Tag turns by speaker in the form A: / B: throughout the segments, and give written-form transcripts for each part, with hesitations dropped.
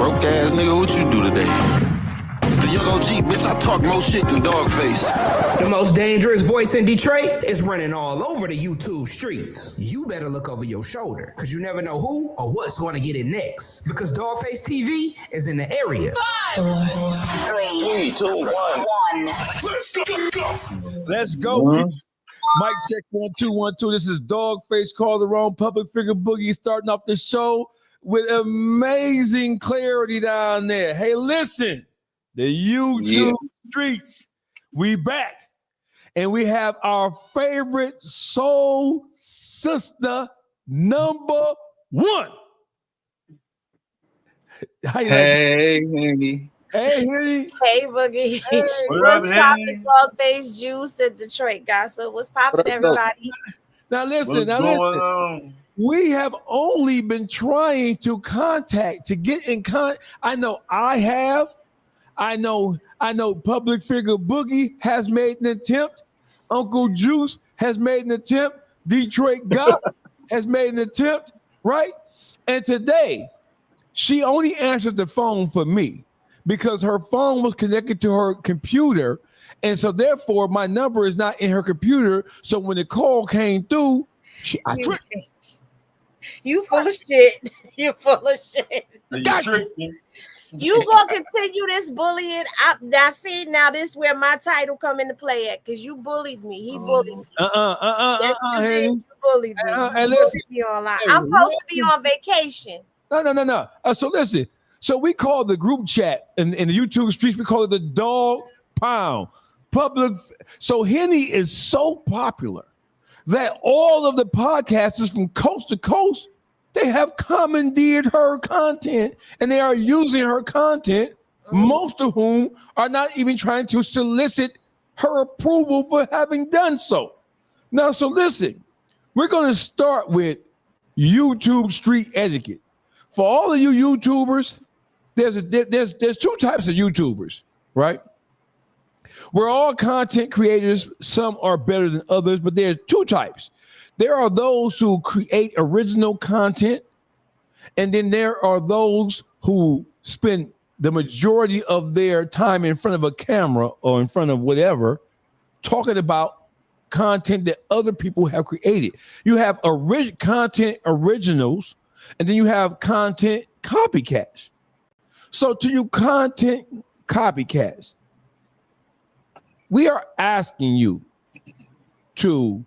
A: Broke ass nigga, what you do today? The young OG, bitch, I talk more shit than Dogface.
B: The most dangerous voice in Detroit is running all over the YouTube streets. You better look over your shoulder, because you never know who or what's going to get it next. Because Dogface TV is in the area.
C: 5, 4, 3, 2, 1.
D: Let's go. Mic check 1 2 1 2. This is Dogface Calderon, public figure Boogie, starting off the show with amazing clarity down there. Hey, listen, the YouTube streets, we back, and we have our favorite soul sister number 1.
E: Hey, Henny.
D: Hey, Henny.
F: Hey, Boogie.
D: Hey,
F: what's poppin', Dogface Juice and Detroit Gossip? What's poppin', everybody?
D: Now listen. We have only been trying to get in contact. I know public figure Boogie has made an attempt. Uncle Juice has made an attempt. Detroit God has made an attempt, right? And today, she only answered the phone for me because her phone was connected to her computer. And so therefore, my number is not in her computer. So when the call came through, I tricked.
F: You full of shit. You full of shit. You gonna continue this bullying? Now this where my title come into play at, because you bullied me. He bullied me. You bullied me. I'm supposed to be on vacation.
D: No. So listen. So we call the group chat in the YouTube streets, we call it the Dog Pound Public. So Henny is so popular that all of the podcasters from coast to coast, they have commandeered her content and they are using her content, most of whom are not even trying to solicit her approval for having done so. Now, so listen, we're going to start with YouTube street etiquette. For all of you YouTubers, there's 2 types of YouTubers, right? We're all content creators. Some are better than others, but there are 2 types. There are those who create original content, and then there are those who spend the majority of their time in front of a camera or in front of whatever, talking about content that other people have created. You have content originals, and then you have content copycats. So to you content copycats, we are asking you to,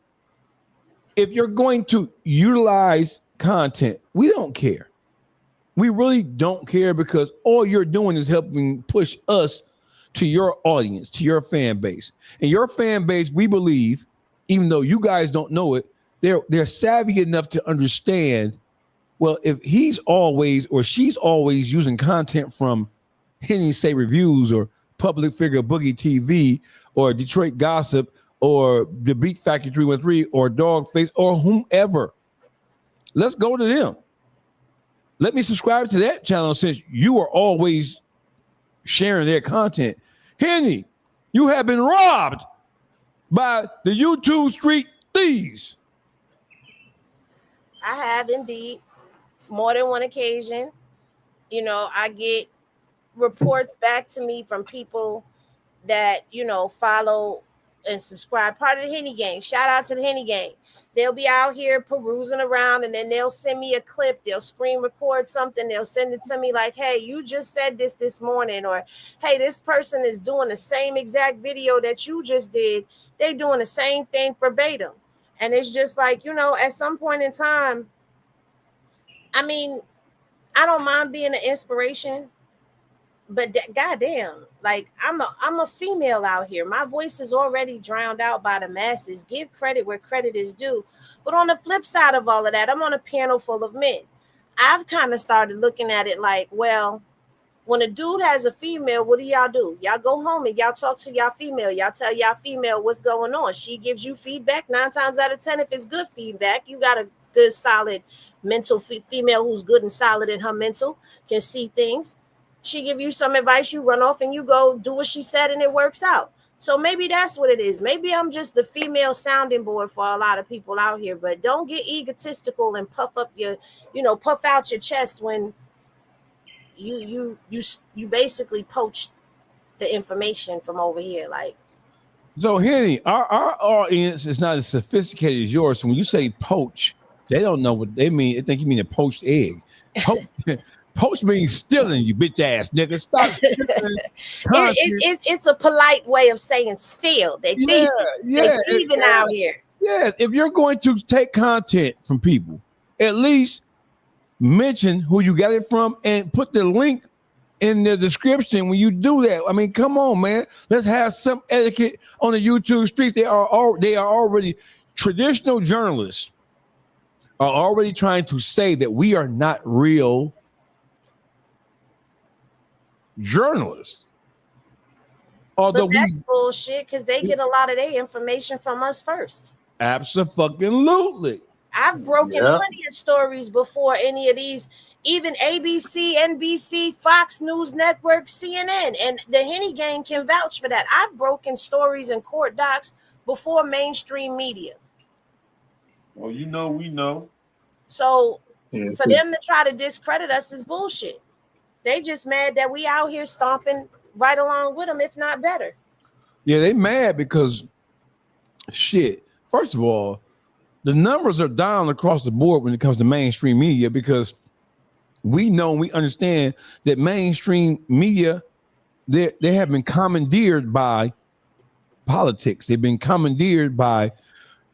D: if you're going to utilize content, we don't care. We really don't care, because all you're doing is helping push us to your audience, to your fan base. And your fan base, we believe, even though you guys don't know it, they're savvy enough to understand, well, if he's always or she's always using content from Henny Say Reviews or Public Figure Boogie TV or Detroit Gossip or the Beat Factory 313 or Dogface or whomever, let's go to them. Let me subscribe to that channel since you are always sharing their content. Henny, you have been robbed by the YouTube street thieves.
F: I have indeed, more than one occasion. You know, I get reports back to me from people that, you know, follow and subscribe. Part of the Henny Gang. Shout out to the Henny Gang. They'll be out here perusing around, and then they'll send me a clip. They'll screen record something. They'll send it to me like, hey, you just said this morning, or hey, this person is doing the same exact video that you just did. They're doing the same thing verbatim. And it's just like, you know, at some point in time, I mean, I don't mind being an inspiration, but goddamn, like I'm a female out here. My voice is already drowned out by the masses. Give credit where credit is due. But on the flip side of all of that, I'm on a panel full of men. I've kind of started looking at it like, well, when a dude has a female, what do? Y'all go home and y'all talk to y'all female. Y'all tell y'all female what's going on. She gives you feedback 9 times out of 10. If it's good feedback, you got a good, solid mental female who's good and solid in her mental, can see things. She give you some advice, you run off and you go do what she said and it works out. So maybe that's what it is. Maybe I'm just the female sounding board for a lot of people out here, but don't get egotistical and puff out your chest when you basically poached the information from over here. Like,
D: so Henny, our audience is not as sophisticated as yours. So when you say poach, they don't know what they mean. They think you mean a poached egg. Poach means stealing, you bitch ass nigga. Stop stealing.
F: It's a polite way of saying steal. They thieving. They thieving out here.
D: Yeah, if you're going to take content from people, at least mention who you got it from and put the link in the description when you do that. I mean, come on, man. Let's have some etiquette on the YouTube streets. They are already traditional journalists are already trying to say that we are not real journalists. Although
F: but that's bullshit because they get a lot of their information from us first.
D: Absolutely.
F: I've broken plenty of stories before any of these, even ABC, NBC, Fox News Network, CNN, and the Henny gang can vouch for that. I've broken stories in court docs before mainstream media.
G: Well, you know, we know.
F: So for them to try to discredit us is bullshit. They just mad that we out here stomping right along with them, if not better.
D: Yeah, they mad because shit. First of all, the numbers are down across the board when it comes to mainstream media because we know, we understand that mainstream media, they have been commandeered by politics. They've been commandeered by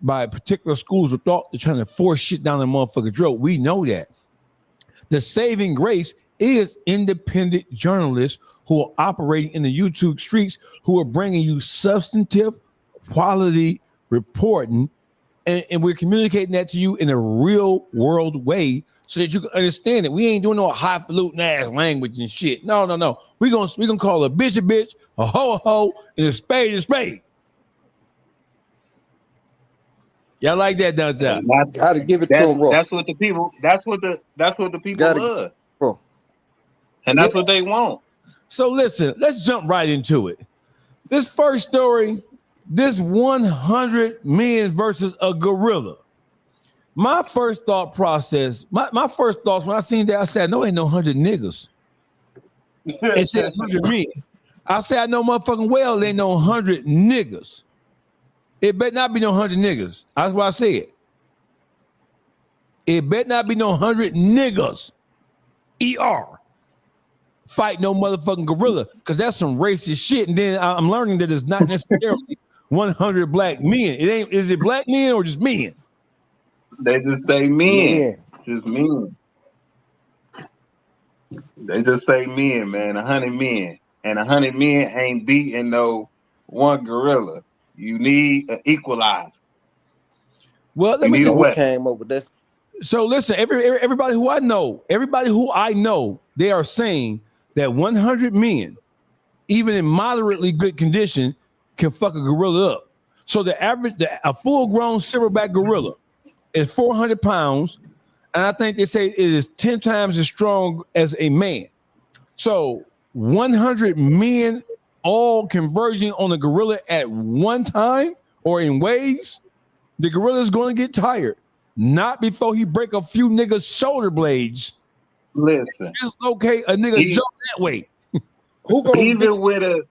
D: particular schools of thought. They're trying to force shit down the motherfucking throat. We know that. The saving grace is independent journalists who are operating in the YouTube streets, who are bringing you substantive quality reporting, and we're communicating that to you in a real world way so that you can understand it. We ain't doing no highfalutin ass language and shit. No. We gonna call a bitch, a hoe, and a spade. Y'all like that, don't y'all?
H: Gotta give it to them raw.
E: That's what the people. That's what the people love,
H: bro.
E: And that's what they want.
D: So listen, let's jump right into it. This first story. This 100 men versus a gorilla. My first thought process, my first thoughts when I seen that, I said, no, ain't no 100 niggas. It said 100 men. I said, I know motherfucking well there ain't no 100 niggas. It better not be no 100 niggas. That's what I said. It better not be no 100 niggas. ER. Fight no motherfucking gorilla, because that's some racist shit. And then I'm learning that it's not necessarily 100 black men. It ain't. Is it black men or just men?
E: They just say men. Just men. They just say men, man. 100 men, and 100 men ain't beating no one gorilla. You need an equalizer.
D: Well,
E: let me
H: know who came up with this.
D: So listen, everybody who I know, they are saying that 100 men, even in moderately good condition, can fuck a gorilla up. So a full-grown silverback gorilla is 400 pounds, and I think they say it is 10 times as strong as a man. So 100 men all converging on a gorilla at one time or in waves, the gorilla is going to get tired. Not before he break a few niggas' shoulder blades.
E: Listen,
D: dislocate a nigga jump that way.
H: Who gonna
E: even with a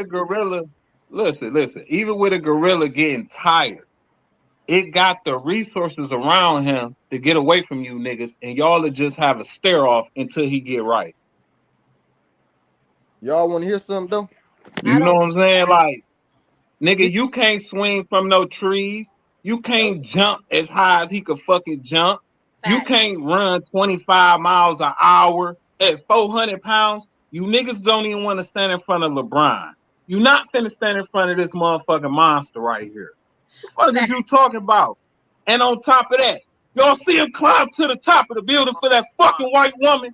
E: gorilla? Listen. Even with a gorilla getting tired, it got the resources around him to get away from you niggas, and y'all will just have a stare off until he get right.
H: Y'all want to hear something though?
E: You know what I'm saying? Like, nigga, you can't swing from no trees. You can't jump as high as he could fucking jump. You can't run 25 miles an hour at 400 pounds. You niggas don't even want to stand in front of LeBron. You not finna stand in front of this motherfucking monster right here. What is you talking about? And on top of that, y'all see him climb to the top of the building for that fucking white woman?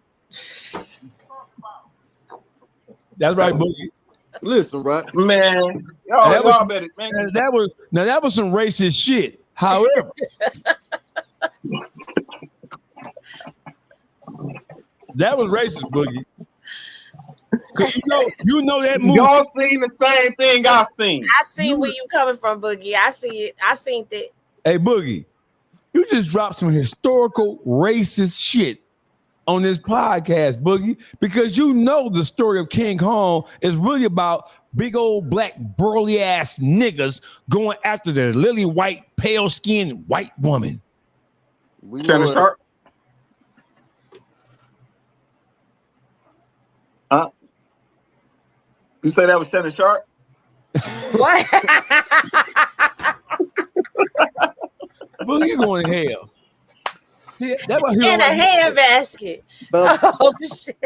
D: That's right, Boogie.
H: Listen, right,
E: man. Y'all better, man.
D: That was some racist shit. However, that was racist, Boogie. Cause you know that movie.
E: Y'all seen the same thing I seen.
F: I seen where you coming from, Boogie. I see it. I seen that.
D: Hey, Boogie, you just dropped some historical racist shit on this podcast, Boogie, because you know the story of King Kong is really about big old black burly ass niggas going after the lily white, pale skinned white woman.
E: Shannon Sharp. Huh? You say that was Shannon Sharp?
F: What?
D: Boogie, you going to hell. See, that's why
F: In a hand basket. Oh shit.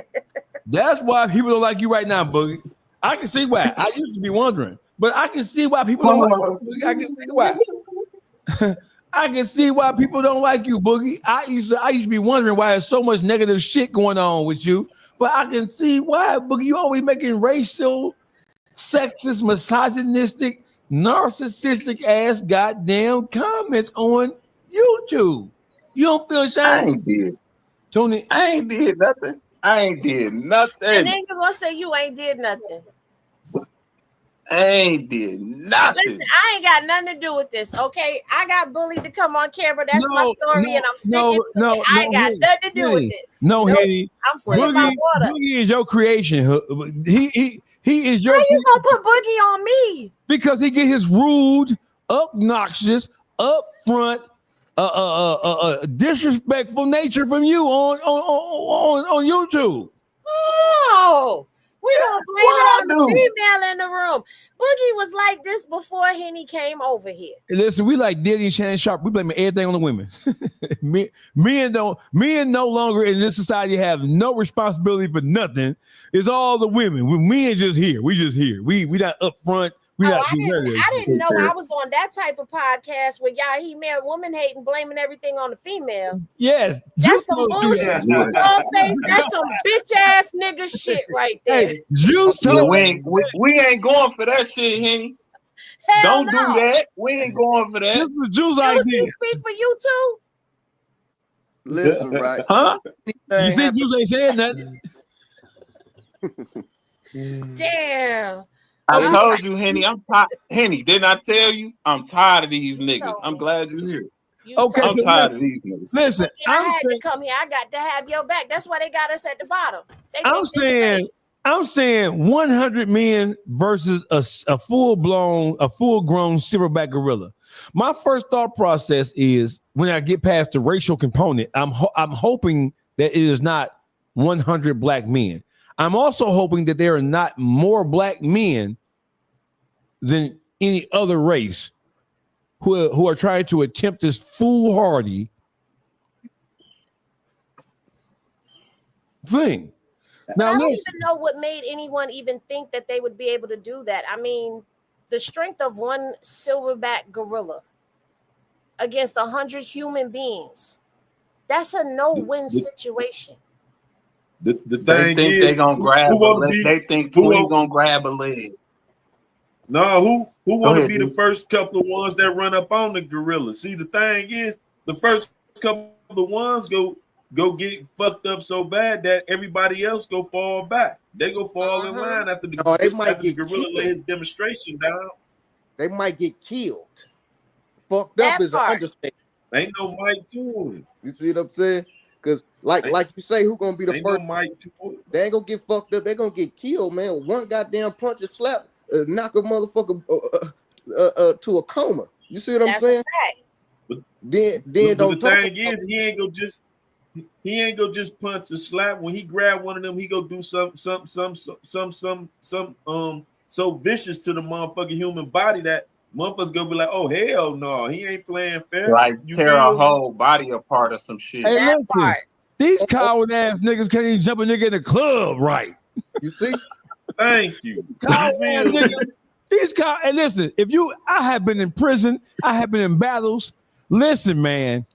D: That's why people don't like you right now, Boogie. I can see why. I used to be wondering, but I can see why people don't like you. I can see why. I can see why people don't like you, Boogie. I used to be wondering why there's so much negative shit going on with you, but I can see why, Boogie. You always making racial, sexist, misogynistic, narcissistic ass goddamn comments on YouTube. You don't feel ashamed?
E: I ain't did.
D: Tony,
E: I ain't did nothing. I ain't did nothing.
F: And then you're gonna say you ain't did nothing.
E: I ain't did nothing.
F: Listen, I ain't got nothing to do with this, okay? I got bullied to come on camera. That's my story, and I'm sticking to it. I ain't got nothing to do with this.
D: No, Henny.
F: I'm sipping my water.
D: Boogie is your creation. He is your.
F: Why you gonna put Boogie on me?
D: Because he get his rude, obnoxious, upfront, disrespectful nature from you on YouTube.
F: Oh. We don't blame it on the female in the room. Boogie was like this before Henny came over here.
D: Listen, we like Diddy and Shannon Sharp. We blame everything on the women. men no longer in this society have no responsibility for nothing. It's all the women. We men just here. We just here. We not up front.
F: I didn't know I was on that type of podcast where y'all he man woman hating, blaming everything on the female.
D: Yes,
F: that's some bullshit. That's some bitch ass nigga shit right there.
D: Hey,
E: we ain't going for that shit, Henny. Don't do that. We ain't going for that.
D: This was Juice idea.
F: Speak for you too.
H: Listen, right?
E: Huh?
D: You see, Juice ain't saying
F: nothing. Damn.
E: I told you, Henny. I'm tired. Henny, didn't I tell you? I'm tired of these niggas. I'm glad you're here.
D: Okay,
E: I'm tired of these niggas.
D: Listen,
F: I had to come here. I got to have your back. That's why they got us at the bottom.
D: I'm saying 100 men versus a full-grown silverback gorilla. My first thought process is when I get past the racial component, I'm hoping that it is not 100 black men. I'm also hoping that there are not more black men than any other race who are trying to attempt this foolhardy thing. Now,
F: I don't even know what made anyone even think that they would be able to do that. I mean, the strength of one silverback gorilla against 100 human beings, that's a no-win situation.
G: The
E: they
G: thing
E: think
G: is,
E: they gonna grab a leg. They think Twin gonna grab a leg.
G: No, who want to be the first couple of ones that run up on the gorilla? See, the thing is, the first couple of ones go get fucked up so bad that everybody else go fall back. They go fall in line after the gorilla lay his demonstration down.
H: They might get killed. Fucked up is an understatement.
G: Ain't no mic to it.
H: You see what I'm saying? Because like you say, who gonna be the first?
G: No mic to it.
H: They ain't gonna get fucked up. They gonna get killed, man. One goddamn punch or slap, knock a motherfucker to a coma. You see what I'm saying?
G: But
H: then
G: the thing is, he ain't go just punch or slap. When he grab one of them, he go do some so vicious to the motherfucking human body that motherfuckers gonna be like, oh hell no, he ain't playing fair.
E: Like tear a whole body apart or some shit.
D: Hey, listen, these coward ass niggas can't even jump a nigga in the club, right?
H: You see?
G: Thank you.
D: These cow and listen, I have been in prison, I have been in battles. Listen, man.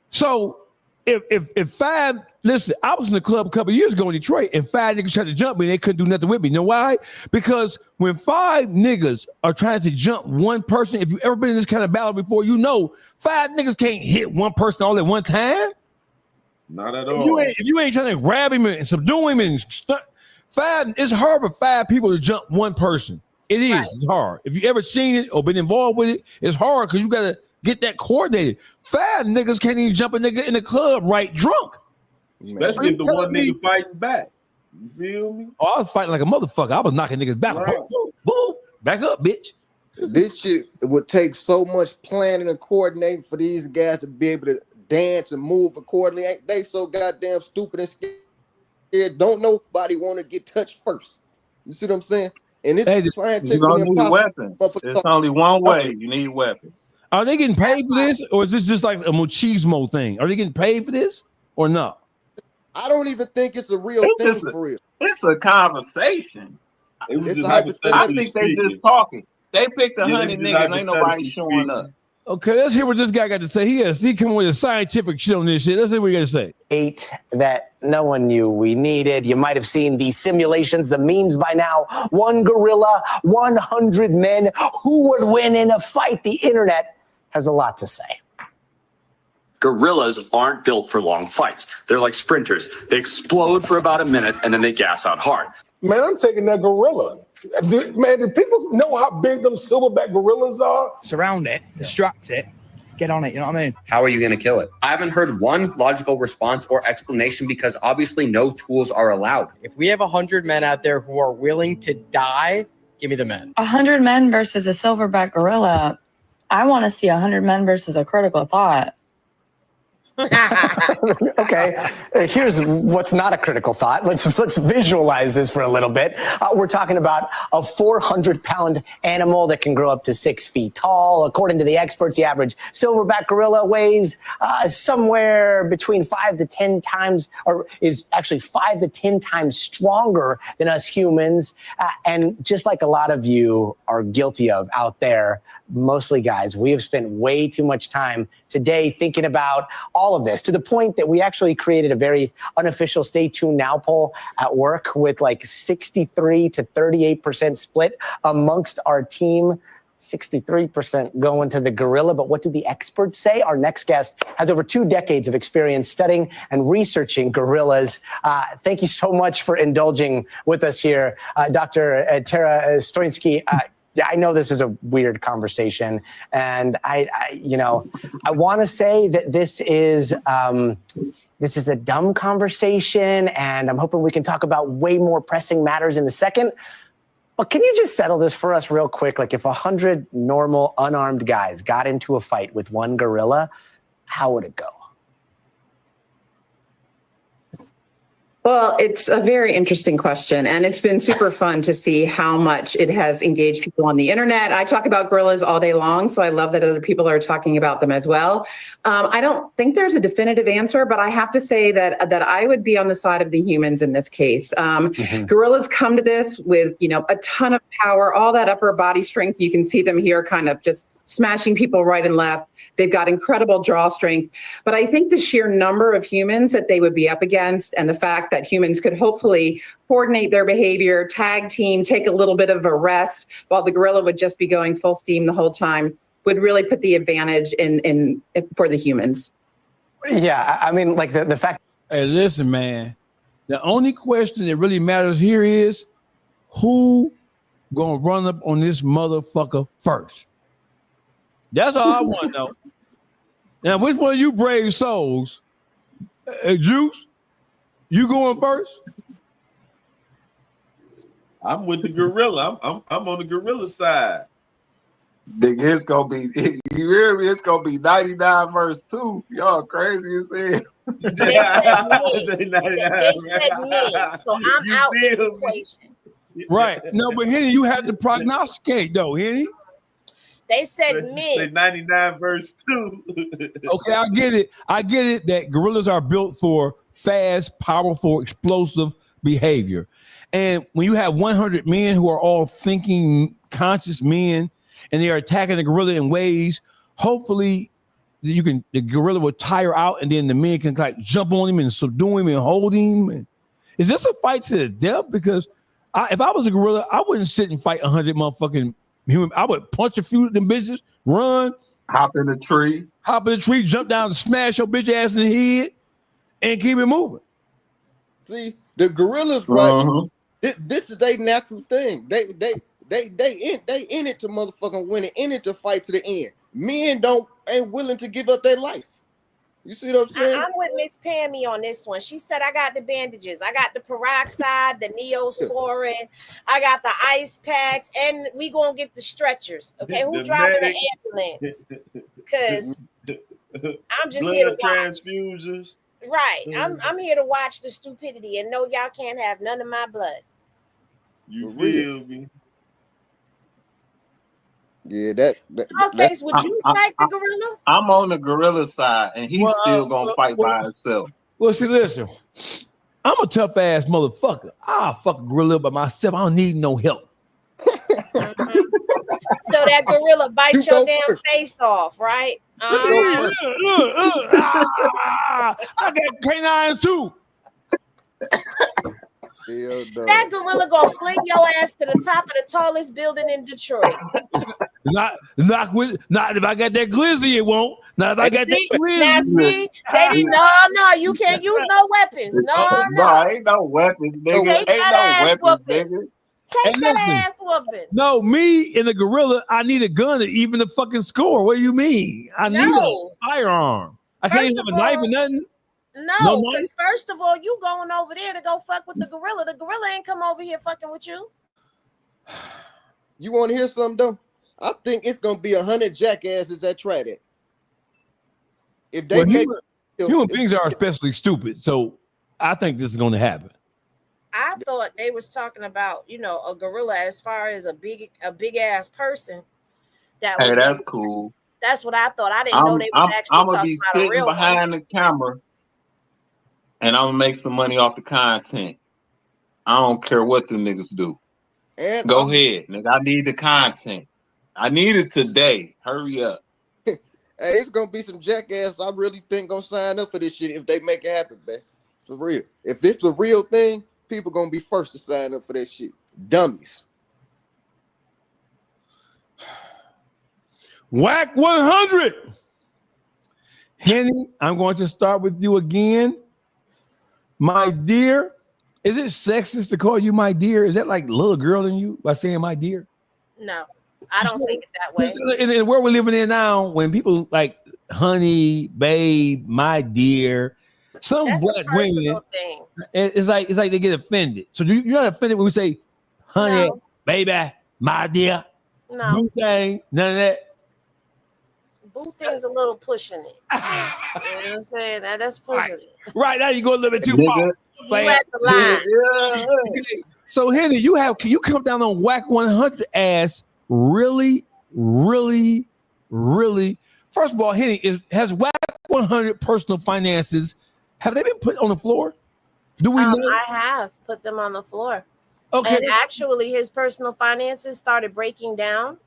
D: So if five, listen, I was in the club a couple of years ago in Detroit, and 5 niggas tried to jump me, and they couldn't do nothing with me. You know why? Because when 5 niggas are trying to jump one person, if you've ever been in this kind of battle before, you know 5 niggas can't hit one person all at one time.
G: Not at all.
D: If you ain't trying to grab him and subdue him and it's hard for 5 people to jump one person. It is. Right. It's hard. If you ever seen it or been involved with it, it's hard because you got to get that coordinated. 5 niggas can't even jump a nigga in the club right drunk.
G: Especially if the one nigga fighting back. You feel me?
D: Oh, I was fighting like a motherfucker. I was knocking niggas back.
G: Right.
D: Boom, boom, boom. Back up, bitch.
H: This shit would take so much planning and coordinating for these guys to be able to dance and move accordingly. Ain't they so goddamn stupid and scared? Don't nobody want to get touched first. You see what I'm saying? And it's
E: You're
H: scientifically
E: gonna need
H: impossible.
E: weapons. There's only one way. You need weapons.
D: Are they getting paid for this, or is this just like a machismo thing? Are they getting paid for this, or no?
H: I don't even think it's a real thing for real.
E: It's a conversation. I think they just talking. They picked 100 niggas. Ain't nobody showing up.
D: Okay, let's hear what this guy got to say. He come with a scientific shit on this shit. Let's see what he got to say.
I: 8 that no one knew we needed. You might have seen the simulations, the memes by now. 1 gorilla, 100 men. Who would win in a fight? The internet has a lot to say.
J: Gorillas aren't built for long fights. They're like sprinters. They explode for about a minute and then they gas out hard.
K: Man, I'm taking that gorilla. Man, do people know how big them silverback gorillas are?
L: Surround it, distract it, get on it, you know what I mean?
M: How are you going to kill it? I haven't heard one logical response or explanation because obviously no tools are allowed.
N: If we have 100 men out there who are willing to die, give me the men.
O: 100 men versus a silverback gorilla. I want to see 100 men versus a critical thought.
I: Okay, here's what's not a critical thought. Let's visualize this for a little bit. We're talking about a 400-pound animal that can grow up to 6 feet tall. According to the experts, the average silverback gorilla weighs somewhere between 5 to 10 times, or is actually 5 to 10 times stronger than us humans. And just like a lot of you are guilty of out there, mostly guys, we have spent way too much time today thinking about all of this, to the point that we actually created a very unofficial Stay Tuned Now poll at work with like 63 to 38% split amongst our team. 63% going to the gorilla. But what do the experts say? Our next guest has over 2 decades of experience studying and researching gorillas. Thank you so much for indulging with us here, Dr. Tara Stoinski. I know this is a weird conversation, and I want to say that this is a dumb conversation, and I'm hoping we can talk about way more pressing matters in a second. But can you just settle this for us real quick? Like, if 100 normal, unarmed guys got into a fight with 1 gorilla, how would it go?
P: Well, it's a very interesting question, and it's been super fun to see how much it has engaged people on the internet. I talk about gorillas all day long, so I love that other people are talking about them as well. I don't think there's a definitive answer, but I have to say that I would be on the side of the humans in this case. Gorillas come to this with, a ton of power, all that upper body strength. You can see them here kind of just smashing people right and left. They've got incredible draw strength. But I think the sheer number of humans that they would be up against, and the fact that humans could hopefully coordinate their behavior, tag team, take a little bit of a rest, while the gorilla would just be going full steam the whole time, would really put the advantage in for the humans.
I: Yeah, I mean, like the fact.
D: Hey, listen, man. The only question that really matters here is who gonna run up on this motherfucker first. That's all I want to know. Now, which one of you brave souls, Juice, you going first?
G: I'm with the gorilla. I'm on the gorilla side.
E: Nigga, it's gonna be. You hear me? It's gonna be 99 verse 2. Y'all crazy as hell.
F: They said me, so I'm out this equation.
D: Right. No, but Henny, you have to prognosticate though, Henny.
F: They said me.
G: Say 99 verse 2.
D: Okay, I get it that gorillas are built for fast, powerful, explosive behavior. And when you have 100 men who are all thinking, conscious men, and they are attacking the gorilla in ways, hopefully the gorilla will tire out, and then the men can like jump on him and subdue him and hold him. And is this a fight to the death? Because if I was a gorilla, I wouldn't sit and fight 100 motherfucking human. I would punch a few of them bitches, run,
E: hop in the tree,
D: jump down and smash your bitch ass in the head, and keep it moving.
H: See, the gorillas, right? This is their natural thing. They in it to motherfucking win it, in it to fight to the end. Men ain't willing to give up their life. You see what I'm saying?
F: I'm with Miss Pammy on this one. She said, I got the bandages. I got the peroxide, the Neosporin. I got the ice packs, and we going to get the stretchers. Okay, who driving the ambulance? Because I'm just here to watch.
G: Transfusions.
F: Right. I'm here to watch the stupidity and know y'all can't have none of my blood.
G: You feel me?
H: Yeah, that
F: Face, would you fight the gorilla?
E: I'm on the gorilla side, and he's still gonna fight by himself.
D: Well, see, listen, I'm a tough ass motherfucker. I'll fuck a gorilla by myself. I don't need no help.
F: So that gorilla bites your damn face off, right?
D: I got canines too.
F: That gorilla gonna fling your ass to the top of the tallest building in Detroit.
D: Not if I got that glizzy, it won't. Not if I got that glizzy.
F: Now see, they didn't. No, you can't use no weapons. No,
E: ain't no weapons, nigga.
F: Take
E: Ain't
F: that
E: no
F: ass
E: weapons,
F: whooping.
E: nigga.
F: Take that ass whooping.
D: No, me and the gorilla, I need a gun to even the fucking score. What do you mean? I need a firearm. I can't have a knife or nothing.
F: No, because first of all, you going over there to go fuck with the gorilla. The gorilla ain't come over here fucking with you.
H: You want to hear something though? I think it's gonna be 100 jackasses that try that. If they
D: human beings are especially stupid, so I think this is going to happen.
F: I thought they was talking about, a gorilla as far as a big ass person.
E: That's cool.
F: That's what I thought. I didn't know they was actually
E: I'm gonna
F: talking
E: be
F: about a real
E: sitting behind
F: one.
E: the camera, and I'm gonna make some money off the content. I don't care what the niggas do.
H: And
E: Go ahead, nigga. I need the content. I need it today. Hurry up.
H: Hey, it's gonna be some jackass I really think gonna sign up for this shit if they make it happen, man. For real. If it's a real thing, people gonna be first to sign up for that shit. Dummies.
D: Wack100. Henny, I'm going to start with you again. My dear, is it sexist to call you my dear? Is that like little girl in you by saying my dear?
F: No, I don't take it that way.
D: In the world we're living in now, when people like honey, babe, my dear, some black women, it's like they get offended. So you're not offended when we say honey, baby, my dear,
F: no,
D: thing, none of that.
F: Boo thing's a little pushing it. You know what I'm saying? That's pushing it.
D: Right now you go a little bit too far.
F: You at the line.
D: So Henny, can you come down on Wack100 ass really? First of all, Henny, has Wack100 personal finances, have they been put on the floor? Do we know?
F: I have put them on the floor.
D: Okay.
F: And actually his personal finances started breaking down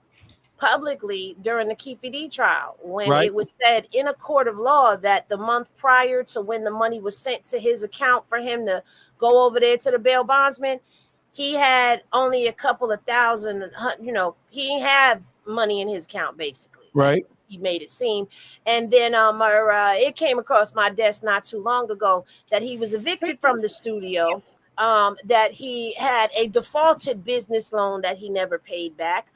F: publicly during the Keefe D trial when it was said in a court of law that the month prior to when the money was sent to his account for him to go over there to the bail bondsman, he had only a couple of thousand, he didn't have money in his account basically.
D: Right.
F: He made it seem. And then it came across my desk not too long ago that he was evicted from the studio, that he had a defaulted business loan that he never paid back.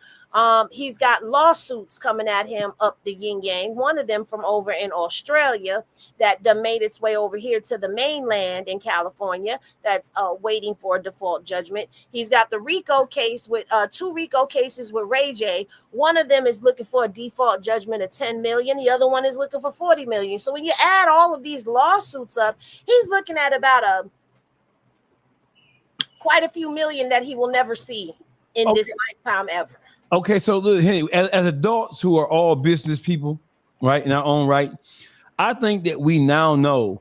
F: He's got lawsuits coming at him up the yin yang. One of them from over in Australia that done made its way over here to the mainland in California. That's waiting for a default judgment. He's got the RICO case with 2 RICO cases with Ray J. One of them is looking for a default judgment of 10 million. The other one is looking for 40 million. So when you add all of these lawsuits up, he's looking at about quite a few million that he will never see in this lifetime ever.
D: Okay, so look, Henny, as adults who are all business people, right, in our own right, I think that we now know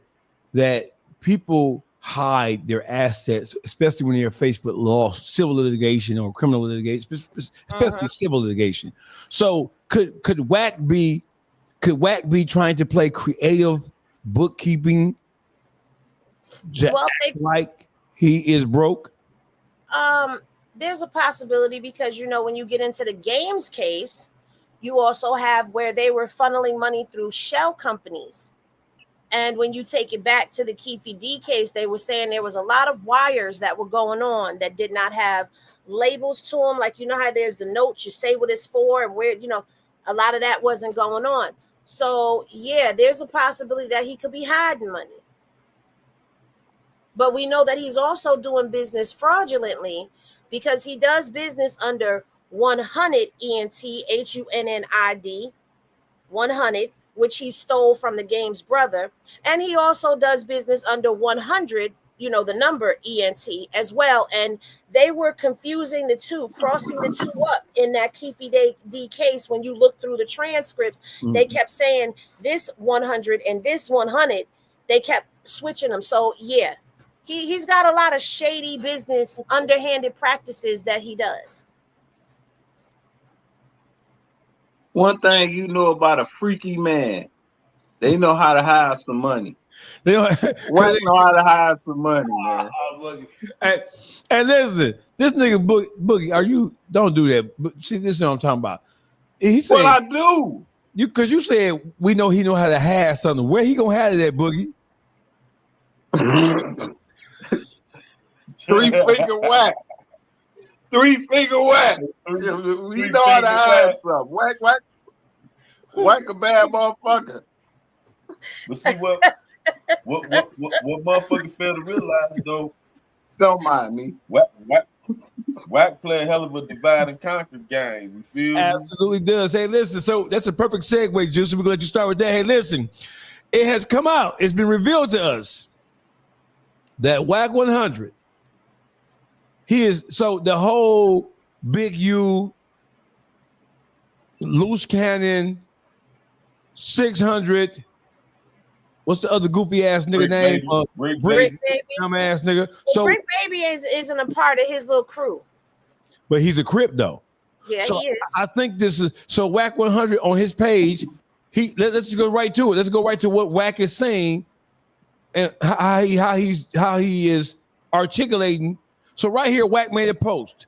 D: that people hide their assets, especially when they're faced with civil litigation or criminal litigation, especially civil litigation. So could Wack be trying to play creative bookkeeping, like he is broke?
F: There's a possibility because, when you get into the games case, you also have where they were funneling money through shell companies. And when you take it back to the Keefe D case, they were saying there was a lot of wires that were going on that did not have labels to them. Like, how there's the notes, you say what it's for and where, a lot of that wasn't going on. So yeah, there's a possibility that he could be hiding money. But we know that he's also doing business fraudulently because he does business under 100 ENT, HUNNID, 100, which he stole from the game's brother. And he also does business under 100, the number ENT as well. And they were confusing the two, crossing the two up in that Keefe D case. When you look through the transcripts, they kept saying this 100 and this 100. They kept switching them. So yeah. He's got a lot of shady business, underhanded practices that he does.
E: One thing you know about a freaky man, they know how to hide some money.
D: They know
E: how to hide some money, man.
D: And listen, this nigga Boogie, don't do that. See, this is what I'm talking about. He said,
E: well, I do.
D: Because you said we know he know how to hide something. Where he gonna hide it at, Boogie?
E: 3-finger whack. 3-finger whack. We know how to hide something. Whack a bad motherfucker.
G: But see what motherfucker fail to realize though.
E: Don't mind me.
G: Wack play a hell of a divide and conquer game. You feel
D: Absolutely me? Does. Hey, listen, so that's a perfect segue, Juicy. We're gonna let you start with that. Hey, listen, it has come out, it's been revealed to us that Wack100, he is so the whole Big U, Loose Cannon, 600. What's the other goofy ass nigga name?
F: Brick Baby.
D: Dumb ass nigga. So
F: Brick Baby isn't a part of his little crew.
D: But he's a Crip though.
F: Yeah,
D: so
F: he is.
D: I think this is so Wack100 on his page. Let's go right to it. Let's go right to what Wack is saying and how he is articulating. So right here, Wack made a post.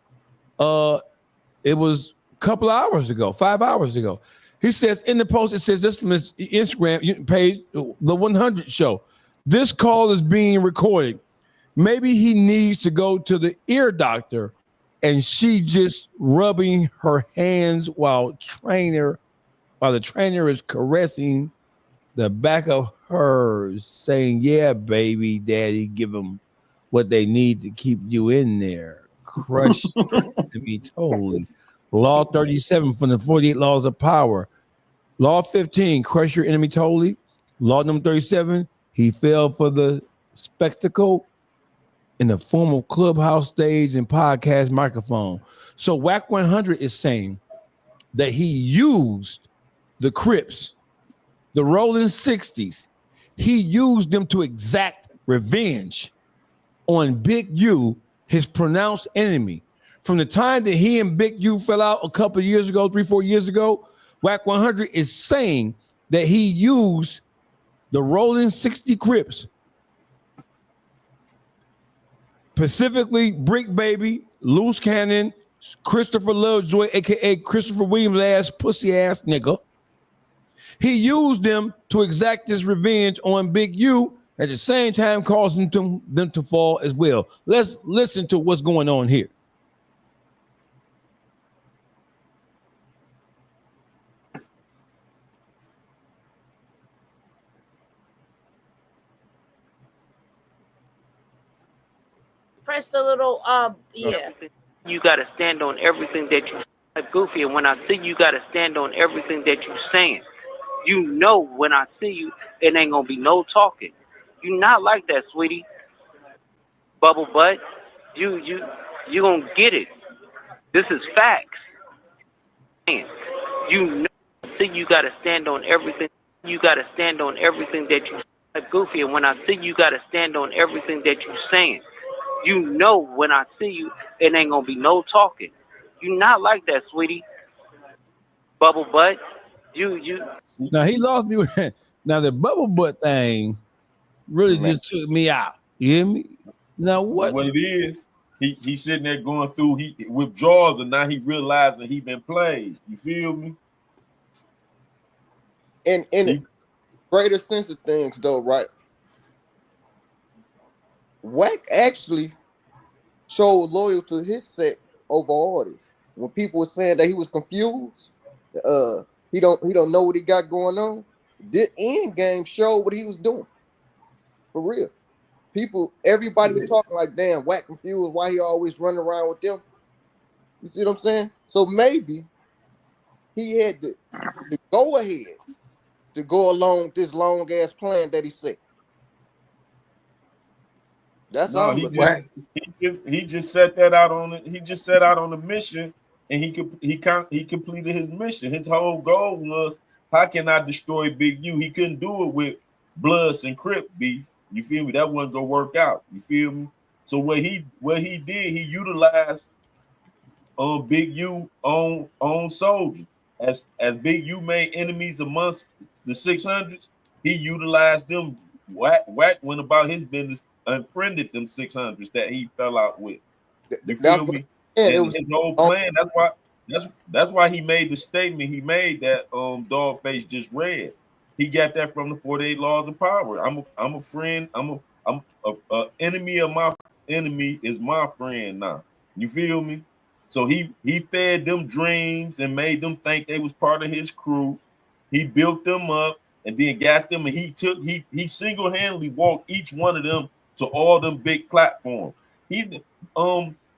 D: It was a couple of hours ago, 5 hours ago. He says in the post, it says this from his Instagram page, the 100 show. This call is being recorded. Maybe he needs to go to the ear doctor, and she just rubbing her hands while the trainer is caressing the back of hers, saying, "Yeah, baby, daddy, give them what they need to keep you in there." Crush to be told. Law 37 from the 48 laws of power. Law 15, crush your enemy totally. Law number 37, he fell for the spectacle in the form of clubhouse stage and podcast microphone. So Wack100 is saying that he used the Crips, the Rolling 60s. He used them to exact revenge on Big U, his pronounced enemy. From the time that he and Big U fell out a couple of years ago, 3-4 years ago, Wack100 is saying that he used the Rolling 60 Crips, specifically Brick Baby, Loose Cannon, Christopher Lovejoy, aka Christopher Williams ass pussy ass nigga. He used them to exact his revenge on Big U, at the same time causing them to fall as well. Let's listen to what's going on here.
F: Press the little yeah.
Q: You gotta stand on everything that you goofy, and when I see you gotta stand on everything that you saying. You know when I see you, it ain't gonna be no talking. You not like that, sweetie. Bubble butt. You gonna get it. This is facts. You know see you gotta stand on everything. You gotta stand on everything that you goofy, and when I see you gotta stand on everything that you saying. You know when I see you, it ain't gonna be no talking. You not like that, sweetie. Bubble butt. You.
D: Now he lost me. Now the bubble butt thing really just took me out. You hear me? Now what
G: it is? He's sitting there going through withdrawals, and now he realizing he been played. You feel me?
H: In a greater sense of things, though, right? Wack actually showed loyal to his set over all this. When people were saying that he was confused, he don't know what he got going on. the end game showed what he was doing. For real. Everybody was talking like, damn, Wack confused, why he always running around with them. You see what I'm saying? So maybe he had the go ahead to go along with this long ass plan that he said. That's how I'm looking at it.
G: He just set that out on it. He just set out on the mission, and he completed his mission. His whole goal was, how can I destroy Big U? He couldn't do it with Bloods and Crip beef. You feel me? That wasn't gonna work out. You feel me? So what he did, he utilized Big U on soldiers. As Big U made enemies amongst the 600s, he utilized them. Wack went about his business, unfriended them 600s that he fell out with. You feel me? And his whole plan. That's why he made the statement he made that Dogface just read. He got that from the 48 Laws of Power. I'm a friend. I'm a enemy of my enemy is my friend now. You feel me? So he fed them dreams and made them think they was part of his crew. He built them up and then got them, and he single-handedly walked each one of them to all them big platforms.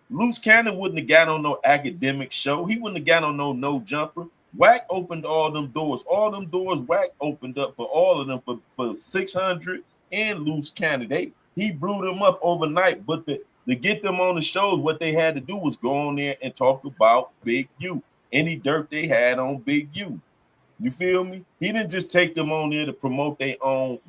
G: Loose Cannon wouldn't have got on no academic show. He wouldn't have got on no jumper. Wack opened all them doors. All them doors Wack opened up for all of them for 600 and Loose Cannon. He blew them up overnight. But to get them on the shows, what they had to do was go on there and talk about Big U. Any dirt they had on Big U. You feel me? He didn't just take them on there to promote their own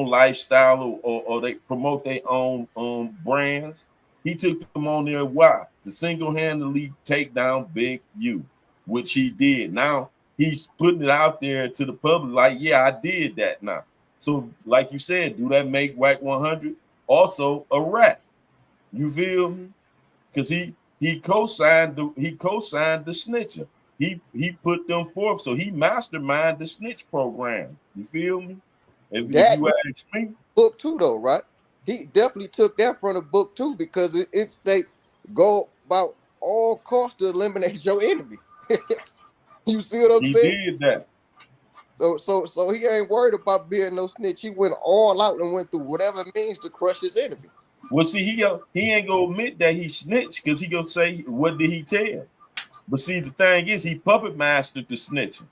G: lifestyle or they promote their own brands. He took them on there. Why? To single-handedly take down Big U, which he did. Now he's putting it out there to the public like, yeah, I did that now. So, like you said, do that make Wack100 also a rat? You feel me? Because he co-signed the snitcher. He put them forth, so he masterminded the snitch program. You feel me? If you ask me,
H: book 2 though, right? He definitely took that from the book 2 because it states go about all costs to eliminate your enemy. You see what I'm saying?
G: He did that.
H: So he ain't worried about being no snitch. He went all out and went through whatever it means to crush his enemy.
G: Well, see, he ain't gonna admit that he snitched because he gonna say, what did he tell? But see, the thing is, he puppet mastered the snitching.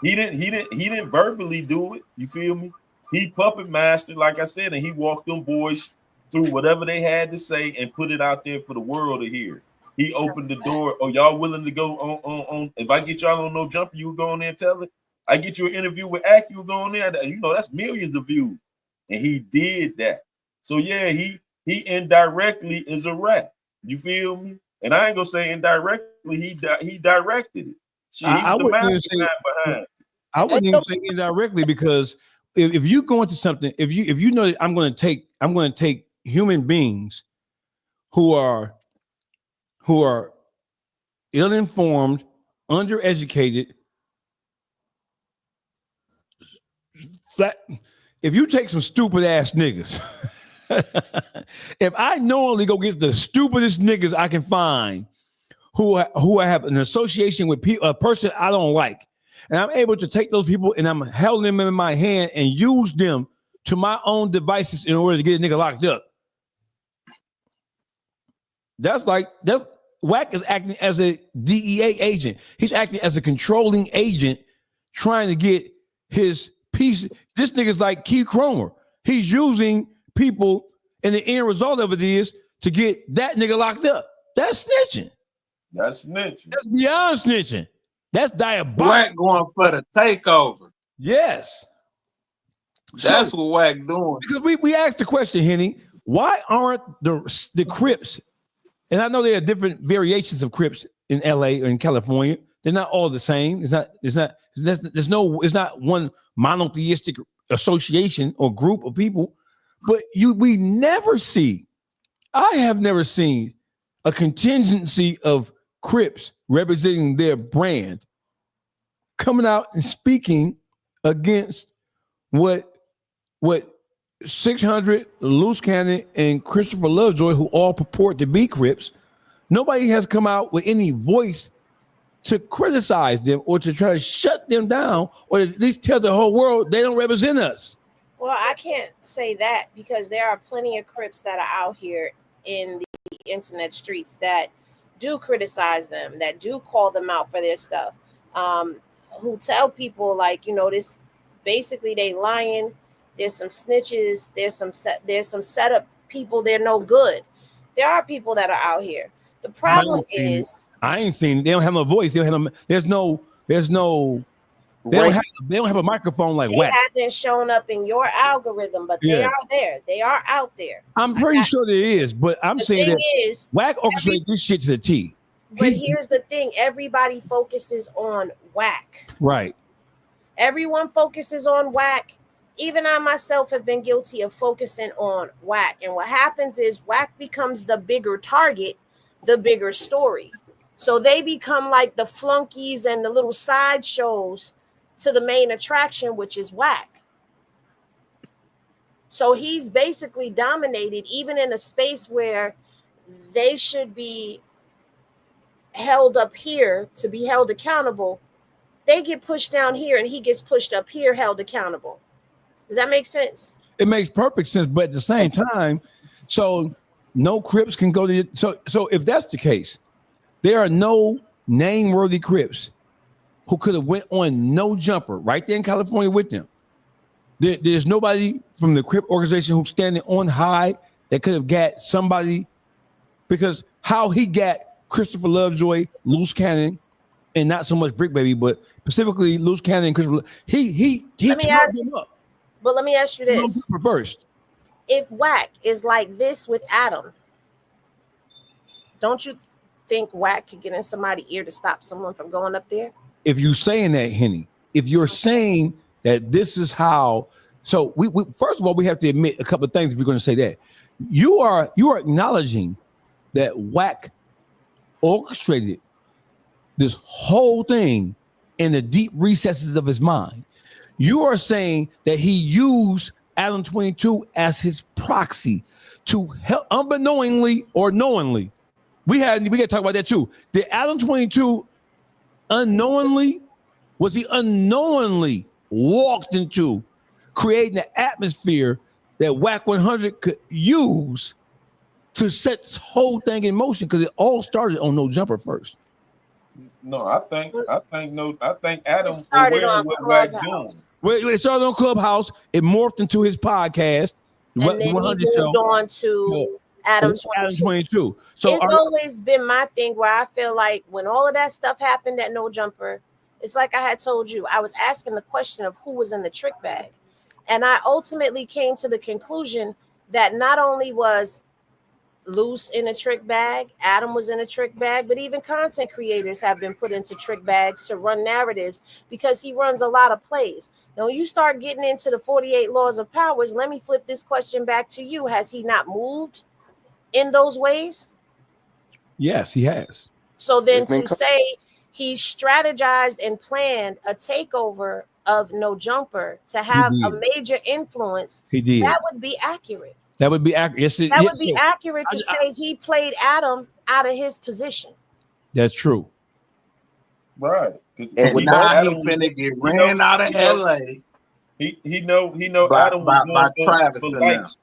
G: He didn't verbally do it. You feel me? He puppet mastered, like I said, and he walked them boys through whatever they had to say and put it out there for the world to hear. He opened the door. Oh, y'all willing to go on? If I get y'all on No Jumper, you go on there and tell it. I get you an interview with Ack, you go on there. You know, that's millions of views. And he did that. So yeah, he indirectly is a rat. You feel me? And I ain't gonna say indirectly, he directed it. Shit,
D: I wouldn't even say indirectly because if you go into something, if you know that I'm going to take human beings who are ill-informed, undereducated, if you take some stupid ass niggas, if I knowingly go get the stupidest niggas I can find who have an association with a person I don't like, and I'm able to take those people and I'm holding them in my hand and use them to my own devices in order to get a nigga locked up. That's Wack is acting as a DEA agent. He's acting as a controlling agent trying to get his piece. This nigga's like Keith Cromer. He's using people, and the end result of it is to get that nigga locked up. That's snitching.
G: That's snitching.
D: That's beyond snitching. That's diabolical.
E: Wack going for the takeover.
D: Yes.
E: That's what Wack doing.
D: Because we asked the question, Henny, why aren't the Crips, and I know there are different variations of Crips in LA or in California. They're not all the same. It's not one monotheistic association or group of people, but we never see, I have never seen a contingency of Crips representing their brand coming out and speaking against what 600, Loose Cannon, and Christopher Lovejoy, who all purport to be Crips. Nobody has come out with any voice to criticize them or to try to shut them down or at least tell the whole world they don't represent us.
F: Well, I can't say that because there are plenty of Crips that are out here in the internet streets that do criticize them, that do call them out for their stuff, who tell people like, this basically they lying. There's some snitches. There's some setup people. They're no good. There are people that are out here. The problem is
D: I ain't seen. They don't have no voice. They don't have no. They don't have a microphone like Wack.
F: They haven't shown up in your algorithm, but they are there. They are out there.
D: I'm pretty sure there is, but I'm saying that
F: is,
D: Wack orchestrated this shit to the T.
F: But here's the thing: everybody focuses on Wack.
D: Right.
F: Everyone focuses on Wack. Even I myself have been guilty of focusing on Wack. And what happens is Wack becomes the bigger target, the bigger story. So they become like the flunkies and the little sideshows to the main attraction, which is Wack. So he's basically dominated, even in a space where they should be held up here to be held accountable. They get pushed down here and he gets pushed up here, held accountable. Does that make sense?
D: It makes perfect sense, but at the same time, so no Crips can go to. So if that's the case, there are no name-worthy Crips who could have went on No Jumper right there in California with them. There's nobody from the Crip organization who's standing on high that could have got somebody, because how he got Christopher Lovejoy, Loose Cannon, and not so much Brick Baby, but specifically Loose Cannon and Christopher. He turned him up.
F: But let me ask you this.
D: First,
F: if Wack is like this with Adam, don't you think Wack could get in somebody's ear to stop someone from going up there?
D: If you're saying that, Henny, if you're saying that this is how, so we first of all, we have to admit a couple of things if you're going to say that. You are acknowledging that Wack orchestrated this whole thing in the deep recesses of his mind. You are saying that he used Adam 22 as his proxy to help, unbeknowingly or knowingly. We got to talk about that too. Did Adam 22 unknowingly walked into creating the atmosphere that Wack100 could use to set this whole thing in motion? Because it all started on No Jumper first.
G: No, I think Adam
F: started on Clubhouse.
D: Well, it started on Clubhouse. It morphed into his podcast,
F: And then he moved on to Adam 22.
D: So
F: it's always been my thing where I feel like when all of that stuff happened at No Jumper, it's like I had told you, I was asking the question of who was in the trick bag. And I ultimately came to the conclusion that not only was Loose in a trick bag, Adam was in a trick bag, but even content creators have been put into trick bags to run narratives because he runs a lot of plays. Now, when you start getting into the 48 laws of powers, let me flip this question back to you. Has he not moved in those ways?
D: Yes, he has.
F: So then to say he strategized and planned a takeover of No Jumper to have a major influence, that would be accurate.
D: That would be accurate. Yes,
F: that would be accurate to say he played Adam out of his position.
D: That's true.
G: Right.
E: And now he finna get ran out of LA.
G: He know
E: by,
G: Adam was
E: by
G: going
E: Travis
G: for likes.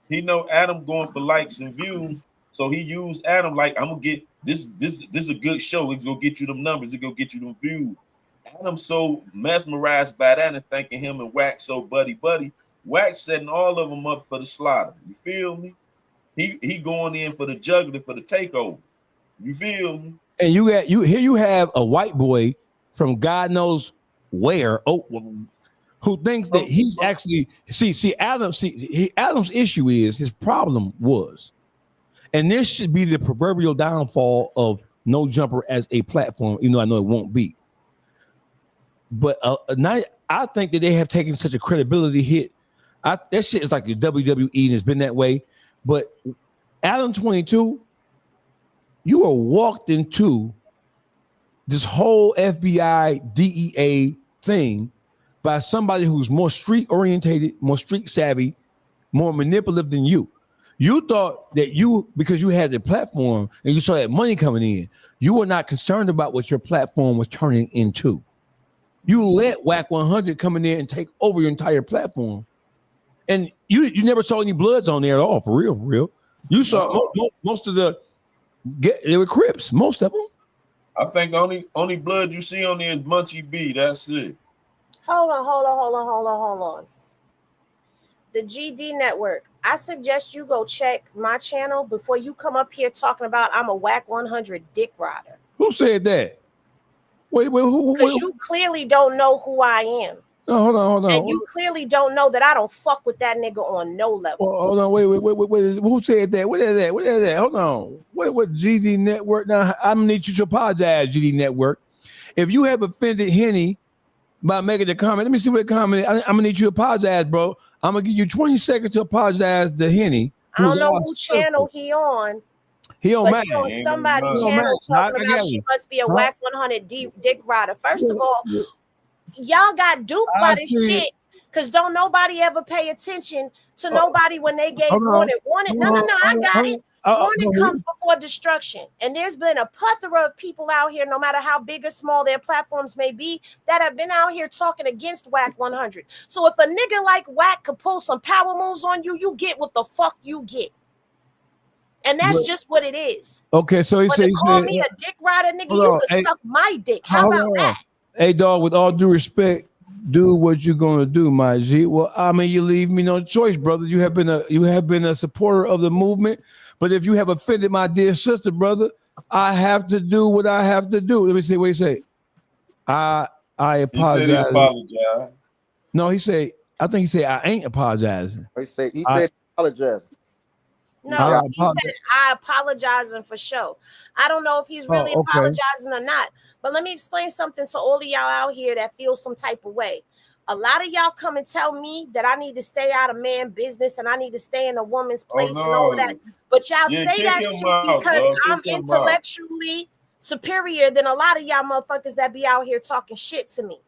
G: He know Adam going for likes and views. So he used Adam like, I'm gonna get this is a good show. It's gonna get you them numbers, it's gonna get you them views. Adam so mesmerized by that and thinking him and Wack so buddy. Wack setting all of them up for the slaughter. You feel me? He going in for the juggler for the takeover. You feel me?
D: And you have a white boy from God knows where, who thinks that he's actually Adam's issue is his problem was, and this should be the proverbial downfall of No Jumper as a platform, even though I know it won't be. But now I think that they have taken such a credibility hit. That shit is like the WWE, and it's been that way. But Adam 22, you are walked into this whole FBI, DEA thing by somebody who's more street orientated, more street savvy, more manipulative than you. You thought that because you had the platform and you saw that money coming in, you were not concerned about what your platform was turning into. You let Wack100 come in there and take over your entire platform. And you never saw any Bloods on there at all, for real. You saw most of they were Crips, most of them.
G: I think the only Blood you see on there is Munchie B. That's it.
F: Hold on. The GD Network. I suggest you go check my channel before you come up here talking about I'm a Wack100 dick rider.
D: Who said that? Wait, who?
F: Because you clearly don't know who I am.
D: No, hold on.
F: And you clearly don't know that I don't fuck with that nigga on no level.
D: Hold on, wait. Who said that? What is that? Hold on. What GD Network? Now, I'm gonna need you to apologize, GD Network. If you have offended Henny by making the comment, let me see what the comment is. I'm gonna need you to apologize, bro. I'm gonna give you 20 seconds to apologize to Henny.
F: I don't know whose channel he on.
D: He on mine.
F: He on somebody's channel talking about she must be a Wack100 dick rider. First of all, y'all got duped by this shit because don't nobody ever pay attention to nobody when they gave warning. No, I got it. Warning comes before destruction. And there's been a plethora of people out here, no matter how big or small their platforms may be, that have been out here talking against Wack100. So if a nigga like Wack could pull some power moves on you, you get what the fuck you get. And that's just what it is.
D: Okay, so he said,
F: call me a dick rider, nigga, you can suck my dick. How about that?
D: Hey, dog, with all due respect, do what you're gonna do, my G. Well, I mean, you leave me no choice, brother. You have been a supporter of the movement, but if you have offended my dear sister, brother, I have to do what I have to do. Let me see what he say. I apologize.
G: He said he apologized.
D: No, I think he said I ain't apologizing.
H: He said apologizing.
F: No, he said I apologizing for show. I don't know if he's really apologizing or not. But let me explain something to all of y'all out here that feel some type of way. A lot of y'all come and tell me that I need to stay out of man business and I need to stay in a woman's place and all of that. But y'all say that shit because I'm intellectually superior than a lot of y'all motherfuckers that be out here talking shit to me.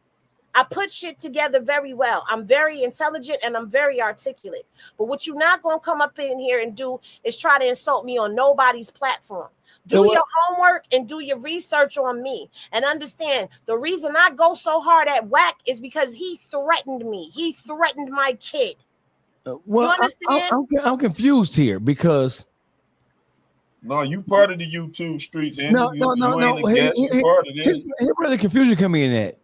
F: I put shit together very well. I'm very intelligent and I'm very articulate. But what you're not going to come up in here and do is try to insult me on nobody's platform. Do your homework and do your research on me. And understand the reason I go so hard at Wack is because he threatened me. He threatened my kid.
D: Well,
F: you understand?
D: I'm confused here because...
G: No, you part of the YouTube streets. And
D: no. Here where the confusion coming in at.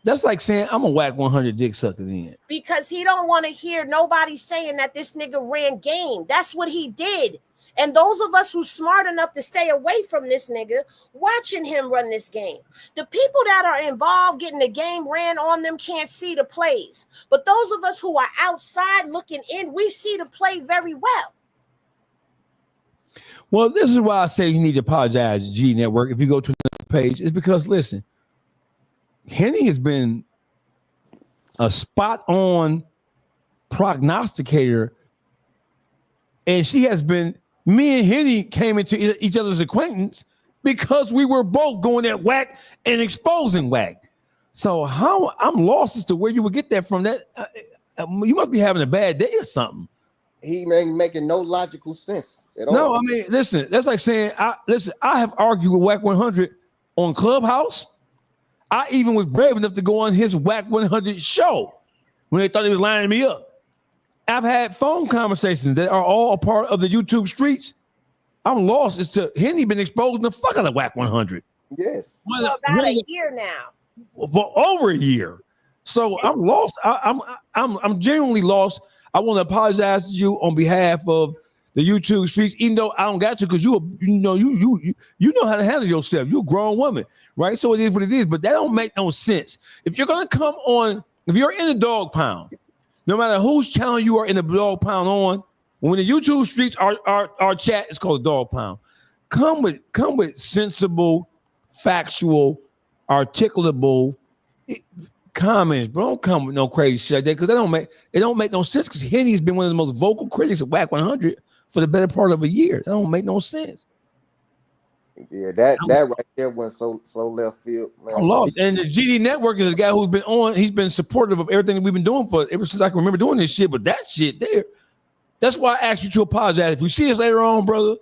D: That's like saying I'm a Wack100 dick sucker then.
F: Because he don't want to hear nobody saying that this nigga ran game. That's what he did. And those of us who's smart enough to stay away from this nigga, watching him run this game. The people that are involved getting the game ran on them can't see the plays. But those of us who are outside looking in, we see the play very well.
D: Well, this is why I say you need to apologize, G Network. If you go to the page, it's because, listen, Henny has been a spot-on prognosticator, and she has been. Me and Henny came into each other's acquaintance because we were both going at Wack and exposing Wack. So how I'm lost as to where you would get that from. That you must be having a bad day or something.
H: He ain't making no logical sense at all.
D: No, I mean, listen, that's like saying, I have argued with Wack100 on Clubhouse. I even was brave enough to go on his Wack100 show when they thought he was lining me up. I've had phone conversations that are all a part of the YouTube streets. I'm lost as to Henny been exposing the fuck out of Wack100.
H: Yes.
F: For about a year now.
D: For over a year. So I'm lost. I'm genuinely lost. I want to apologize to you on behalf of the YouTube streets, even though I don't got to, because you know how to handle yourself. You're a grown woman, right? So it is what it is, but that don't make no sense. If you're gonna come on, if you're in the dog pound, no matter whose channel you are in the dog pound on, when the YouTube streets our chat is called the dog pound. Come with sensible, factual, articulable comments, bro. Don't come with no crazy shit like that, because it don't make no sense. Because Henny's been one of the most vocal critics of Wack100 for the better part of a year. That don't make no sense.
H: Yeah, that right there went so left field. Man.
D: I'm lost. And the GD Network is a guy who's been on. He's been supportive of everything that we've been doing for ever since I can remember doing this shit. But that shit there, That's why I asked you to apologize. If you see us later on, brother,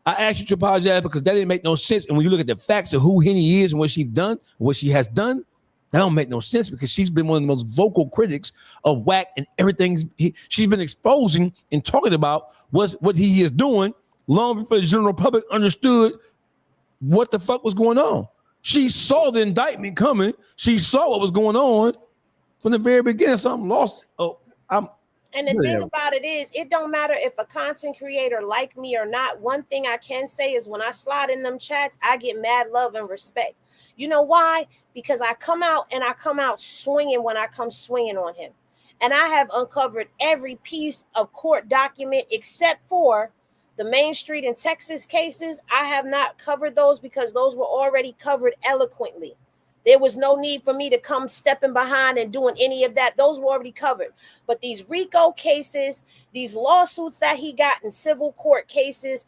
D: I asked you to apologize because that didn't make no sense. And when you look at the facts of who Henny is and what she's done, what she has done, that don't make no sense because she's been one of the most vocal critics of Wack and everything. She's been exposing and talking about what he is doing long before the general public understood what the fuck was going on. She saw the indictment coming. She saw what was going on from the very beginning. So I'm lost.
F: And the thing about it is, it don't matter if a content creator like me or not. One thing I can say is when I slide in them chats, I get mad love and respect. You know why? Because I come out swinging when I come swinging on him. And I have uncovered every piece of court document except for the Main Street and Texas cases. I have not covered those because those were already covered eloquently. There was no need for me to come stepping behind and doing any of that. Those were already covered. But these RICO cases, these lawsuits that he got in civil court cases,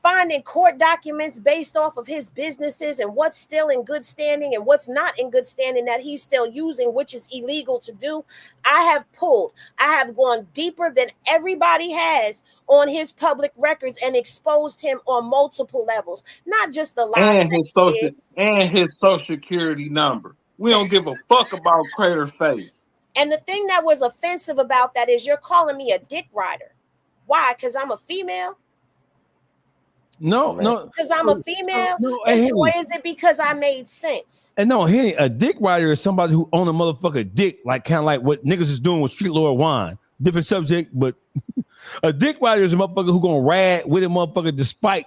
F: finding court documents based off of his businesses and what's still in good standing and what's not in good standing that he's still using, which is illegal to do. I have gone deeper than everybody has on his public records and exposed him on multiple levels, not just the lies
E: and his social security number. We don't give a fuck about Crater Face.
F: And the thing that was offensive about that is you're calling me a dick rider. Why? Because I'm a female?
D: No.
F: Because I'm a female? Or is it because I made sense?
D: And no, Henny, a dick rider is somebody who own a motherfucker dick, like kind of like what niggas is doing with Street Lord Wine. Different subject, but a dick rider is a motherfucker who gonna ride with a motherfucker despite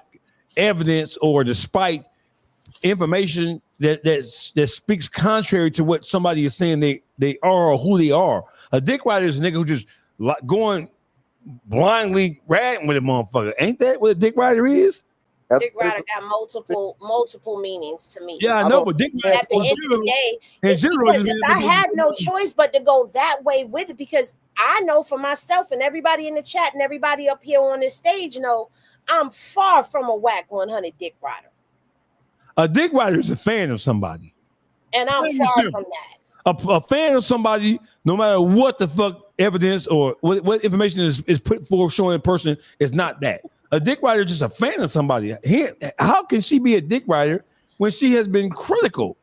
D: evidence or despite information that speaks contrary to what somebody is saying they are or who they are. A dick rider is a nigga who just going blindly riding with a motherfucker. Ain't that what a dick rider is?
F: Dick rider got multiple meanings to me.
D: Yeah, I know, but dick rider
F: at the end of the day, I had no choice but to go that way with it because I know for myself and everybody in the chat and everybody up here on this stage know I'm far from a Wack100 dick rider.
D: A dick rider is a fan of somebody.
F: And I'm far from that.
D: A fan of somebody, no matter what the fuck evidence or what information is put forth showing a person is not that. A dick rider is just a fan of somebody. How can she be a dick rider when she has been critical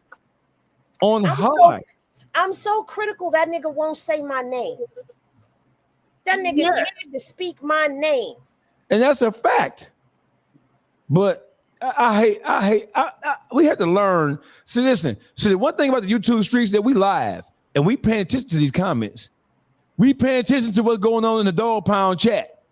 D: on high?
F: I'm so critical that nigga won't say my name. That nigga scared to speak my name.
D: And that's a fact. But I hate. We have to learn. So listen. So the one thing about the YouTube streets that we live and we pay attention to these comments. We pay attention to what's going on in the dog pound chat,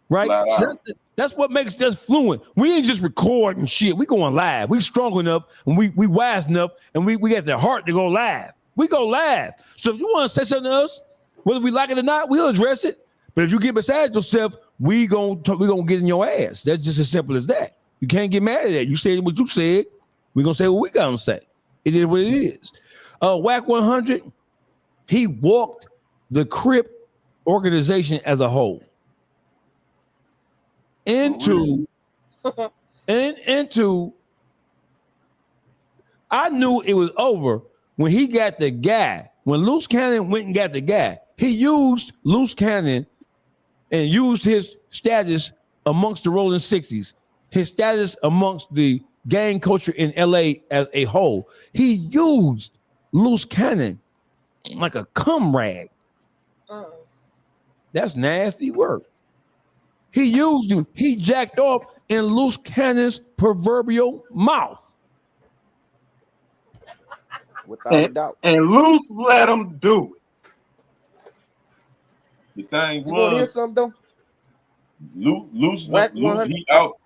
D: right? So that's what makes us fluent. We ain't just recording shit. We going live. We strong enough and we wise enough and we got the heart to go live. We go live. So if you want to say something to us, whether we like it or not, we'll address it. But if you get beside yourself, we gonna get in your ass. That's just as simple as that. You can't get mad at that. You said what you said. We're gonna say what we gonna say. It is what it is. Wack100, he walked the Crip organization as a whole into I knew it was over when he got the guy. When Loose Cannon went and got the guy, he used Loose Cannon and used his status amongst the Rolling 60s, his status amongst the gang culture in LA as a whole. He used Loose Cannon like a cum rag. That's nasty work. He used him. He jacked off in Loose Cannon's proverbial mouth.
H: Without a doubt.
E: And Loose let him do it.
G: The thing
H: You want to hear something though?
G: Loose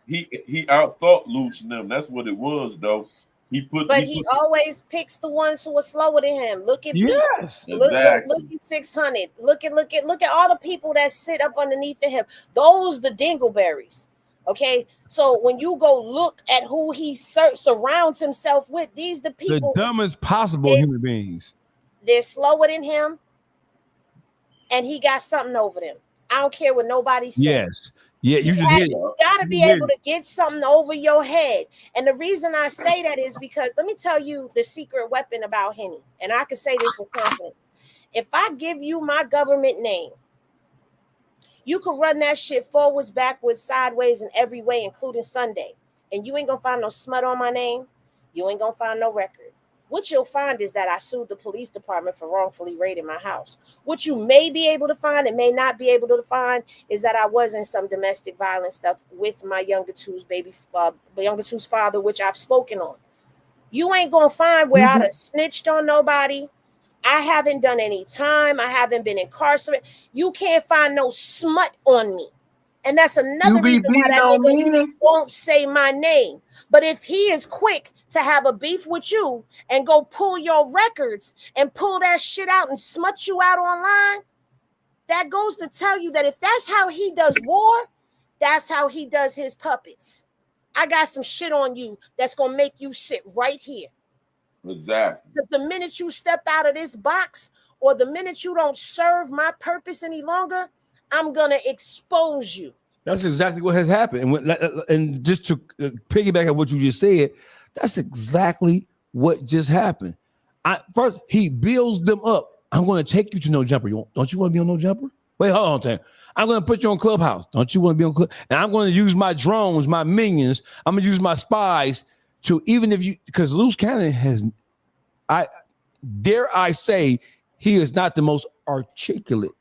G: he out thought Loose and them. That's what it was though. He
F: always picks the ones who are slower than him. Look at
G: Yes,
F: look at 600. Look at all the people that sit up underneath of him. Those the dingleberries. Okay, so when you go look at who he surrounds himself with, these the people,
D: the dumbest possible human beings.
F: They're slower than him, and he got something over them. I don't care what nobody says.
D: Yes. Yeah, you just hit it.
F: You got to be able to get something over your head. And the reason I say that is because let me tell you the secret weapon about Henny. And I can say this with confidence. If I give you my government name You could run that shit forwards, backwards, sideways, in every way, including Sunday. And you ain't gonna find no smut on my name. You ain't gonna find no record. What you'll find is that I sued the police department for wrongfully raiding my house. What you may be able to find and may not be able to find is that I was in some domestic violence stuff with my younger two's father, which I've spoken on. You ain't gonna find where I'd have snitched on nobody. I haven't done any time. I haven't been incarcerated. You can't find no smut on me. And that's another reason why that nigga won't say my name. But if he is quick to have a beef with you and go pull your records and pull that shit out and smut you out online, that goes to tell you that if that's how he does war, that's how he does his puppets. I got some shit on you that's going to make you sit right here.
G: Exactly.
F: Because the minute you step out of this box or the minute you don't serve my purpose any longer, I'm going to expose you.
D: That's exactly what has happened. And just to piggyback on what you just said, that's exactly what just happened. First, he builds them up. I'm going to take you to No Jumper. Don't you want to be on No Jumper? Wait, hold on a second. I'm going to put you on Clubhouse. Don't you want to be on Clubhouse? And I'm going to use my drones, my minions. I'm going to use my spies to, even if you, because Loose Cannon has, dare I say, he is not the most articulate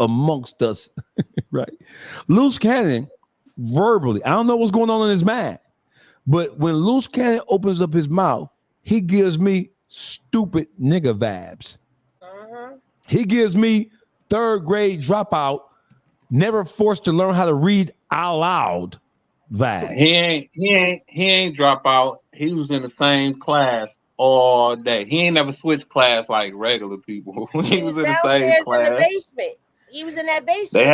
D: amongst us, right? Loose Cannon, verbally, I don't know what's going on in his mind, but when Loose Cannon opens up his mouth, he gives me stupid nigga vibes. He gives me third grade dropout, never forced to learn how to read out loud vibes.
E: He ain't drop out. He was in the same class all day. He ain't never switched class like regular people. He was in the same class.
F: In the basement. He was in that basement.
E: They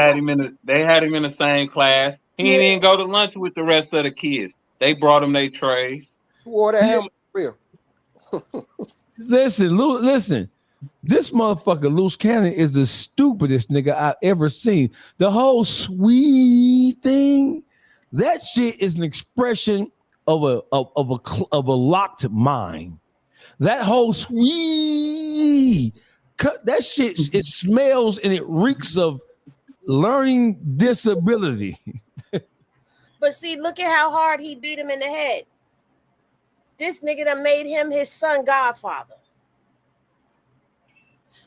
E: had him in the same class. He didn't even go to lunch with the rest of the kids. They brought him their trays.
H: Who wore that helmet for real?
D: Listen. This motherfucker Loose Cannon is the stupidest nigga I've ever seen. The whole sweet thing, that shit is an expression of a locked mind. That whole sweet, that shit, it smells and it reeks of learning disability.
F: But see, look at how hard he beat him in the head. This nigga that made him his son godfather.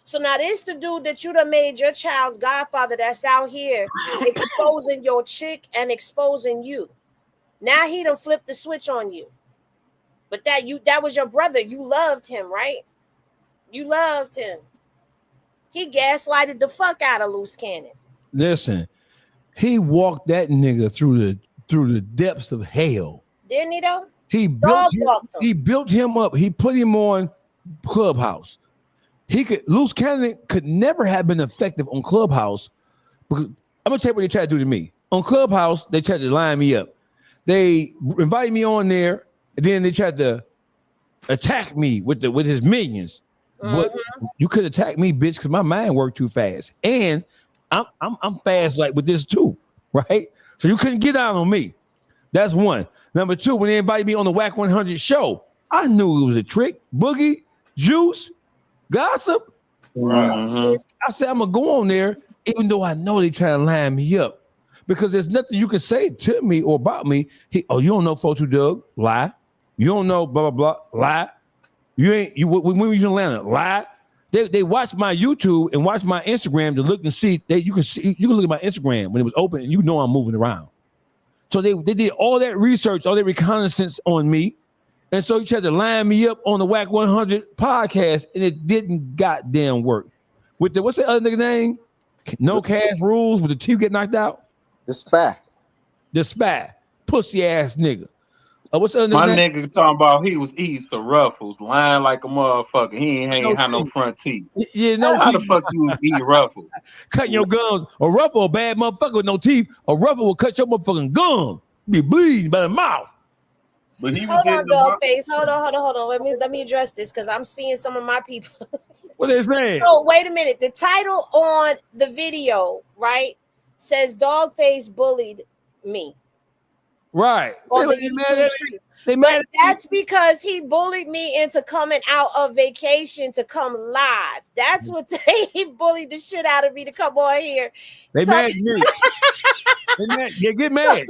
F: So now this the dude that you done made your child's godfather that's out here exposing your chick and exposing you. Now he done flipped the switch on you. But that was your brother. You loved him, right? You loved him. He gaslighted the fuck out of Loose Cannon.
D: Listen, he walked that nigga through the depths of hell.
F: Didn't he though?
D: He built him up. He put him on Clubhouse. Loose Cannon could never have been effective on Clubhouse because I'm gonna tell you what they tried to do to me. On Clubhouse, they tried to line me up. They invited me on there, and then they tried to attack me with his minions. But you could attack me, bitch, because my mind worked too fast. And I'm fast like with this too, right? So you couldn't get out on me. That's one. Number two, when they invited me on the Wack100 show, I knew it was a trick. Boogie, Juice, Gossip. I said, I'm gonna go on there, even though I know they trying to line me up. Because there's nothing you can say to me or about me. You don't know 42 Doug, lie. You don't know blah blah blah, lie. When we was in Atlanta, lie. They watch my YouTube and watch my Instagram to look and see. You can look at my Instagram when it was open and you know I'm moving around. So they did all that research, all that reconnaissance on me. And so he tried to line me up on the Wack100 podcast, and it didn't goddamn work. With what's the other nigga name? No Cash Rules, with the teeth get knocked out?
H: The Spy.
D: Pussy ass nigga. What's the other
E: My
D: name?
E: nigga talking about he was eating some Ruffles, lying like a motherfucker. He ain't had no front teeth.
D: Yeah, no
E: How
D: teeth.
E: the fuck you was eating Ruffles?
D: Cutting your gums. A Ruffle, a bad motherfucker with no teeth. A Ruffle will cut your motherfucking gum. Be bleeding by the mouth.
G: But he was
F: Hold on, Dollface. Hold on. Let me address this because I'm seeing some of my people.
D: What they saying?
F: So wait a minute. The title on the video, right, says Dogface bullied me.
D: Right.
F: On
D: They
F: the
D: mad
F: YouTube
D: at
F: streets.
D: They
F: But
D: mad at
F: that's because he bullied me into coming out of vacation to come live. That's what he bullied the shit out of me to come on here.
D: They mad at me. They get mad.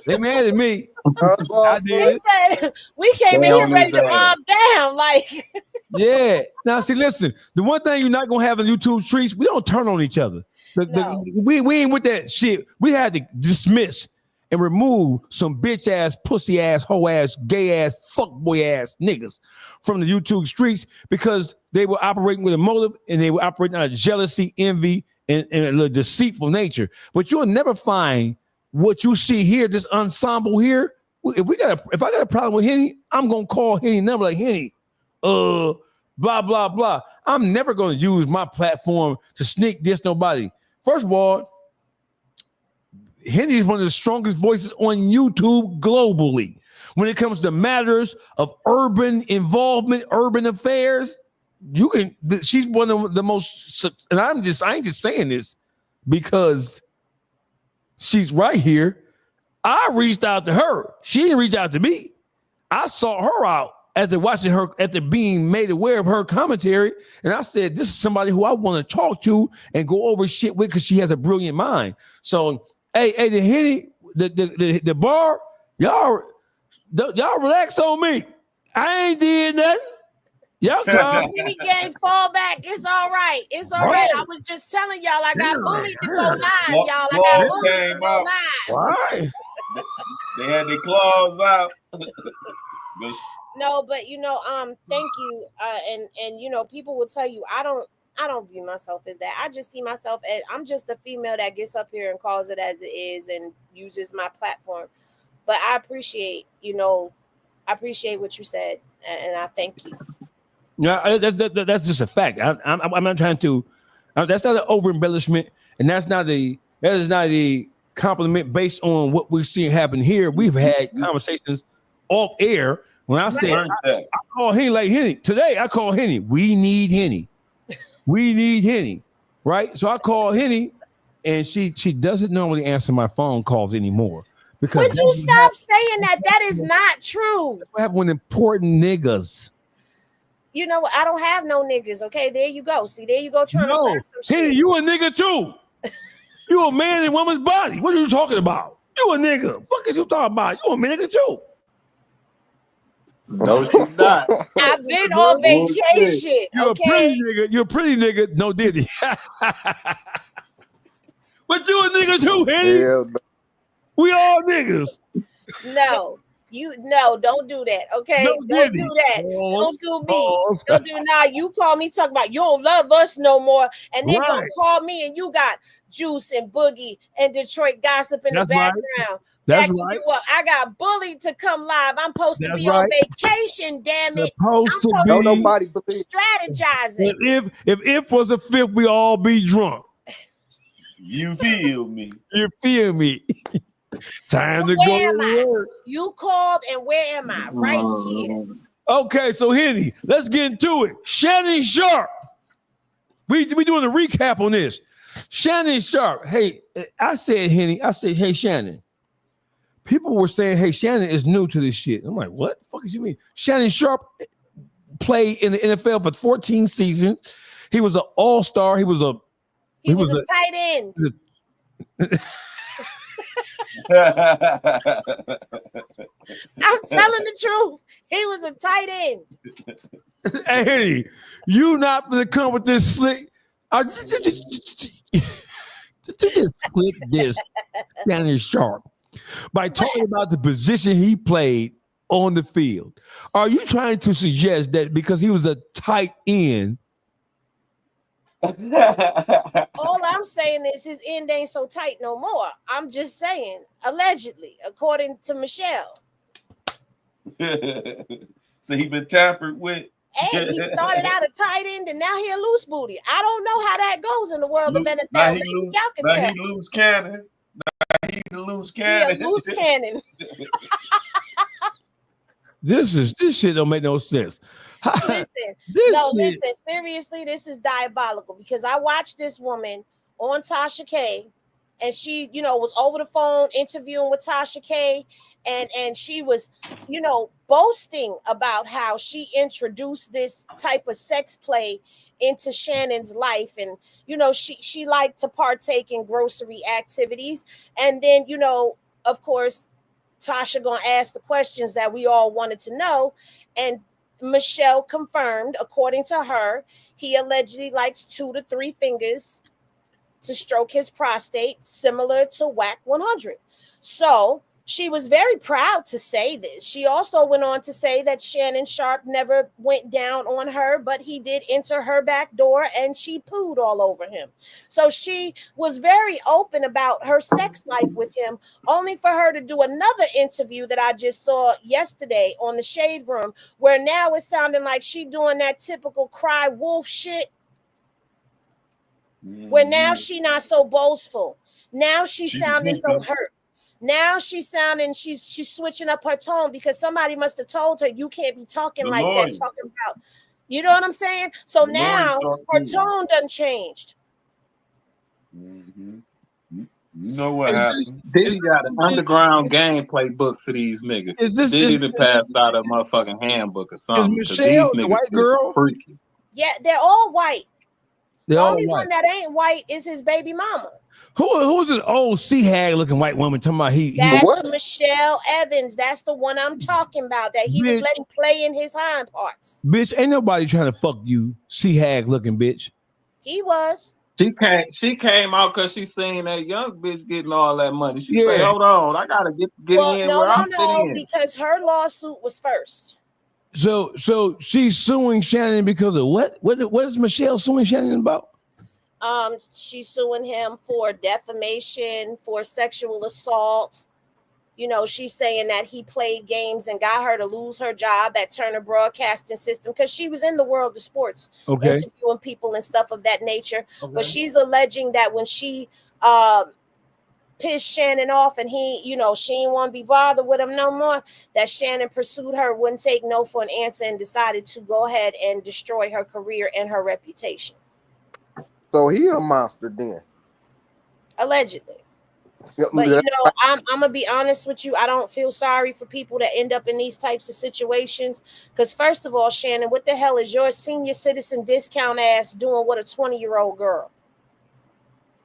D: They mad at me. I
F: He
D: did.
F: said we came in here ready to mob down. Like,
D: Yeah. Now, see, listen. The one thing you're not gonna have in YouTube streets, we don't turn on each other. We ain't with that shit. We had to dismiss and remove some bitch ass, pussy ass, hoe ass, gay ass, fuck boy ass niggas from the YouTube streets because they were operating with a motive and they were operating out of jealousy, envy, and a deceitful nature. But you'll never find what you see here, this ensemble here. If I got a problem with Henny, I'm gonna call Henny number like Henny, blah blah blah. I'm never gonna use my platform to sneak diss nobody. First of all, Henny is one of the strongest voices on YouTube globally when it comes to matters of urban involvement, urban affairs. She's one of the most, and I ain't just saying this because she's right here. I reached out to her. She didn't reach out to me. I sought her out after watching her, after being made aware of her commentary. And I said, this is somebody who I want to talk to and go over shit with because she has a brilliant mind. So, hey, the Henny, the bar, y'all relax on me. I ain't did nothing. Y'all come.
F: Henny gang, fall back. It's all right. It's all right. I was just telling y'all I got bullied to go live, y'all. I got bullied to go live.
D: Right.
G: They had their claws out.
F: No, but thank you. And people will tell you I don't view myself as that. I just see myself as I'm just a female that gets up here and calls it as it is and uses my platform. But I appreciate what you said, and I thank you.
D: Yeah, that's just a fact. I'm not trying to. That's not an over embellishment, and that is not a compliment based on what we're seeing happen here. We've had conversations off air when I said I call Henny like Henny today. I call Henny. We need Henny. We need Henny, right? So I call Henny, and she doesn't normally answer my phone calls anymore because.
F: Would you stop saying that? That is not true.
D: What happened with important niggas?
F: You know what? I don't have no niggas. Okay, there you go. See, there you go trying to start some shit.
D: Henny, you a nigga too. You a man in woman's body. What are you talking about? You a nigga. Fuck is you talking about? You a nigga too.
G: No, she's not.
F: I've been on vacation.
D: You're a pretty nigga. You're a pretty nigga. No diddy. But you a nigga too, Henny.
H: Hell no.
D: We all niggas.
F: No, don't do that. Okay, don't do that. Don't do me. Don't do now. You call me talking about you don't love us no more, and then gonna call me and you got Juice and Boogie and Detroit Gossip in the background.
D: That's right.
F: I got bullied to come live. I'm supposed to be on vacation. Damn it!
D: Supposed to be.
H: Don't nobody believe
F: strategizing.
D: If was a fifth, we all be drunk.
G: You feel me?
D: You feel me? Time to go to work.
F: You called, and where am I? Right here.
D: Okay, so Henny, let's get into it. Shannon Sharp. We doing a recap on this. Shannon Sharp. Hey, I said, hey, Shannon. People were saying, hey, Shannon is new to this shit. I'm like, what the fuck is you mean? Shannon Sharp played in the NFL for 14 seasons. He was an all-star. He was a
F: tight end. I'm telling the truth. He was a tight end.
D: Hey, you not gonna come with this slick. Just slick this Shannon Sharp by talking about the position he played on the field. Are you trying to suggest that because he was a tight end?
F: All I'm saying is his end ain't so tight no more. I'm just saying, allegedly, according to Michelle.
G: So he been tampered with.
F: Hey, he started out a tight end and now he a loose booty. I don't know how that goes in the world of NFL. Maybe y'all can tell.
G: He loose cannon. He the loose cannon.
F: He a loose cannon.
D: This shit don't make no sense.
F: Listen, seriously, this is diabolical because I watched this woman on Tasha K and she, was over the phone interviewing with Tasha K, and she was, boasting about how she introduced this type of sex play into Shannon's life, and she liked to partake in grocery activities, and then of course Tasha gonna ask the questions that we all wanted to know, and Michelle confirmed, according to her, he allegedly likes 2 to 3 fingers to stroke his prostate, similar to Wack100. So she was very proud to say this. She also went on to say that Shannon Sharp never went down on her, but he did enter her back door and she pooed all over him. So she was very open about her sex life with him, only for her to do another interview that I just saw yesterday on the Shade Room, where now it's sounding like she doing that typical cry wolf shit, where now she not so boastful. Now she's sounding so hurt. Now she's switching up her tone because somebody must have told her you can't be talking like that, talking about, you know what I'm saying? So now her tone done changed.
G: Mm-hmm. You know what happened?
E: Diddy got an underground gameplay book for these niggas. Diddy done passed out a motherfucking handbook or something.
D: Is Michelle the white girl?
E: Freaky.
F: Yeah, they're all white.
D: They're
F: the
D: all
F: only
D: white.
F: one that ain't white is his baby mama.
D: Who's an old sea hag looking white woman talking about
F: That's Michelle Evans. That's the one I'm talking about, that he was letting play in his hind parts.
D: Bitch, ain't nobody trying to fuck you, sea hag looking bitch.
F: He was.
E: She came out because she seen that young bitch getting all that money. She said, hold on, I gotta get in where I'm fitting in.
F: Because her lawsuit was first.
D: So she's suing Shannon because of what? What is Michelle suing Shannon about?
F: She's suing him for defamation, for sexual assault. She's saying that he played games and got her to lose her job at Turner Broadcasting System because she was in the world of sports, interviewing people and stuff of that nature. Okay. But she's alleging that when she pissed Shannon off and he, she didn't want to be bothered with him no more, that Shannon pursued her, wouldn't take no for an answer, and decided to go ahead and destroy her career and her reputation.
H: So he a monster then.
F: Allegedly. But I'm gonna be honest with you. I don't feel sorry for people that end up in these types of situations. Because first of all, Shannon, what the hell is your senior citizen discount ass doing with a 20-year-old girl?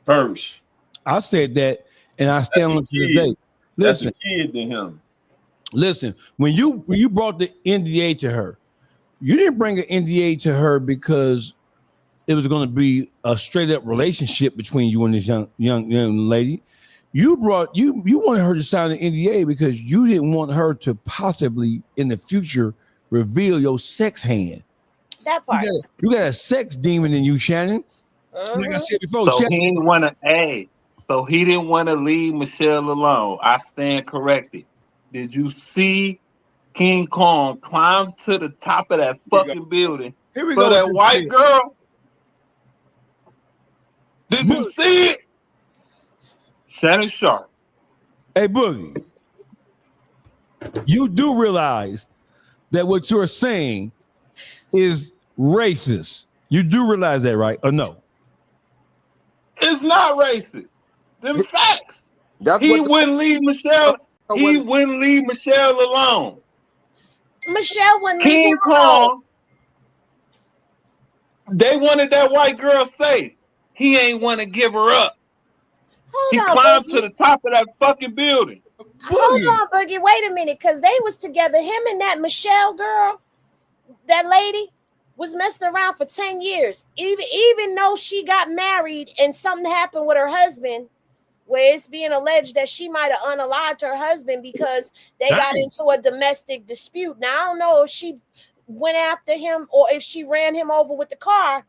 G: First,
D: I said that, and I stand on to this day. Listen,
G: that's a kid to him.
D: Listen, when you brought the NDA to her, you didn't bring an NDA to her because it was going to be a straight up relationship between you and this young lady. You wanted her to sign an NDA because you didn't want her to possibly in the future reveal your sex hand.
F: That part.
D: You got a sex demon in you, Shannon. Like I said before,
E: so he didn't want to. So he didn't want to leave Michelle alone. I stand corrected. Did you see King Kong climb to the top of that fucking building for that white girl? Did you see it? Shannon Sharp.
D: Hey, Boogie, you do realize that what you're saying is racist. You do realize that, right? Or no?
E: It's not racist. Them facts. He wouldn't leave Michelle. He wouldn't leave Michelle alone.
F: Michelle wouldn't leave
E: King
F: him
E: Kong. They wanted that white girl safe. He ain't want to give her up. He climbed to the top of that fucking building.
F: Hold on, Boogie. Wait a minute, because they was together. Him and that Michelle girl, that lady, was messing around for 10 years. Even though she got married and something happened with her husband, where it's being alleged that she might have unalived her husband because they got into a domestic dispute. Now, I don't know if she went after him or if she ran him over with the car,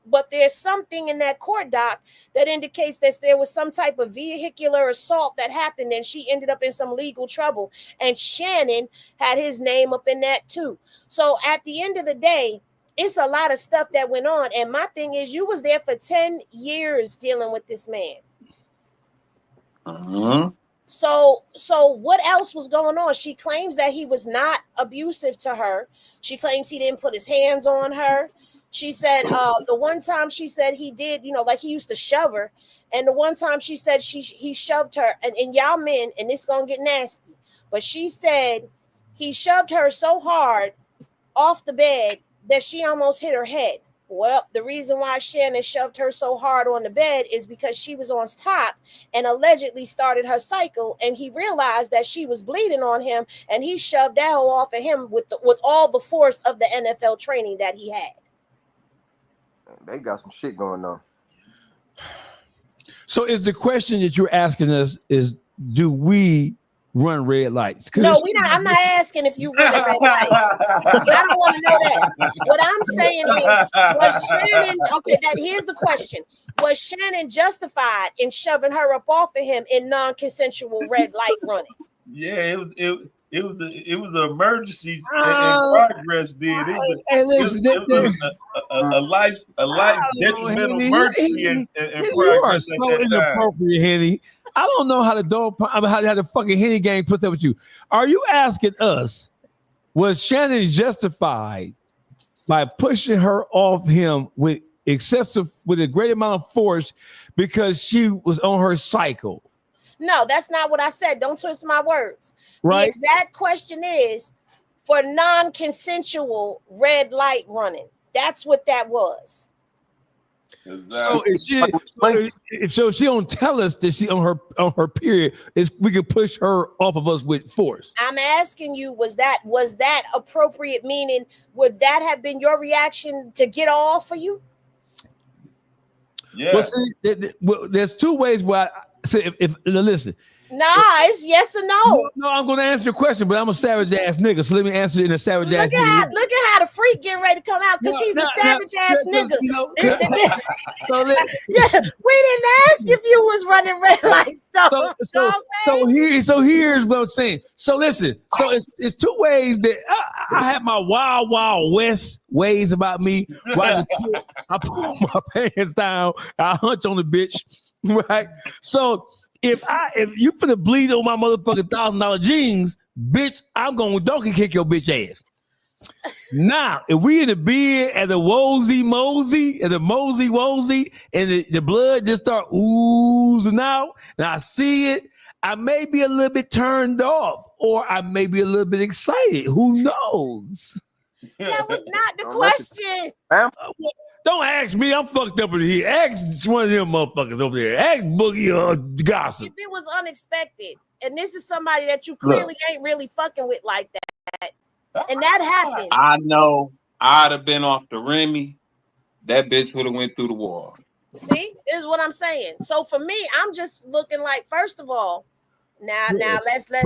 F: but there's something in that court doc that indicates that there was some type of vehicular assault that happened and she ended up in some legal trouble. And Shannon had his name up in that too. So at the end of the day, it's a lot of stuff that went on. And my thing is, you was there for 10 years dealing with this man.
E: Uh-huh.
F: So what else was going on? She claims that he was not abusive to her. She claims he didn't put his hands on her. She said the one time she said he did, like he used to shove her. And the one time she said he shoved her, and y'all men, and it's gonna get nasty. But she said he shoved her so hard off the bed that she almost hit her head. Well, the reason why Shannon shoved her so hard on the bed is because she was on top and allegedly started her cycle, and he realized that she was bleeding on him, and he shoved that hoe off of him with all the force of the NFL training that he had.
H: They got some shit going on.
D: So is the question that you're asking us is, do we run red lights?
F: No, I'm not asking if you run a red light. I don't want to know that. What I'm saying is, was Shannon, here's the question. Was Shannon justified in shoving her up off of him in non-consensual red light running?
G: Yeah, it was an emergency in progress. It was a life detrimental emergency in progress.
D: You are so inappropriate, Henny. I don't know how the fucking Henny gang puts up with you. Are you asking us, was Shannon justified by pushing her off him with a great amount of force because she was on her cycle?
F: No, that's not what I said. Don't twist my words.
D: Right.
F: The exact question is for non-consensual red light running. That's what that was.
D: So if she don't tell us that she on her period, we can push her off of us with force.
F: I'm asking you, was that appropriate? Meaning, would that have been your reaction to get all for you?
G: Yeah.
D: Well, see, there's two ways where listen.
F: Nah, it's yes or no.
D: No, I'm going to answer your question, but I'm a savage ass nigga, so let me answer it in a savage ass nigga.
F: Look at how the freak getting ready to come out because he's a savage ass nigga. We didn't ask if you was running red lights, though.
D: So here's what I'm saying. So listen. So it's two ways that I have my wild west ways about me. Right? I pull my pants down. I hunch on the bitch. Right. So. If you finna bleed on my motherfucking $1,000 jeans, bitch, I'm gonna donkey kick your bitch ass. Now, if we in the bed and the mosey and the mosey and the blood just start oozing out, and I see it, I may be a little bit turned off, or I may be a little bit excited. Who knows?
F: That was not the question.
D: Don't ask me. I'm fucked up in here. Ask one of them motherfuckers over there. Ask Boogie or Gossip.
F: If it was unexpected, and this is somebody that you clearly ain't really fucking with like that, and that happened.
E: I know I'd have been off the Remy. That bitch would have went through the wall.
F: See, this is what I'm saying. So for me, I'm just looking like, first of all, now let's I'm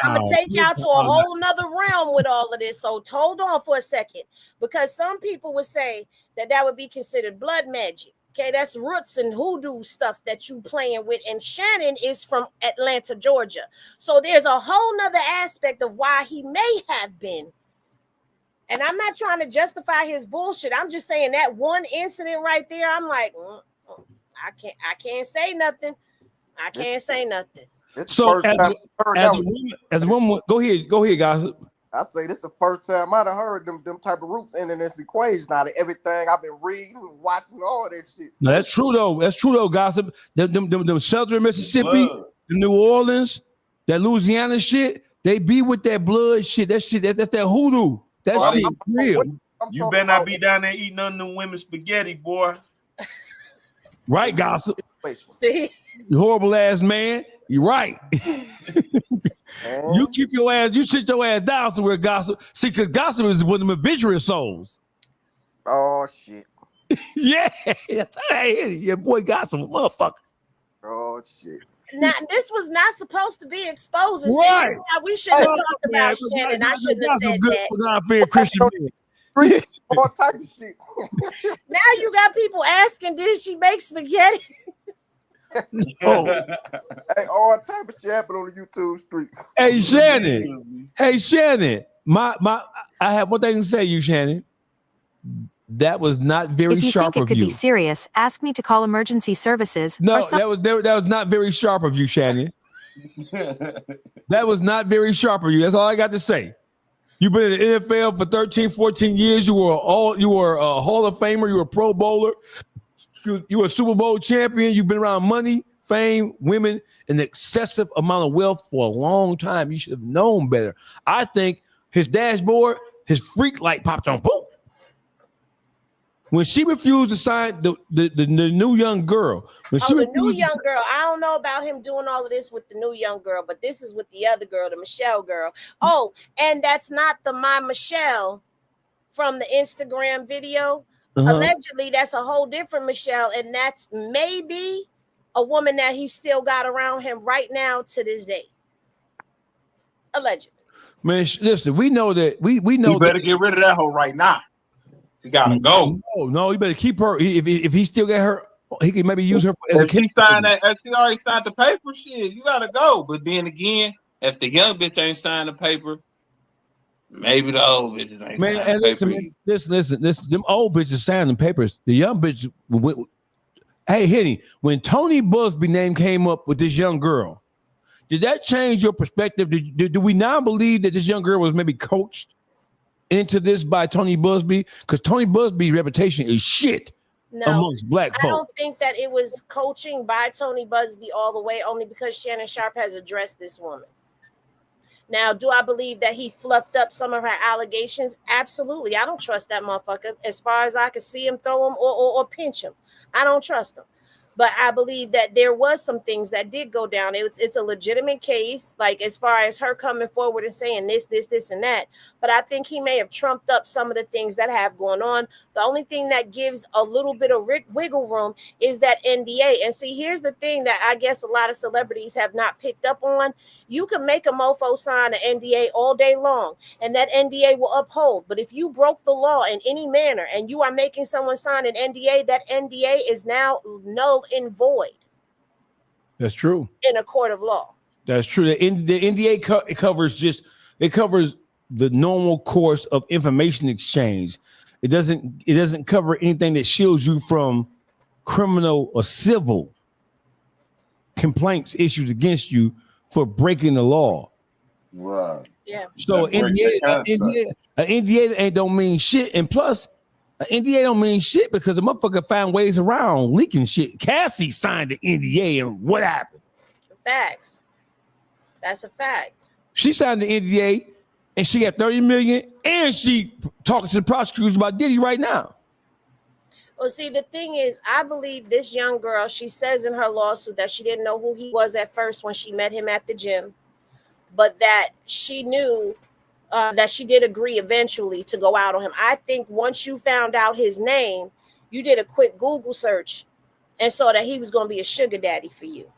F: gonna take y'all to a whole nother realm with all of this. So hold on for a second, because some people would say that would be considered blood magic. Okay, that's roots and hoodoo stuff that you playing with. And Shannon is from Atlanta, Georgia. So there's a whole nother aspect of why he may have been. And I'm not trying to justify his bullshit. I'm just saying that one incident right there, I'm like, I can't say nothing. I can't say nothing.
D: So as a woman, go ahead, Gossip.
H: I say this is the first time I'd have heard them type of roots in this equation out of everything I've been reading, watching, all that shit.
D: No, that's true though, Gossip. Them Southern Mississippi, the New Orleans, that Louisiana shit, they be with that blood shit. That's that hoodoo. That shit real.
G: You better not be down there eating none of them women's spaghetti, boy.
D: Right, Gossip.
F: See?
D: You horrible ass man. You're right. You keep your ass, you sit your ass down somewhere, Gossip. See, because Gossip is one of them adventurous souls.
H: Oh, shit.
D: Yeah. Hey, your boy Gossip, motherfucker.
H: Oh, shit.
F: Now, this was not supposed to be exposing.
D: Right.
F: See, we shouldn't have talked about Shannon. I shouldn't have said that.
D: Christian man.
H: All type of shit.
F: Now you got people asking, did she make spaghetti?
D: No.
H: Hey, all type of shit happened on the YouTube streets.
D: Hey, Shannon. I have one thing to say to you, Shannon. That was not very
R: if you
D: sharp
R: think it
D: of
R: could
D: you.
R: be serious, ask me to call emergency services.
D: No, that was not very sharp of you, Shannon. That was not very sharp of you. That's all I got to say. You've been in the NFL for 13, 14 years. You were a Hall of Famer. You were a Pro Bowler. You were a Super Bowl champion. You've been around money, fame, women, an excessive amount of wealth for a long time. You should have known better. I think his dashboard, his freak light popped on. Boom. When she refused to sign the new young girl. When she
F: the new young girl. I don't know about him doing all of this with the new young girl, but this is with the other girl, the Michelle girl. Oh, and that's not the My Michelle from the Instagram video. Allegedly, that's a whole different Michelle, and that's maybe a woman that he still got around him right now to this day. Allegedly.
D: Man, listen, we know that we know.
E: You better get rid of that hoe right now. You gotta go.
D: No, you better keep her. If he still got her, he can maybe use her as
E: if she signed that. If she already signed the paper, shit, you gotta go. But then again, if the young bitch ain't signed the paper, maybe the old bitches ain't signed the paper.
D: Listen. Them old bitches signing papers. The young bitch. Hey, Henny, when Tony Busby's name came up with this young girl, did that change your perspective? Do we now believe that this young girl was maybe coached into this by Tony Busby? Because Tony Busby's reputation is shit amongst black folks.
F: I don't think that it was coaching by Tony Busby all the way, only because Shannon Sharp has addressed this woman. Now, do I believe that he fluffed up some of her allegations? Absolutely. I don't trust that motherfucker. As far as I can see him throw him or pinch him, I don't trust him. But I believe that there was some things that did go down. It's a legitimate case, like as far as her coming forward and saying this, and that. But I think he may have trumped up some of the things that have going on. The only thing that gives a little bit of wiggle room is that NDA. And see, here's the thing that I guess a lot of celebrities have not picked up on. You can make a mofo sign an NDA all day long, and that NDA will uphold. But if you broke the law in any manner and you are making someone sign an NDA, that NDA is now null and void.
D: That's true.
F: In a court of law.
D: That's true. The NDA covers the normal course of information exchange. It doesn't cover anything that shields you from criminal or civil complaints issued against you for breaking the law.
E: Right.
F: Yeah.
D: So an NDA don't mean shit, and plus. An NDA don't mean shit because the motherfucker found ways around leaking shit. Cassie signed the NDA, and what happened?
F: Facts. That's a fact.
D: She signed the NDA, and she got $30 million, and she talking to the prosecutors about Diddy right now.
F: Well, see, the thing is, I believe this young girl, she says in her lawsuit that she didn't know who he was at first when she met him at the gym, but that she knew that she did agree eventually to go out on him. I think once you found out his name, you did a quick Google search and saw that he was going to be a sugar daddy for you.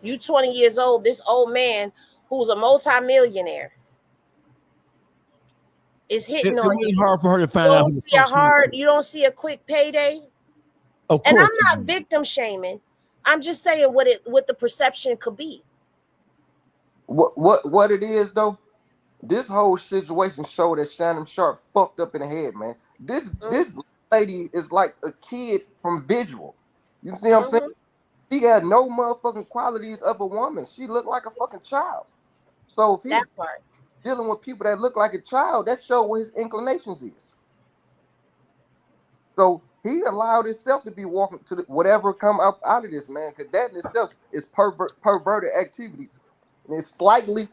F: You 20 years old, this old man who's a multimillionaire is hitting on you.
D: It's hard for her to find out.
F: You don't see a quick payday.
D: Of course.
F: And I'm not victim shaming. I'm just saying what the perception could be.
H: What it is though, this whole situation showed that Shannon Sharp fucked up in the head, man. This lady is like a kid from Visual. You see what I'm saying? She had no motherfucking qualities of a woman. She looked like a fucking child. So if he's dealing with people that look like a child, that shows what his inclinations is. So he allowed himself to be walking to whatever come up out of this, man, because that in itself is perverted activities. And it's slightly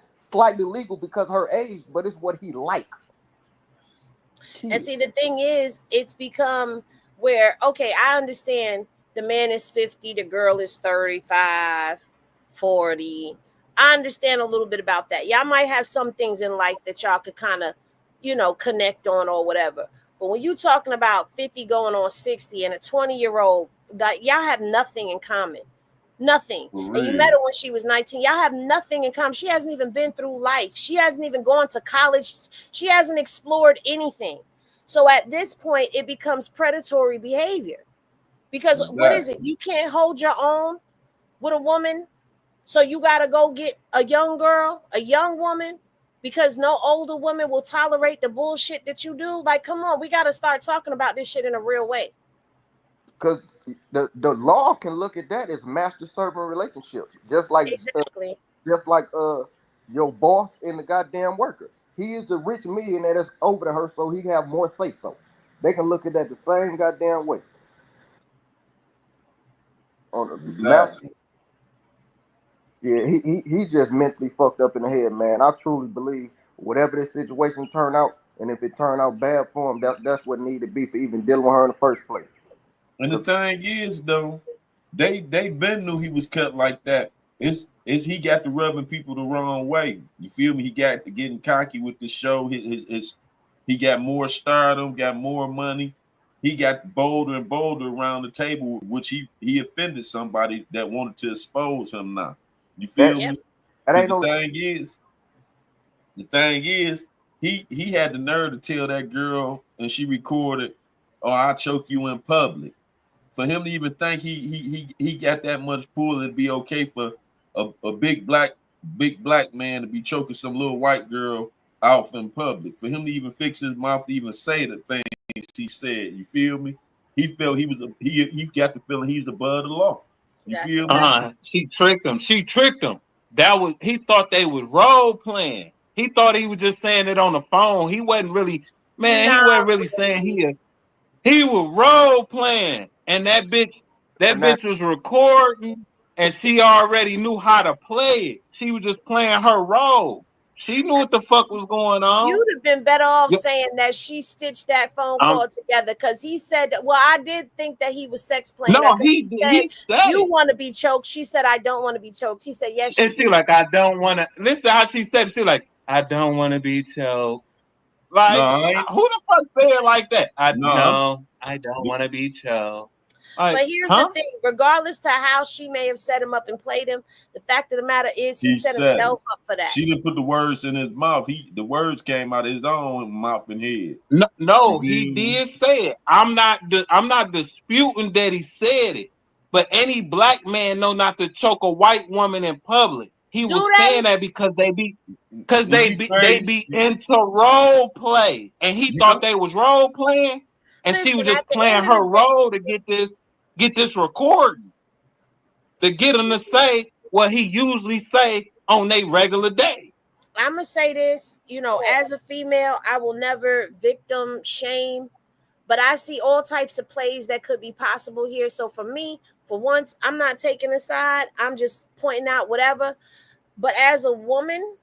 H: legal because her age, but it's what he like.
F: And see, the thing is, it's become where, okay, I understand the man is 50, the girl is 35, 40. I understand a little bit about that. Y'all might have some things in life that y'all could kind of, connect on or whatever. But when you're talking about 50 going on 60 and a 20-year-old, that y'all have nothing in common. Nothing. And you met her when she was 19. Y'all have nothing in common. She hasn't even been through life. She hasn't even gone to college. She hasn't explored anything. So at this point, it becomes predatory behavior. Because what is it? You can't hold your own with a woman. So you got to go get a young girl, a young woman, because no older woman will tolerate the bullshit that you do. Like, come on, we got to start talking about this shit in a real way.
H: Because the law can look at that as master servant relationships, just like your boss and the goddamn workers. He is the rich millionaire that's over to her, so he have more say so. They can look at that the same goddamn way. On the
G: Exactly.
H: yeah, he just mentally fucked up in the head, man. I truly believe whatever this situation turn out, and if it turned out bad for him, that's what needed to be for even dealing with her in the first place.
G: And the thing is, though, they been knew he was cut like that. It's he got to rubbing people the wrong way. You feel me? He got to getting cocky with the show. He got more stardom, got more money. He got bolder and bolder around the table, which he offended somebody that wanted to expose him now. You feel me? Because the thing is, he had the nerve to tell that girl, and she recorded, "Oh, I'll choke you in public." For him to even think he got that much pull, it'd be okay for a big black man to be choking some little white girl out in public. For him to even fix his mouth to even say the things he said, you feel me? He felt he got the feeling he's above the law. You feel me?
E: She tricked him. She tricked him. He thought they was role playing. He thought he was just saying it on the phone. He wasn't really, man. He wasn't really saying he was role playing, and that bitch was recording, and she already knew how to play it. She was just playing her role. She knew what the fuck was going on.
F: You'd have been better off saying that she stitched that phone call together, because he said, well, I did think that he was sex playing.
E: No,
F: he said you want to be choked. She said, I don't want to be choked. He said, yes.
E: And she like, I don't want to. Listen how she said it. She like, I don't want to be choked. Like, who the fuck say it like that? I don't want to be choked.
F: But here's the thing, regardless to how she may have set him up and played him, the fact of the matter is he set himself up for that.
G: She didn't put the words in his mouth. The words came out of his own mouth and head.
E: No, he did say it. I'm not disputing that he said it. But any black man know not to choke a white woman in public. He was saying that because they be into role play, and he thought they was role playing, and she was just playing her role to get this recording, to get him to say what he usually say on their regular day.
F: I'm gonna say this, as a female, I will never victim shame, but I see all types of plays that could be possible here. So for me, for once, I'm not taking a side. I'm just pointing out whatever. But as a woman,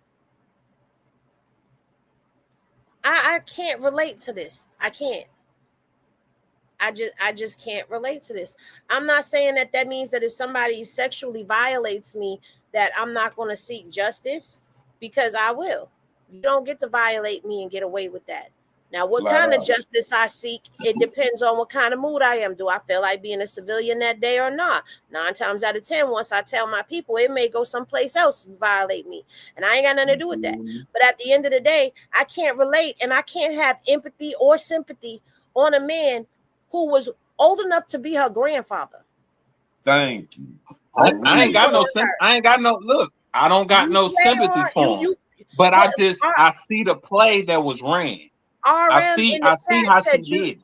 F: I can't relate to this. I can't. I just can't relate to this. I'm not saying that means that if somebody sexually violates me, that I'm not going to seek justice, because I will. You don't get to violate me and get away with that. Now, what kind of justice I seek, it depends on what kind of mood I am. Do I feel like being a civilian that day or not? 9 times out of 10, once I tell my people, it may go someplace else and violate me. And I ain't got nothing to do with that. But at the end of the day, I can't relate, and I can't have empathy or sympathy on a man who was old enough to be her grandfather.
G: Thank you.
E: I ain't got no look. I don't got no sympathy for him. But I see the play that was ran. I see how she did.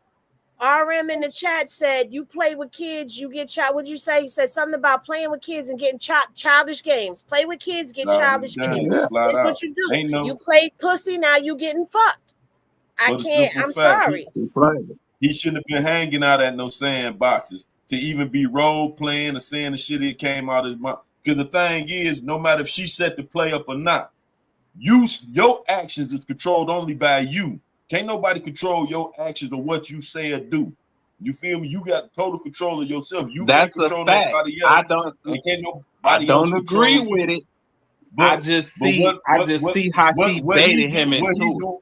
F: RM in the chat said, you play with kids, you get child. What'd you say? He said something about playing with kids and getting childish games. Play with kids, get childish games. That's what you do. You played pussy, now you getting fucked. I can't. I'm sorry.
G: He shouldn't have been hanging out at no sandboxes to even be role playing or saying the shit that came out of his mouth. Because the thing is, no matter if she set the play up or not, your actions is controlled only by you. Can't nobody control your actions or what you say or do. You feel me? You got total control of yourself. You can't control nobody else.
E: I don't agree with it. But, I just see how she baited him into it.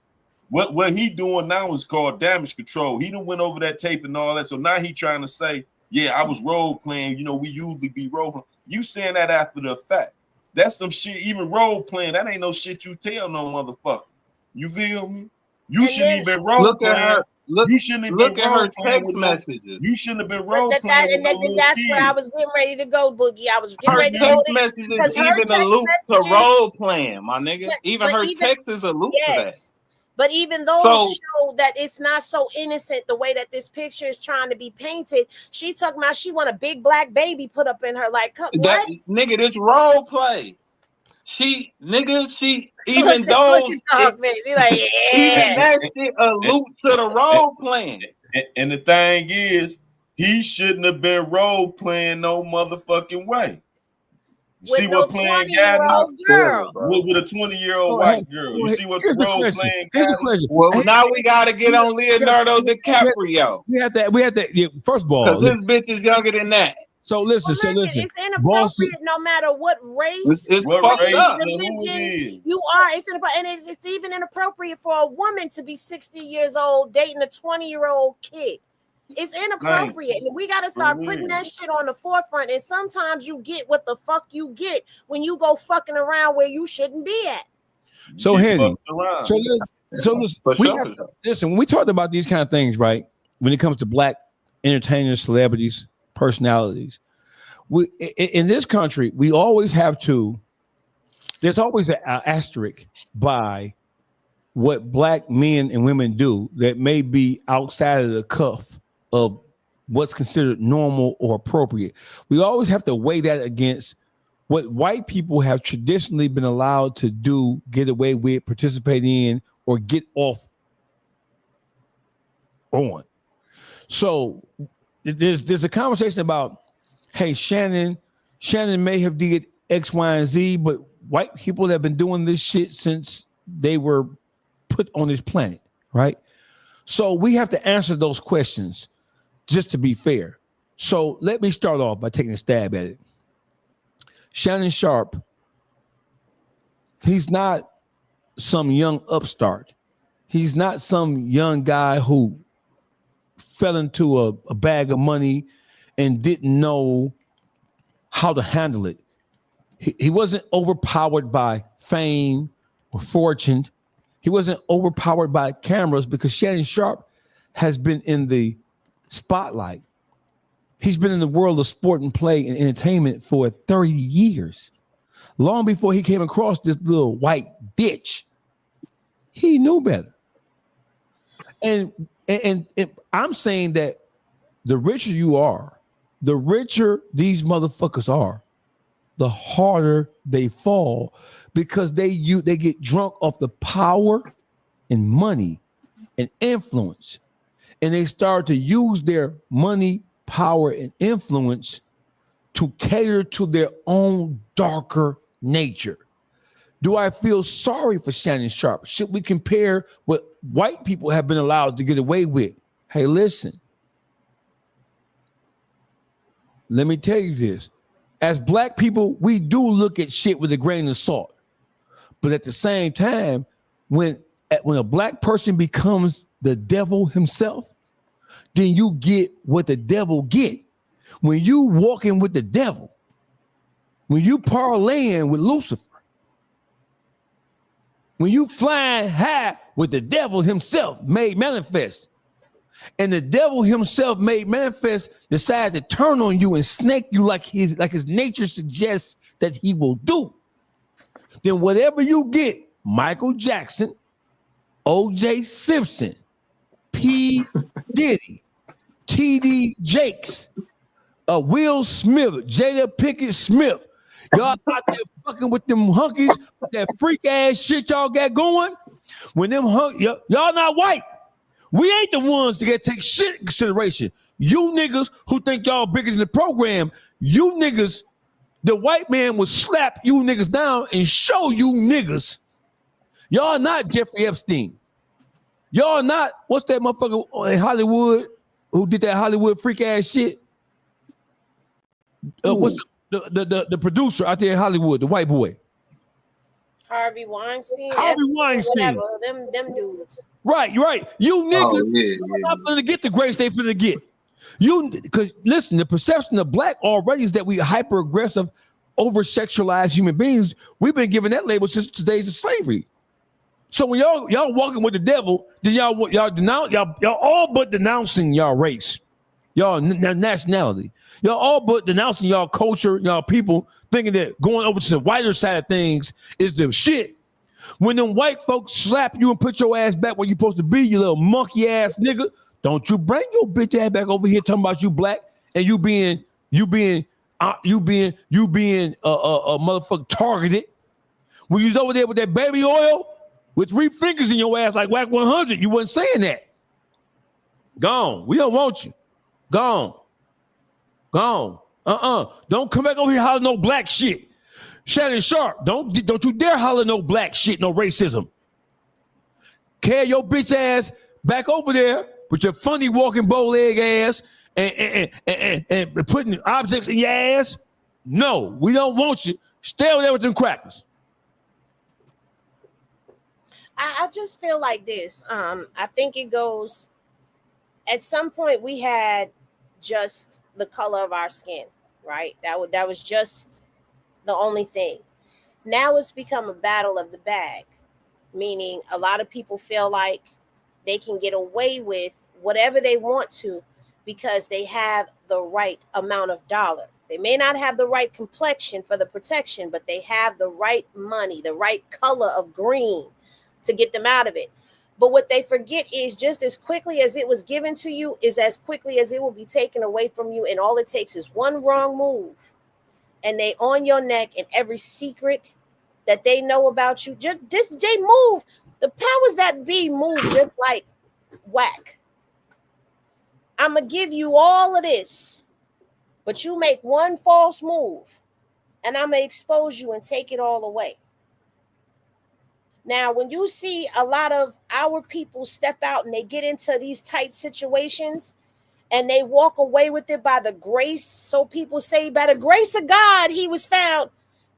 G: What he doing now is called damage control. He done went over that tape and all that. So now he trying to say, yeah, I was role playing. We usually be role playing. You saying that after the fact. That's some shit, even role playing. That ain't no shit you tell no motherfucker. You feel me? You shouldn't even role playing. You shouldn't
E: look at her text messages.
G: You shouldn't have been role playing.
F: That's where I was getting ready to go, Boogie. I was getting ready to go.
E: Her text messages even allude to role playing, my nigga. Even her texts allude to that.
F: But even those show that it's not so innocent the way that this picture is trying to be painted. She talking about she want a big black baby put up in her. Like, what?
E: Nigga, this role play. even though
F: He like,
E: even
F: yeah.
E: that shit allude to the role playing.
G: And the thing is, he shouldn't have been role playing no motherfucking way. You
F: With
G: see
F: no
G: what playing
F: 20-year-old girl.
G: with a 20-year-old white girl. You see what the role playing
D: Here's the question.
E: Well, now we gotta get on Leonardo DiCaprio.
D: We had that. Yeah, first of all,
E: Because this bitch is younger than that.
D: So listen.
F: It's inappropriate no matter what race,
E: It's
G: what
E: fucked
G: race
E: up.
G: and who it
F: religion
G: is.
F: you are. It's even inappropriate for a woman to be 60 years old dating a 20-year-old kid. It's inappropriate. And we got to start putting that shit on the forefront. And sometimes you get what the fuck you get when you go fucking around where you shouldn't be at.
D: So Henny, listen, when we talked about these kind of things, right? When it comes to black entertainers, celebrities, personalities, in this country, we always have to. There's always an asterisk by what black men and women do that may be outside of the cuff of what's considered normal or appropriate. We always have to weigh that against what white people have traditionally been allowed to do, get away with, participate in, or get off on. So there's a conversation about, hey, Shannon may have did X, Y, and Z, but white people have been doing this shit since they were put on this planet, right? So we have to answer those questions just to be fair. So let me start off by taking a stab at it. Shannon Sharpe, he's not some young upstart. He's not some young guy who fell into a bag of money and didn't know how to handle it. He wasn't overpowered by fame or fortune. He wasn't overpowered by cameras because Shannon Sharpe has been in the spotlight. He's been in the world of sport and play and entertainment for 30 years. Long before he came across this little white bitch, he knew better. And I'm saying that the richer you are, the richer these motherfuckers are, the harder they fall because they get drunk off the power and money and influence. And they start to use their money, power, and influence to cater to their own darker nature. Do I feel sorry for Shannon Sharpe? Should we compare what white people have been allowed to get away with? Hey, listen. Let me tell you this. As black people, we do look at shit with a grain of salt. But at the same time, when a black person becomes the devil himself, then you get what the devil get. When you walking with the devil, when you parlaying with Lucifer, when you flying high with the devil himself made manifest, and the devil himself made manifest decided to turn on you and snake you like his nature suggests that he will do, then whatever you get, Michael Jackson, O.J. Simpson, P. Diddy, T.D. Jakes, Will Smith, Jada Pinkett Smith, y'all out there fucking with them hunkies, with that freak ass shit y'all got going. When them y'all not white. We ain't the ones to take shit in consideration. You niggas who think y'all bigger than the program, you niggas, the white man will slap you niggas down and show you niggas. Y'all not Jeffrey Epstein. Y'all not, what's that motherfucker in Hollywood who did that Hollywood freak ass shit? What's the producer out there in Hollywood, the white boy?
F: Harvey Weinstein.
D: Harvey Weinstein.
F: Whatever, them dudes.
D: Right. You niggas are not gonna get the grace they finna get. Because listen, the perception of black already is that we hyper aggressive, over sexualized human beings. We've been given that label since the days of slavery. So when y'all walking with the devil, then y'all all but denouncing y'all race, y'all nationality, y'all all but denouncing y'all culture, y'all people, thinking that going over to the whiter side of things is the shit. When them white folks slap you and put your ass back where you supposed to be, you little monkey ass nigga, don't you bring your bitch ass back over here talking about you black and you being a motherfucker targeted. When you was over there with that baby oil with 3 fingers in your ass like Wack100, you wasn't saying that. Gone. We don't want you. Gone. Gone. Don't come back over here holler no black shit. Shannon Sharp, don't you dare holler no black shit, no racism. Carry your bitch ass back over there with your funny walking bow leg ass and putting objects in your ass. No, we don't want you. Stay over there with them crackers.
F: I just feel like this. I think it goes, at some point we had just the color of our skin, right? That was just the only thing. Now it's become a battle of the bag, meaning a lot of people feel like they can get away with whatever they want to because they have the right amount of dollar. They may not have the right complexion for the protection, but they have the right money, the right color of green to get them out of it. But what they forget is just as quickly as it was given to you is as quickly as it will be taken away from you. And all it takes is one wrong move and they on your neck, and every secret that they know about you, just this, they move. The powers that be move just like Wack. I'm going to give you all of this, but you make one false move and I'm going to expose you and take it all away. Now, when you see a lot of our people step out and they get into these tight situations and they walk away with it by the grace, so people say by the grace of God, he was found.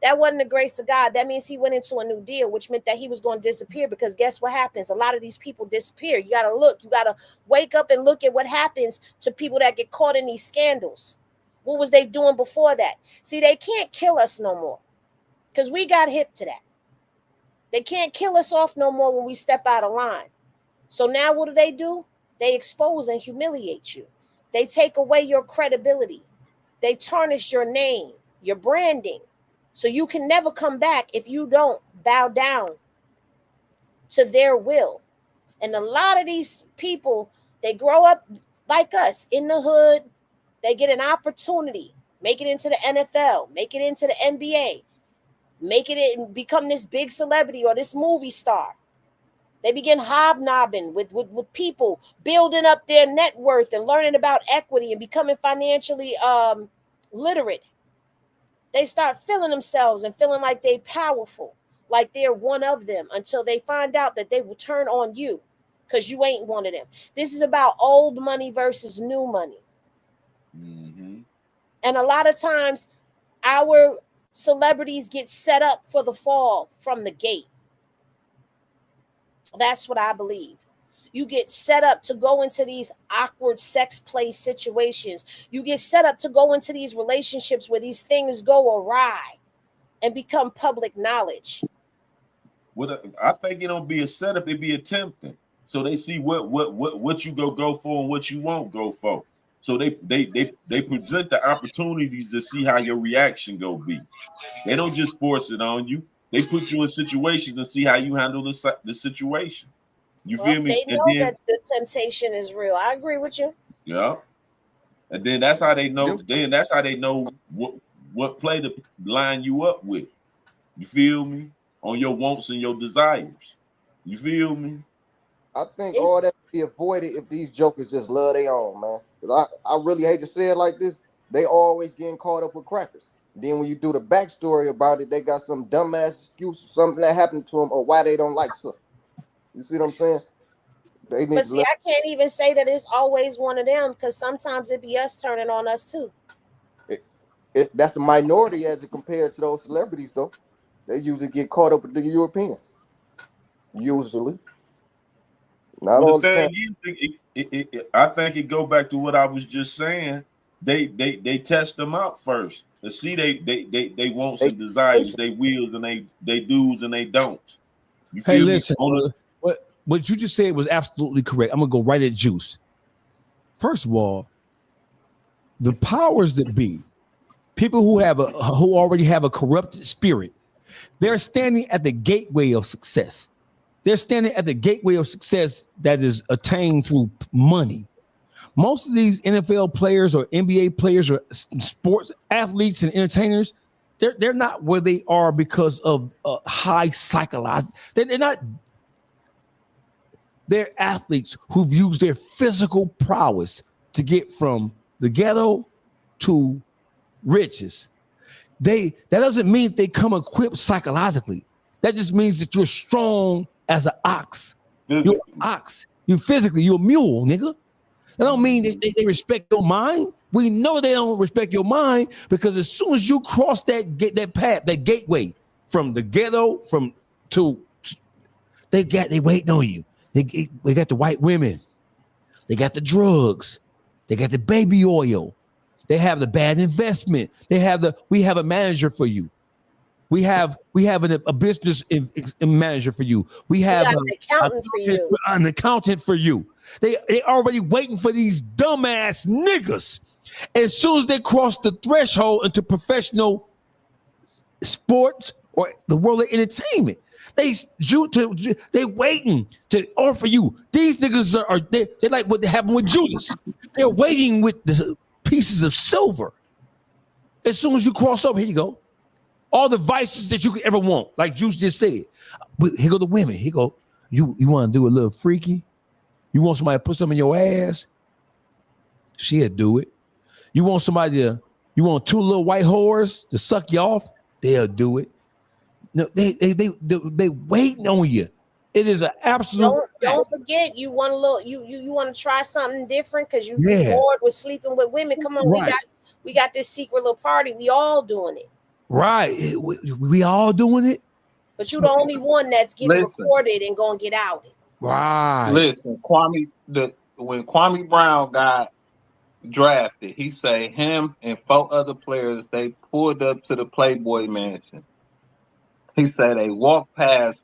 F: That wasn't the grace of God. That means he went into a new deal, which meant that he was going to disappear, because guess what happens? A lot of these people disappear. You got to look. You got to wake up and look at what happens to people that get caught in these scandals. What was they doing before that? See, they can't kill us no more because we got hip to that. They can't kill us off no more when we step out of line. So now what do? They expose and humiliate you. They take away your credibility. They tarnish your name, your branding. So you can never come back if you don't bow down to their will. And a lot of these people, they grow up like us in the hood. They get an opportunity, make it into the NFL, make it into the NBA, make it and become this big celebrity or this movie star. They begin hobnobbing with people, building up their net worth and learning about equity and becoming financially literate. They start feeling themselves and feeling like they're powerful, like they're one of them, until they find out that they will turn on you because you ain't one of them. This is about old money versus new money. Mm-hmm. And a lot of times our celebrities get set up for the fall from the gate. That's what I believe. You get set up to go into these awkward sex play situations. You get set up to go into these relationships where these things go awry and become public knowledge.
G: I think it don't be a setup, it be a tempting. So they see what you go for and what you won't go for. So they present the opportunities to see how your reaction go be. They don't just force it on you. They put you in situations to see how you handle the situation. You feel me?
F: They know that the temptation is real. I agree with you.
G: Yeah. And then that's how they know. Then that's how they know what play to line you up with. You feel me? On your wants and your desires. You feel me?
H: I think all that be avoided if these jokers just love their own, man. I really hate to say it like this. They always getting caught up with crackers. Then when you do the backstory about it, they got some dumbass excuse, something that happened to them, or why they don't like sister. You see what I'm saying?
F: But see, I can't even say that it's always one of them, because sometimes it be us turning on us too.
H: That's a minority as it compared to those celebrities, though. They usually get caught up with the Europeans. Usually. Not all the time.
G: I think it go back to what I was just saying. They test them out first to see they wants and desires, they wills and they do's and they don'ts. You feel me?
D: Listen, what you just said was absolutely correct. I'm gonna go right at Juice. First of all, the powers that be, people who already have a corrupted spirit, they're standing at the gateway of success. They're standing at the gateway of success that is attained through money. Most of these NFL players or NBA players or sports athletes and entertainers, they're not where they are because of high psychological. They're not. They're athletes who've used their physical prowess to get from the ghetto to riches. That doesn't mean they come equipped psychologically. That just means that you're strong as an ox. You're an ox. You physically, you're a mule, nigga. That don't mean they respect your mind. We know they don't respect your mind because as soon as you cross that path, that gateway from the ghetto they waiting on you. They got the white women. They got the drugs. They got the baby oil. They have the bad investment. We have a manager for you. We have a business manager for you. We have an accountant for you. They already waiting for these dumbass niggas. As soon as they cross the threshold into professional sports or the world of entertainment, they waiting to offer you. These niggas they're like what happened with Judas. They're waiting with the pieces of silver. As soon as you cross over, here you go. All the vices that you could ever want, like Juice just said. Here go the women. Here go. You want to do a little freaky? You want somebody to put something in your ass? She'll do it. You want you want two little white whores to suck you off? They'll do it. No, they waiting on you. It is an absolute.
F: Don't forget, you want a little. You want to try something different because you bored with sleeping with women. Come on, right. we got this secret little party. We all doing it.
D: Right, we all doing it.
F: But you're the only one that's getting recorded and gonna get out.
D: Right.
E: Listen, when Kwame Brown got drafted, he say him and 4 other players, they pulled up to the Playboy Mansion. He said they walked past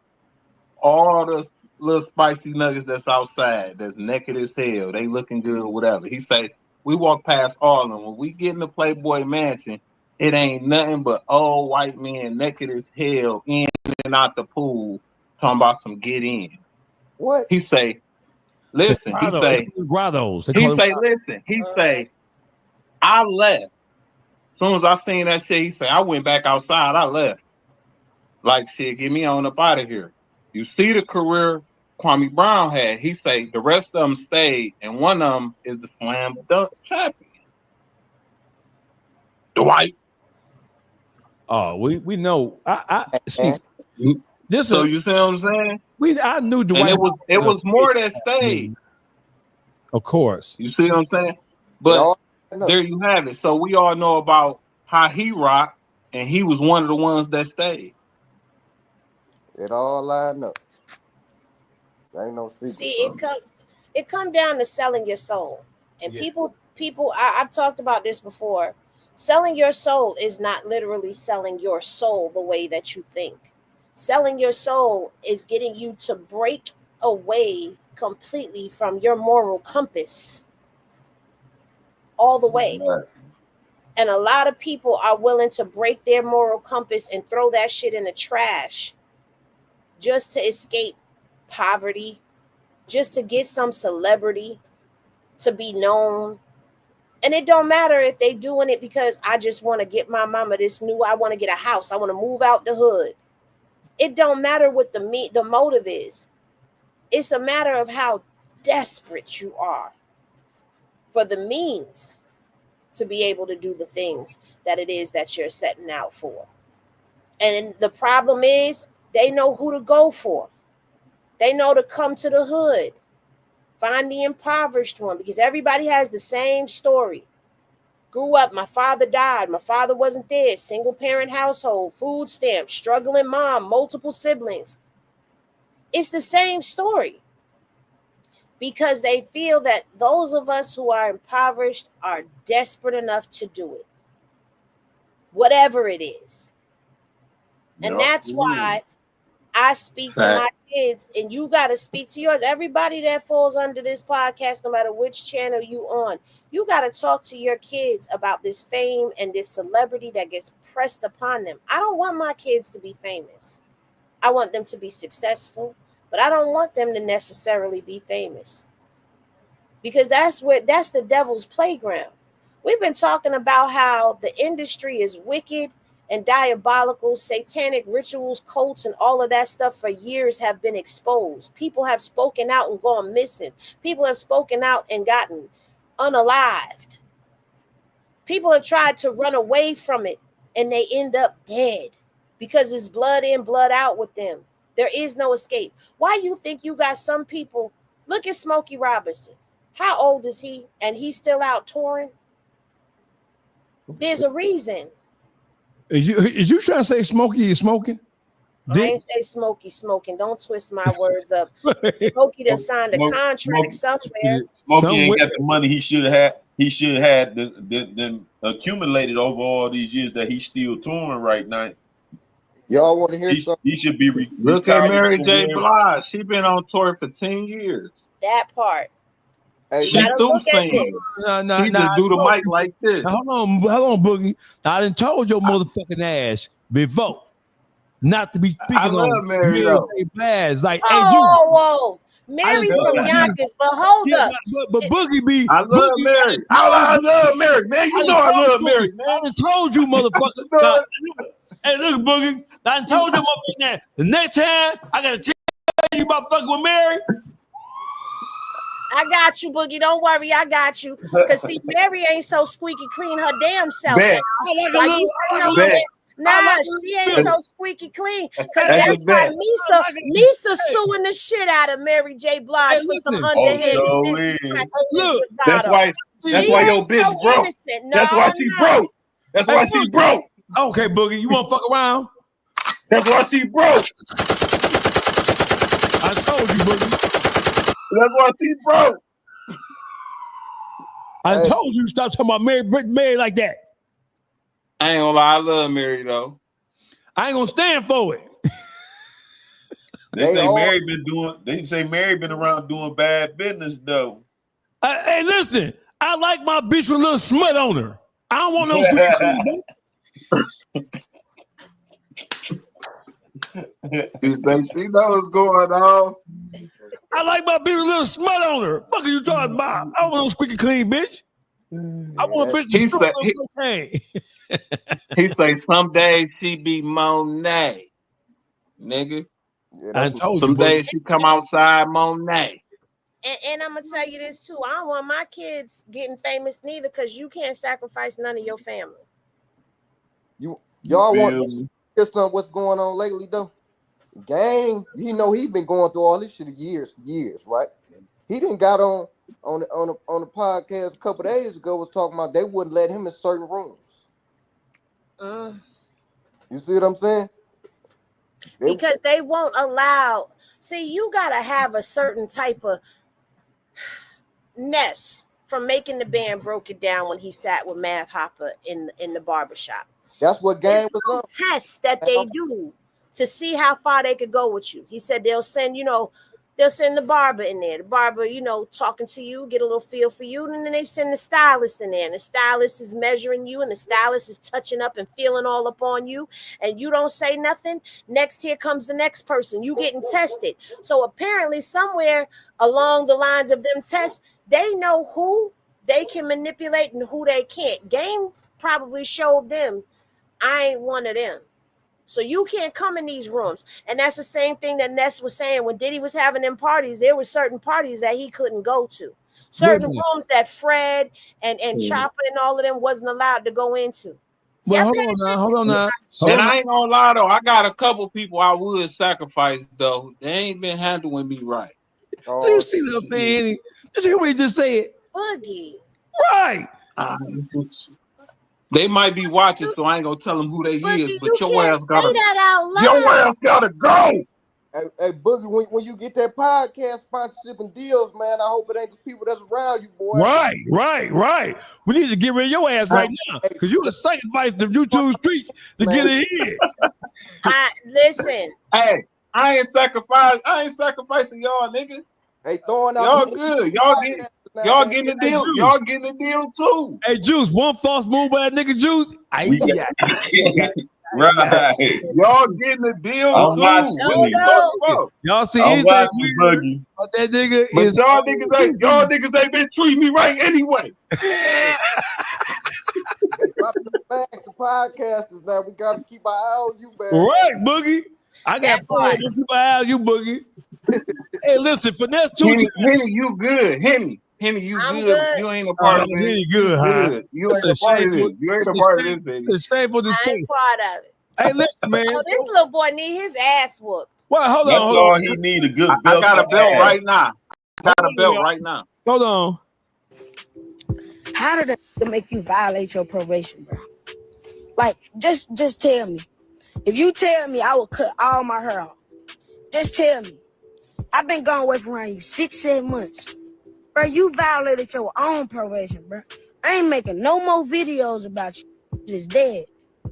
E: all the little spicy nuggets that's outside, that's naked as hell. They looking good or whatever. He say, we walk past all of them. When we get in the Playboy Mansion, it ain't nothing but old white men naked as hell in and out the pool talking about some get in.
H: What?
E: He say, listen, he say, I left. As soon as I seen that shit, he say, I went back outside, I left. Like, shit, get me on up out of here. You see the career Kwame Brown had. He say the rest of them stayed, and one of them is the slam dunk champion. Dwight.
D: Oh, we know. I see. This
E: so you see what I'm saying?
D: I knew Dwight.
E: And it was more that stayed.
D: Of course.
E: You see what I'm saying? But there you have it. So we all know about how he rocked, and he was one of the ones that stayed.
H: It all lined up. There ain't no secret.
F: See, it come down to selling your soul. And people, I've talked about this before. Selling your soul is not literally selling your soul the way that you think. Selling your soul is getting you to break away completely from your moral compass all the way. And a lot of people are willing to break their moral compass and throw that shit in the trash just to escape poverty, just to get some celebrity, to be known. And it don't matter if they doing it because I just want to get my mama this new, I want to get a house, I want to move out the hood. It don't matter what the motive is. It's a matter of how desperate you are for the means to be able to do the things that it is that you're setting out for. And the problem is they know who to go for. They know to come to the hood. Find the impoverished one because everybody has the same story. Grew up, my father died, my father wasn't there, single parent household, food stamps, struggling mom, multiple siblings. It's the same story because they feel that those of us who are impoverished are desperate enough to do it, whatever it is. And that's why I speak to my kids, and you got to speak to yours. Everybody that falls under this podcast, no matter which channel you on, you got to talk to your kids about this fame and this celebrity that gets pressed upon them. I don't want my kids to be famous. I want them to be successful, but I don't want them to necessarily be famous because that's the devil's playground. We've been talking about how the industry is wicked and diabolical satanic rituals, cults, and all of that stuff for years have been exposed. People have spoken out and gone missing. People have spoken out and gotten unalived. People have tried to run away from it and they end up dead because it's blood in, blood out with them. There is no escape. Why you think you got some people? Look at Smokey Robinson. How old is he? And he's still out touring? There's a reason.
D: Is you trying to say Smokey is smoking?
F: I ain't say Smokey smoking. Don't twist my words up. Smokey done signed a contract somewhere.
G: Smokey ain't got the money he should have had. He should have had the accumulated over all these years that he's still touring right now.
H: Y'all want to hear something?
G: He should be
E: Look at Mary J. Blige. She been on tour for 10 years.
F: That part.
H: Hey,
E: she do sing. She just do the mic like this.
D: Now, hold on, Boogie. I done told your motherfucking ass before not to be speaking
E: I love
D: on
E: Mary though.
D: Blige. Like,
F: Whoa. Mary from Yonkers, but hold up.
D: But Boogie be.
E: I love Mary. I love Mary, man. You know I love Mary, man.
D: I done told you, motherfucker. Now, hey, look, Boogie. I done told you, motherfucker. The next time I gotta tell you about fucking with Mary.
F: I got you, Boogie. Don't worry, I got you. Cause see, Mary ain't so squeaky clean her damn self. Nah, she ain't so squeaky clean. Cause that's why Misa suing the shit out of Mary J. Blige for some underhanded business.
E: Look, that's why your bitch broke. That's why she broke. That's why she broke.
D: Okay, Boogie, you want to fuck around?
E: That's why she broke.
D: I told you, Boogie.
E: That's why she broke.
D: I told you stop talking about Mary like that.
E: I ain't gonna lie, I love Mary though.
D: I ain't gonna stand for it.
G: They say Mary been around doing bad business though.
D: Hey, listen, I like my bitch with a little smut on her. I don't want no sweet.
E: She know what's going on.
D: I like my bitch with a little smut on her. What are you talking about? I don't want no squeaky clean bitch. I want a bitch.
E: He say some days she be Monet, nigga.
H: Yeah,
E: some days she come outside Monet.
F: And I'm gonna tell you this too. I don't want my kids getting famous neither, because you can't sacrifice none of your family.
H: Y'all want to hear something what's going on lately though? Gang, he been going through all this shit years, right? He didn't got on the podcast a couple days ago, was talking about they wouldn't let him in certain rooms. You see what I'm saying?
F: Because they won't allow. See, you gotta have a certain type of Ness from Making the Band broke it down when he sat with Math Hopper in the barbershop.
H: That's what Gang was on.
F: Tests that they do to see how far they could go with you. He said they'll send the barber in there. The barber, talking to you, get a little feel for you. And then they send the stylist in there. And the stylist is measuring you. And the stylist is touching up and feeling all up on you. And you don't say nothing. Next, here comes the next person. You getting tested. So apparently somewhere along the lines of them tests, they know who they can manipulate and who they can't. Game probably showed them, I ain't one of them. So you can't come in these rooms. And that's the same thing that Ness was saying. When Diddy was having them parties, there were certain parties that he couldn't go to. Certain rooms that Fred and Chopper and all of them wasn't allowed to go into.
D: Well, hold on now.
E: And I ain't gonna lie though, I got a couple people I would sacrifice though. They ain't been handling me right.
D: Do you see what I'm saying? Did you hear what he just said?
F: Boogie.
D: Right.
E: They might be watching, so I ain't gonna tell them who they is. But your ass gotta go.
H: Hey, Boogie, when you get that podcast sponsorship and deals, man, I hope it ain't just people that's around you, boy.
D: Right. We need to get rid of your ass right now, because you would sacrifice the YouTube streets to get it in.
F: Listen.
E: Hey, I ain't sacrificing y'all, nigga.
H: They throwing out.
E: Y'all good. Y'all getting the deal. Y'all getting the deal too.
D: Hey, Juice, one false move by that nigga Juice.
E: Right. Y'all getting the deal too.
D: Y'all see anything weird about that nigga?
E: But y'all niggas ain't been treating me right anyway.
H: dropping the facts to podcasters now. We got to keep our eye on you, man.
D: Right, Boogie. I got to keep my eye on you, Boogie. Hey, listen, Finesse2Tyme.
E: Henny, you good. Henny, you
F: I'm
E: good.
F: good.
E: You ain't a part of this.
D: Henny good, huh?
E: You ain't a part of this. You ain't a part of this, baby.
D: It's shameful to
F: I
D: say.
F: ain't part of it.
D: Hey, listen, man.
F: Oh, this little boy need his ass whooped.
D: Well, hold
G: That's
D: on.
G: all he need, a good
E: I
G: belt.
E: got a belt
G: ass.
E: right now.
D: Hold on.
S: How did it make you violate your probation, bro? Like, just tell me. If you tell me, I will cut all my hair off. Just tell me. I've been gone away from around you 6-7 months. Bro, you violated your own probation, bro. I ain't making no more videos about you. It's dead.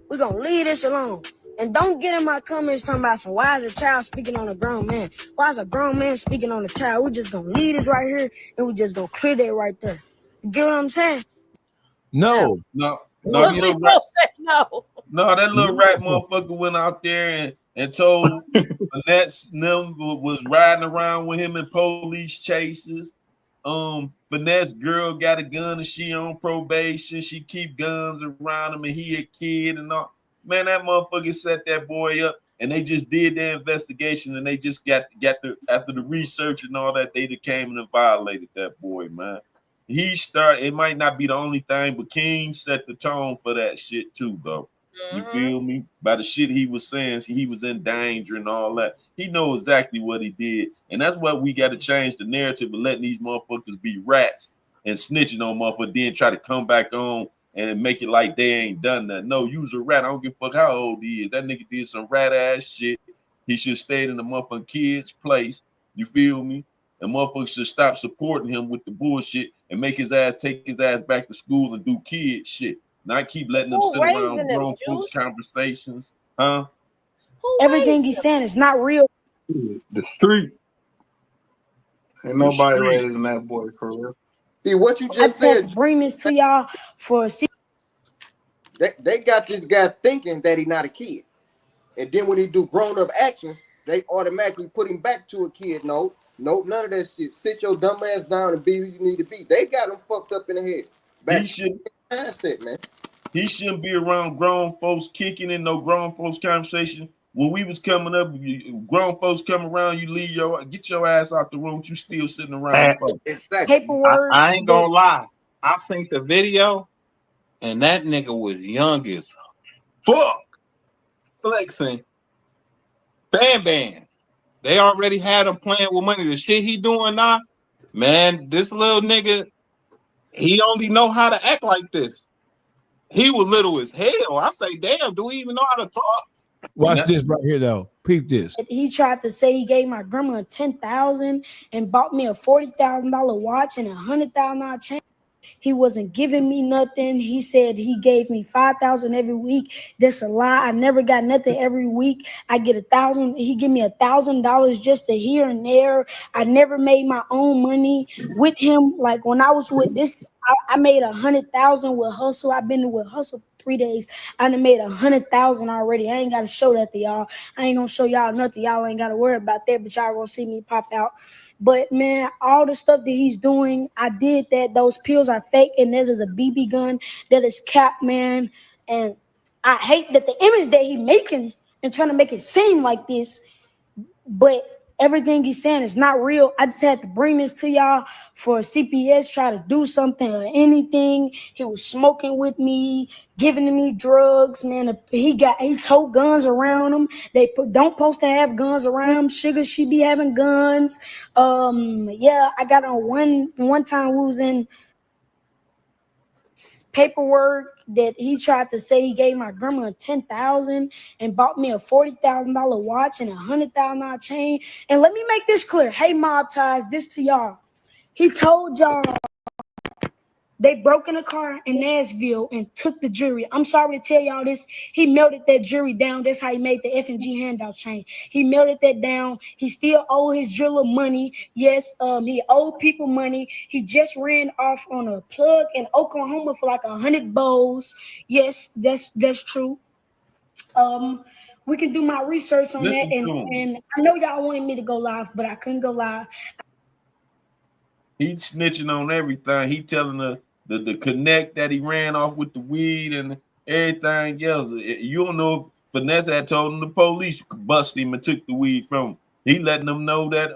S: We're gonna leave this alone. And don't get in my comments talking about some, why is a child speaking on a grown man? Why is a grown man speaking on a child? We're just gonna leave this right here and we're just gonna clear that right there. You get what I'm saying?
D: No.
G: No,
F: Look, we both said no.
G: No, that little rat motherfucker went out there and told Finesse was riding around with him in police chases. Finesse girl got a gun and she on probation. She keep guns around him and he a kid and all. Man, that motherfucker set that boy up and they just did their investigation and they just got after the research and all that, they came and violated that boy, man. He started, it might not be the only thing, but King set the tone for that shit too, bro. You feel me? By the shit he was saying, he was in danger and all that. He knows exactly what he did. And that's what we got to change the narrative of letting these motherfuckers be rats and snitching on motherfuckers, then try to come back on and make it like they ain't done that. No, you's a rat. I don't give a fuck how old he is. That nigga did some rat ass shit. He should have stayed in the motherfucking kid's place. You feel me? And motherfuckers should stop supporting him with the bullshit and make his ass take his ass back to school and do kid shit. Not keep letting them sit around grown folks conversations. Huh?
S: Everything he's saying is not real.
E: The street. Ain't nobody raising that boy for real.
H: See what you
S: I
H: just
S: had
H: said.
S: to bring this to y'all for a
H: They got this guy thinking that he's not a kid. And then when he do grown-up actions, they automatically put him back to a kid. No, none of that shit. Sit your dumb ass down and be who you need to be. They got him fucked up in the head.
G: He should
H: mindset, man.
G: He shouldn't be around grown folks kicking in no grown folks conversation. When we was coming up, grown folks come around, you get your ass out the room. You still sitting around.
S: Paperwork.
E: I ain't gonna lie. I seen the video, and that nigga was young as fuck. Flexing. Bam. They already had him playing with money. The shit he doing now, man, this little nigga, he only know how to act like this. He was little as hell. I say, damn, do he even know how to talk?
D: Watch this right here, though. Peep this.
S: He tried to say he gave my grandma $10,000 and bought me a $40,000 watch and a $100,000 chain. He wasn't giving me nothing. He said he gave me $5,000 every week. That's a lie. I never got nothing every week. I get $1,000. He give me $1,000 just to here and there. I never made my own money with him. Like when I was with this, I made $100,000 with Hustle. I've been with Hustle for 3 days. I done made $100,000 already. I ain't got to show that to y'all. I ain't gonna show y'all nothing. Y'all ain't got to worry about that, but y'all gonna see me pop out. But man, all the stuff that he's doing, I did that. Those pills are fake, and that is a BB gun. That is cap, man. And I hate that the image that he making and trying to make it seem like this, but everything he's saying is not real. I just had to bring this to y'all for CPS try to do something or anything. He was smoking with me, giving me drugs, man. He tote guns around him. They don't supposed to have guns around him. Sugar, she be having guns. Yeah, I got on one time we was in paperwork that he tried to say he gave my grandma $10,000 and bought me a $40,000 watch and a $100,000 chain. And let me make this clear. Hey, Mob Ties, this to y'all. He told y'all they broke in a car in Nashville and took the jewelry. I'm sorry to tell y'all this. He melted that jewelry down. That's how he made the F&G handout chain. He melted that down. He still owe his jeweler money. Yes, he owed people money. He just ran off on a plug in Oklahoma for like 100 bowls. Yes, that's true. We can do my research on that. And I know y'all wanted me to go live, but I couldn't go live.
G: He snitching on everything. He telling the connect that he ran off with the weed and everything else. You don't know if Finesse had told him the police bust him and took the weed from him. He letting them know that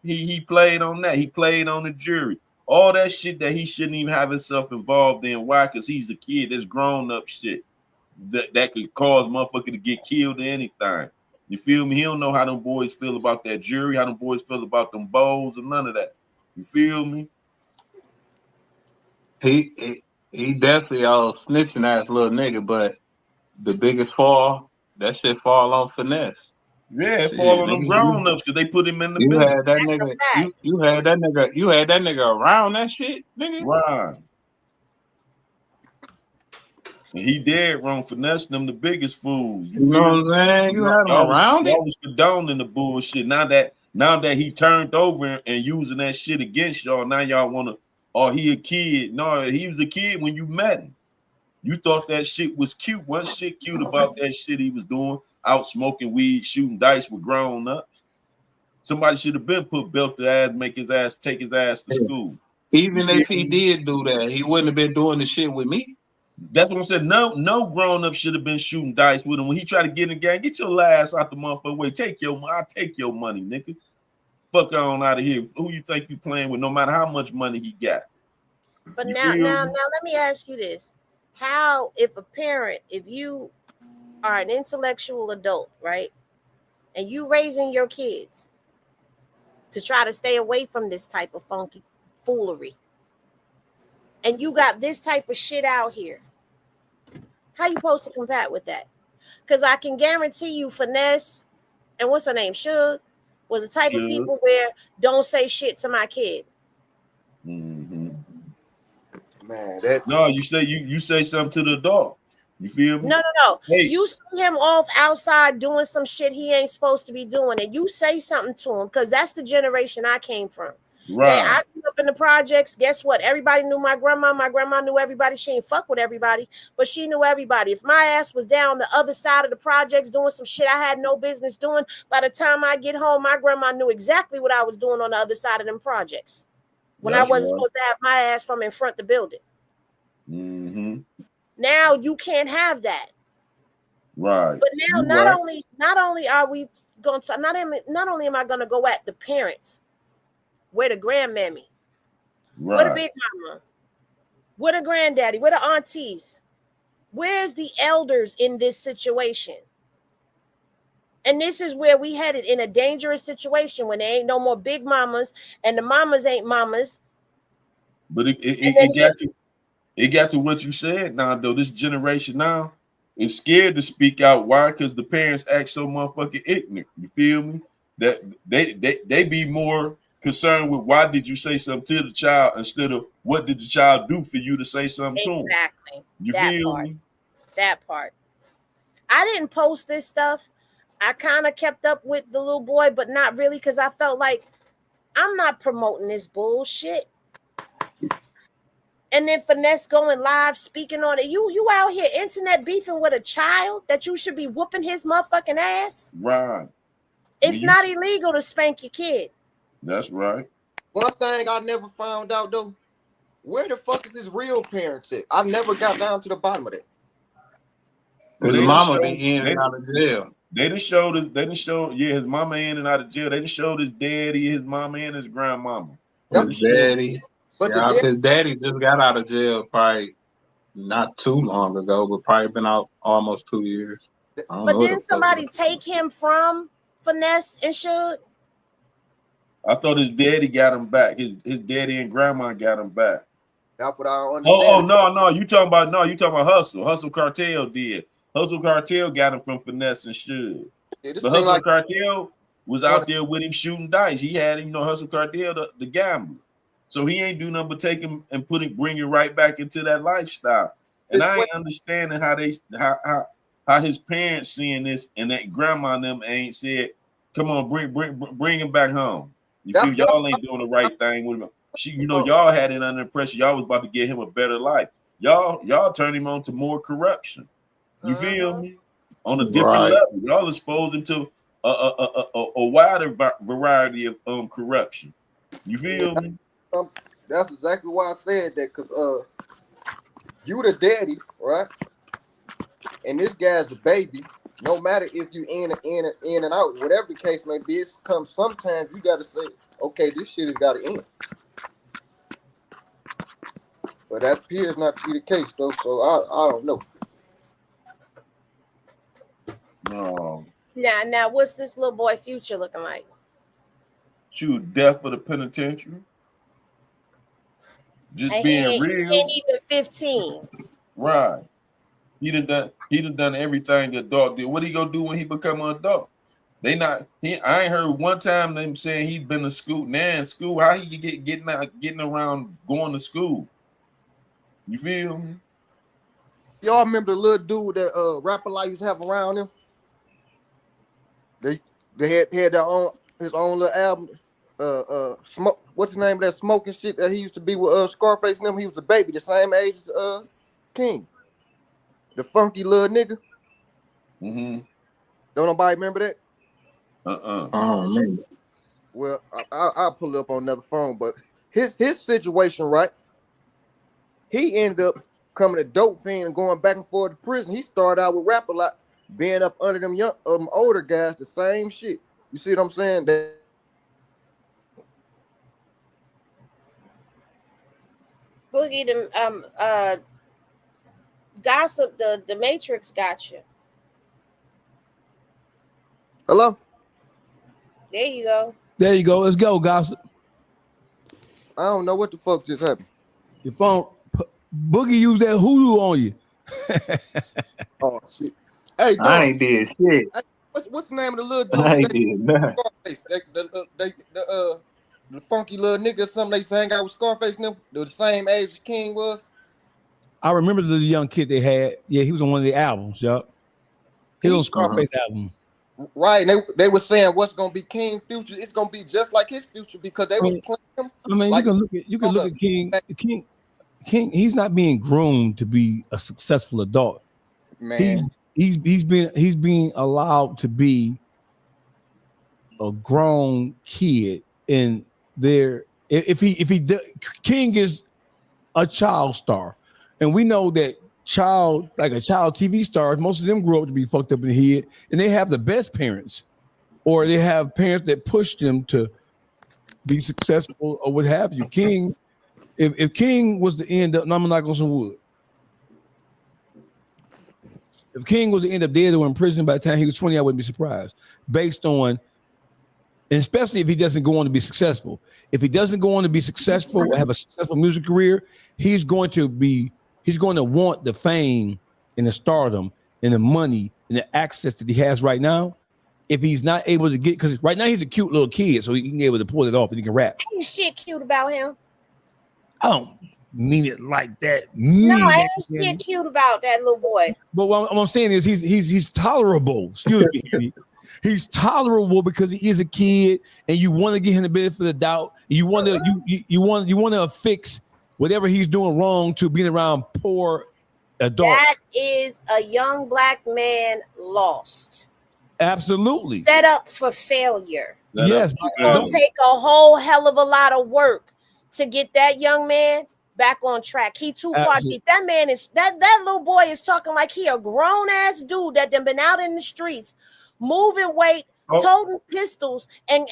G: he played on that. He played on the jury. All that shit that he shouldn't even have himself involved in. Why? Because he's a kid. That's grown up shit that could cause motherfucker to get killed or anything. You feel me? He don't know how them boys feel about that jury, how them boys feel about them bowls, and none of that. You feel me?
E: He definitely a snitching ass little nigga, but the biggest fall, that shit fall on Finesse.
G: Yeah, it
E: Shit,
G: fall on them
E: nigga,
G: grown ups because they put him in the
E: you
G: business.
E: had that nigga, you had that nigga around that shit, nigga.
G: Right. And he dead wrong. Finesse them the biggest fools.
E: You know what I'm saying? You had him around it.
G: Y'all was condoning the bullshit. Now that he turned over and using that shit against y'all, now y'all want to, oh, he a kid. No, he was a kid when you met him. You thought that shit was cute. One shit cute about that shit he was doing, out smoking weed, shooting dice with grown ups. Somebody should have been put belt to ass, take his ass to school.
E: Even if he did do that, he wouldn't have been doing the shit with me.
G: That's what I'm saying. No grown up should have been shooting dice with him. When he tried to get in the game, get your ass out the motherfucker way. I'll take your money, nigga. Fuck on out of here. Who you think you playing with, no matter how much money he got?
F: But now let me ask you this. How, if you are an intellectual adult, right? And you raising your kids to try to stay away from this type of funky foolery, and you got this type of shit out here, how you supposed to combat with that? Because I can guarantee you Finesse and what's her name, Suge, was the type of people where don't say shit to my kid.
G: Mm-hmm.
H: Man,
G: no, you say something to the dog. You feel me?
F: No. Hey. You see him off outside doing some shit he ain't supposed to be doing, and you say something to him, because that's the generation I came from.
G: Right.
F: Hey, I grew up in the projects. Guess what? Everybody knew my grandma. My grandma knew everybody. She ain't fuck with everybody, but she knew everybody. If my ass was down the other side of the projects doing some shit I had no business doing, by the time I get home, my grandma knew exactly what I was doing on the other side of them projects when I wasn't supposed to have my ass from in front of the building.
G: Mm-hmm.
F: Now you can't have that.
G: Right.
F: But now not only are we going to not only am I going to go at the parents, where the grandmammy, where the big mama, where the granddaddy, where the aunties, where's the elders in this situation? And this is where we headed, in a dangerous situation when there ain't no more big mamas and the mamas ain't mamas.
G: But it got to what you said now, though. This generation now is scared to speak out. Why? Because the parents act so motherfucking ignorant. You feel me? That they be more concerned with why did you say something to the child instead of what did the child do for you to say something to him.
F: Exactly.
G: You feel me?
F: That part. I didn't post this stuff. I kind of kept up with the little boy, but not really, because I felt like I'm not promoting this bullshit. And then Finesse going live speaking on it. You out here internet beefing with a child that you should be whooping his motherfucking ass.
G: Right.
F: It's not illegal to spank your kid.
G: That's right.
H: One thing I never found out though, where the fuck is his real parents at? I never got down to the bottom of that.
E: His mama be in and out of jail.
G: They done showed his mama in and out of jail. They done showed his daddy, his mama, and his grandmama.
E: His daddy. His daddy just got out of jail probably not too long ago, but probably been out almost 2 years.
F: But didn't somebody take him from Finesse and Suge?
G: I thought his daddy got him back. His daddy and grandma got him back.
H: That's what I don't understand.
G: No, you talking about Hustle. Hustle Cartel did. Hustle Cartel got him from Finesse and Suge. The Hustle Cartel was out there with him shooting dice. He had him, Hustle Cartel, the gambler. So he ain't do nothing but take him and bring him right back into that lifestyle. And I ain't understanding how his parents seeing this, and that grandma and them ain't said, "Come on, bring him back home." You feel y'all ain't doing the right thing with him. Y'all had it under impression y'all was about to get him a better life. Y'all turned him on to more corruption. You feel me? On a different level. Y'all exposed him to a wider variety of corruption. You feel me?
H: That's exactly why I said that, because You the daddy, right? And this guy's a baby. No matter if you in and out, whatever the case may be, it's comes sometimes you gotta say, okay, this shit has gotta end. But that appears not to be the case though, so I don't know.
G: No.
F: Now, what's this little boy future looking like?
G: Shoot, death for the penitentiary. Just
F: And
G: being
F: he
G: real.
F: ain't even 15.
G: Right. He done done everything an adult did. What he gonna do when he become an adult? I ain't heard one time them saying he's been to school. Now in school, how he getting around going to school? You feel me?
H: Y'all remember the little dude that Rapper Life used to have around him? They had their own his own little album. Smoke. What's the name of that smoking shit that he used to be with Scarface and them? He was a baby, the same age as King. The funky little nigga.
G: Mm-hmm.
H: Don't nobody remember that?
G: I
H: don't remember. Well, I'll pull it up on another phone, but his situation, right? He ended up coming a dope fiend and going back and forth to prison. He started out with Rap a Lot, being up under them older guys, the same shit. You see what I'm saying?
F: Boogie, the gossip, the Matrix got you.
H: Hello?
F: There you go.
D: There you go. Let's go, gossip.
H: I don't know what the fuck just happened.
D: Your phone, Boogie used that hoodoo on you.
H: Oh shit! Hey, dog.
E: I ain't did shit.
H: Hey, what's the name of the little dude?
E: I ain't did nothing.
H: The funky little nigga or something they hang out with Scarface and them. They were the same age as King was.
D: I remember the young kid they had. Yeah, he was on one of the albums. Yup. He was on Scarface album.
H: Right. They were saying what's gonna be King future. It's gonna be just like his future because they was playing him.
D: I mean,
H: like,
D: you can look at King. King. He's not being groomed to be a successful adult.
H: Man,
D: he's being allowed to be a grown kid. And King is a child star, and we know that child TV stars, most of them grew up to be fucked up in the head, and they have the best parents, or they have parents that push them to be successful or what have you. King, if King was to end up, and I'm gonna knock on some wood. If King was to end up dead or in prison by the time he was 20, I wouldn't be surprised. Based on, and especially if he doesn't go on to be successful. If he doesn't go on to be successful, have a successful music career, he's going to want the fame and the stardom and the money and the access that he has right now. If he's not able to get, because right now he's a cute little kid, so he can be able to pull it off and he can rap.
F: Ain't shit cute about him.
D: I don't mean it like that.
F: No, ain't shit cute about that little boy.
D: But what I'm saying is he's tolerable. Excuse me. He's tolerable because he is a kid, and you want to give him the benefit of the doubt. You want to fix whatever he's doing wrong to being around poor adults.
F: That is a young black man lost.
D: Absolutely.
F: Set up for failure.
D: Yes.
F: It's going to take a whole hell of a lot of work to get that young man back on track. He too far deep. That man is that little boy is talking like he a grown ass dude that done been out in the streets moving weight, toting pistols, and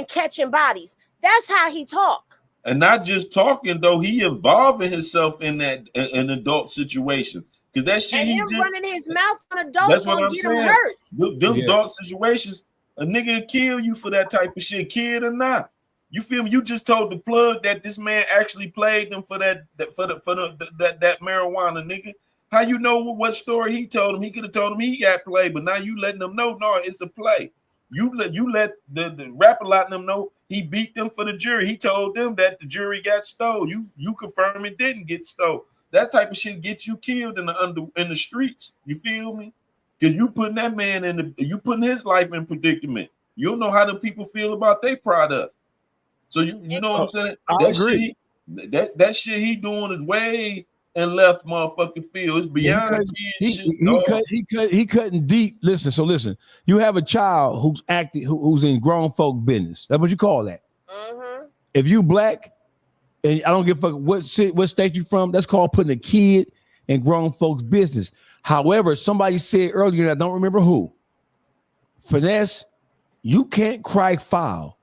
F: catching bodies. That's how he talk.
G: And not just talking though, he involving himself in an adult situation. Because that shit,
F: and him running his mouth on adults gonna get him hurt.
G: Them adult situations, a nigga will kill you for that type of shit, kid or not. You feel me? You just told the plug that this man actually played them for that marijuana, nigga. How you know what story he told him? He could have told him he got played, but now you letting them know, no, it's a play. You let the rapper letting them know he beat them for the jury. He told them that the jury got stole. You confirm it didn't get stole. That type of shit gets you killed in the streets. You feel me? Because you putting that man you putting his life in predicament. You don't know how the people feel about their product. So you know what I'm saying?
D: I agree.
G: That shit he doing is way in left motherfucking field. It's beyond
D: he cutting deep. Listen. You have a child who's acting, who's in grown folk business. That's what you call that.
F: Mm-hmm.
D: If you black, and I don't give a fuck what state you from, that's called putting a kid in grown folks' business. However, somebody said earlier, and I don't remember who, Finesse, you can't cry foul,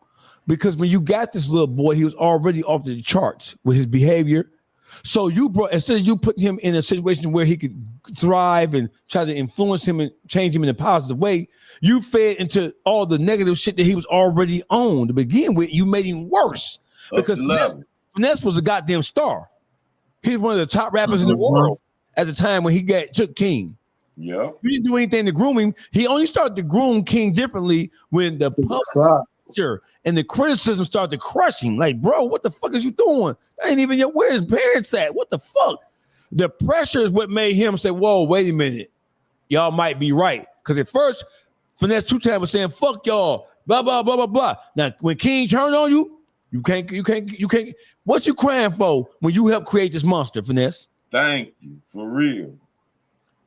D: because when you got this little boy, he was already off the charts with his behavior. So you brought, instead of you putting him in a situation where he could thrive and try to influence him and change him in a positive way, you fed into all the negative shit that he was already on to begin with. You made him worse because Finesse was a goddamn star. He was one of the top rappers in the world at the time when he took King.
G: Yeah.
D: He didn't do anything to groom him. He only started to groom King differently when the public and the criticism started to crush him. Like, bro, what the fuck is you doing? That ain't even where his parents at? What the fuck? The pressure is what made him say, whoa, wait a minute. Y'all might be right. Because at first, Finesse2Tyme was saying, fuck y'all, blah, blah, blah, blah, blah. Now, when King turned on you, you can't. What you crying for when you helped create this monster, Finesse?
G: Thank you, for real.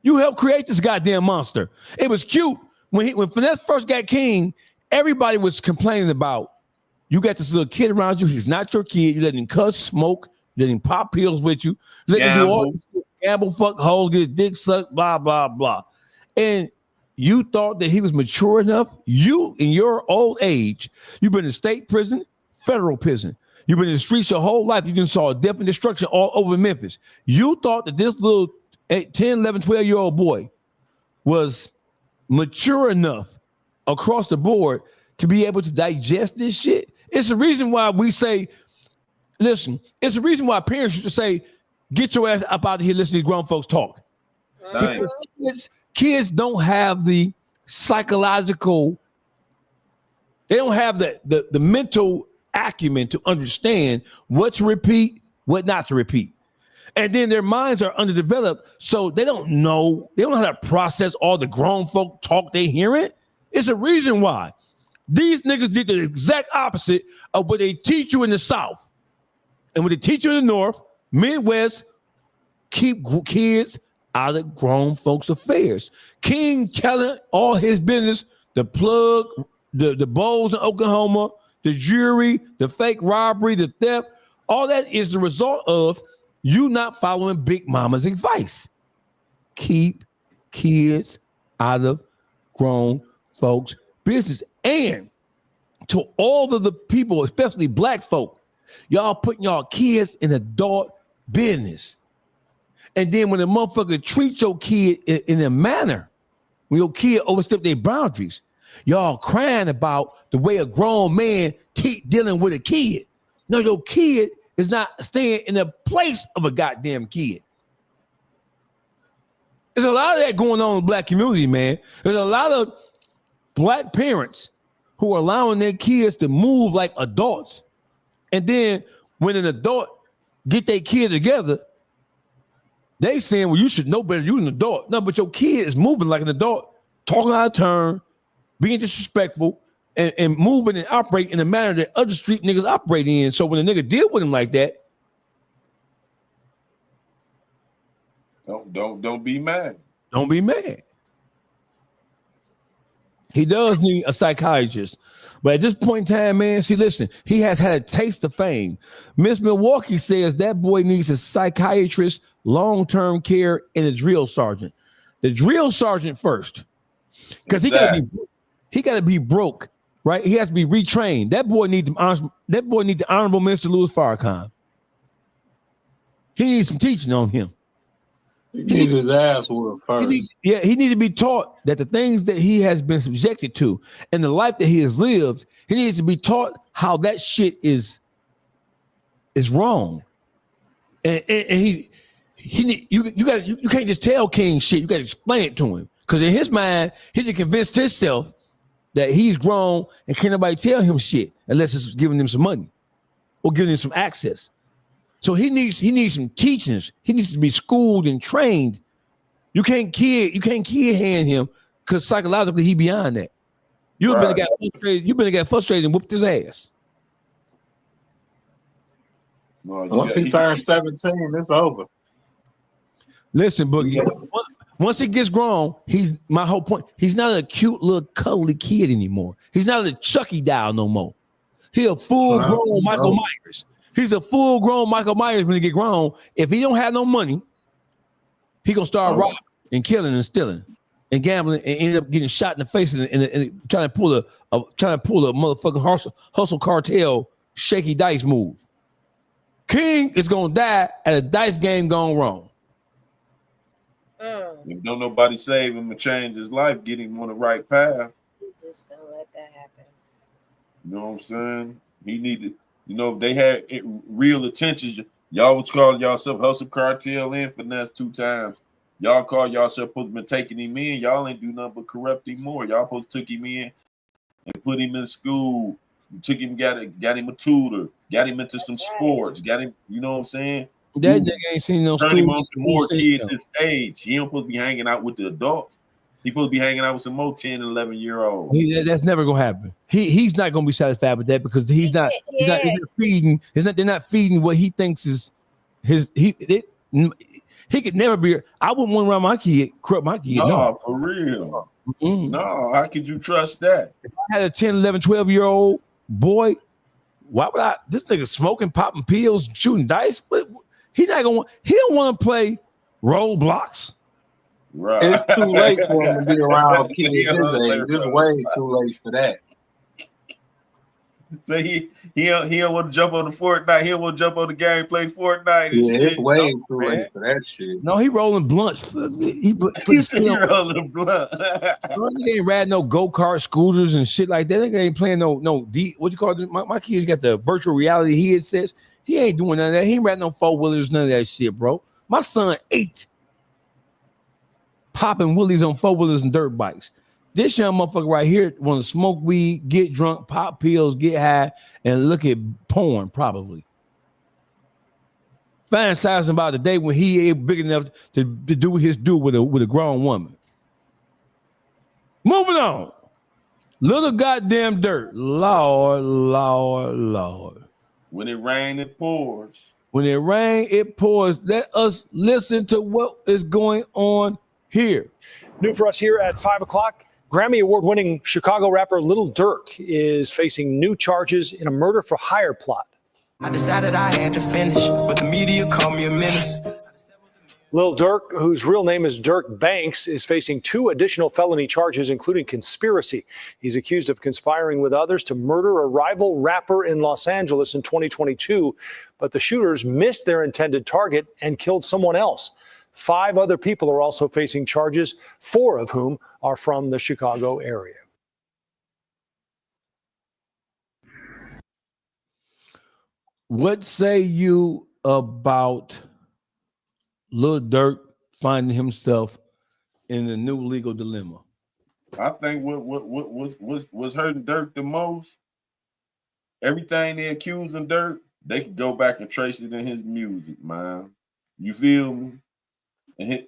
D: You helped create this goddamn monster. It was cute. When Finesse first got King, everybody was complaining about, you got this little kid around you, he's not your kid, you let him cuss, smoke, you let him pop pills with you, let him do all this shit, gamble, fuck, hold, get his dick sucked, blah, blah, blah. And you thought that he was mature enough? You, in your old age, you've been in state prison, federal prison. You've been in the streets your whole life. You done saw death and destruction all over Memphis. You thought that this little 10, 11, 12-year-old boy was mature enough across the board to be able to digest this shit? It's the reason why we say, listen, it's the reason why parents used to say, get your ass up out of here listening to grown folks talk. Because kids don't have the psychological, they don't have the mental acumen to understand what to repeat, what not to repeat. And then their minds are underdeveloped, so they don't know how to process all the grown folk talk they hearing. It's a reason why these niggas did the exact opposite of what they teach you in the South. And what they teach you in the North, Midwest, keep kids out of grown folks' affairs. King telling all his business, the plug, the bowls in Oklahoma, the jury, the fake robbery, the theft, all that is the result of you not following Big Mama's advice. Keep kids out of grown folks' business. And to all of the people, especially black folk, y'all putting y'all kids in adult business. And then when a motherfucker treats your kid in a manner, when your kid overstep their boundaries, y'all crying about the way a grown man dealing with a kid. No, your kid is not staying in the place of a goddamn kid. There's a lot of that going on in the black community, man. There's a lot of black parents who are allowing their kids to move like adults. And then when an adult get their kid together, they saying, well, you should know better. You're an adult. No, but your kid is moving like an adult, talking out of turn, being disrespectful, and moving and operating in a manner that other street niggas operate in. So when a nigga deal with him like that,
G: don't be mad.
D: Don't be mad. He does need a psychiatrist. But at this point in time, man, see, listen, he has had a taste of fame. Miss Milwaukee says that boy needs a psychiatrist, long-term care, and a drill sergeant. The drill sergeant first. Because he gotta be broke, right? He has to be retrained. That boy need the Honorable Minister Louis Farrakhan. He needs some teaching on him.
E: He needs his ass whooped first.
D: He needs to be taught that the things that he has been subjected to and the life that he has lived, he needs to be taught how that shit is wrong. And you can't just tell King shit. You got to explain it to him, because in his mind, he just convinced himself that he's grown and can't nobody tell him shit unless it's giving him some money or giving him some access. So he needs some teachings. He needs to be schooled and trained. You can't kid hand him, because psychologically he beyond that. You've been a guy frustrated and whooped his ass.
E: Once he turns 17, it's over.
D: Listen, Boogie. Once he gets grown, my whole point. He's not a cute little cuddly kid anymore. He's not a Chucky doll no more. He's a full-grown Michael Myers. He's a full-grown Michael Myers when he get grown. If he don't have no money, He gonna start robbing and killing and stealing and gambling and end up getting shot in the face and trying to pull a motherfucking hustle cartel shaky dice move. King is gonna die at a dice game gone wrong.
G: If don't nobody save him and change his life, get him on the right path.
F: Just don't let that happen.
G: You know what I'm saying? He needed, if they had real attention, y'all was calling yourself Hustle Cartel and Finesse2Tyme. Y'all call yourself supposed to be taking him in. Y'all ain't do nothing but corrupt him more. Y'all supposed to took him in and put him in school. You took him, got him a tutor, got him into some sports, got him, you know what I'm saying?
D: That nigga ain't seen no
G: Turn
D: school.
G: him on to more kids his age. He don't supposed to be hanging out with the adults. He supposed to be hanging out with some more 10 and 11-year-olds.
D: That's never gonna happen. He's not gonna be satisfied with that because he's not feeding. They're not feeding what he thinks is his. He could never be. I wouldn't want to run my kid, corrupt my kid. No,
G: for real. No, how could you trust that?
D: If I had a 10, 11, 12-year-old boy, why would I? This nigga smoking, popping pills, shooting dice. But he don't want to play Roblox.
E: Right. It's too late for him to be around kids his age. It's way too late for that.
G: So he don't want to jump on the Fortnite. He don't want to jump on the game, play Fortnite.
E: Yeah, it's way too late for that shit.
D: No, he rolling blunts. He
G: rolling blunt.
D: He ain't riding no go-kart scooters and shit like that. Nigga ain't playing no what you call it? My kids got the virtual reality headsets. He ain't doing none of that. He ain't riding no four-wheelers, none of that shit, bro. My son 8. Popping willies on four-wheelers and dirt bikes. This young motherfucker right here want to smoke weed, get drunk, pop pills, get high, and look at porn, probably. Fantasizing about the day when he ain't big enough to do his due with a grown woman. Moving on. Little goddamn dirt. Lord, Lord, Lord.
G: When it rains, it pours.
D: When it rains, it pours. Let us listen to what is going on here.
T: New for us here at 5 o'clock. Grammy Award-winning Chicago rapper Lil Durk is facing new charges in a murder for hire plot.
U: I decided I had to finish, but the media called me a menace.
T: Lil Durk, whose real name is Durk Banks, is facing 2 additional felony charges, including conspiracy. He's accused of conspiring with others to murder a rival rapper in Los Angeles in 2022, but the shooters missed their intended target and killed someone else. 5 other people are also facing charges, 4 of whom are from the Chicago area.
D: What say you about Lil Durk finding himself in a new legal dilemma?
G: I think what's hurting Durk the most, everything they accusing Durk, they could go back and trace it in his music, man. You feel me? And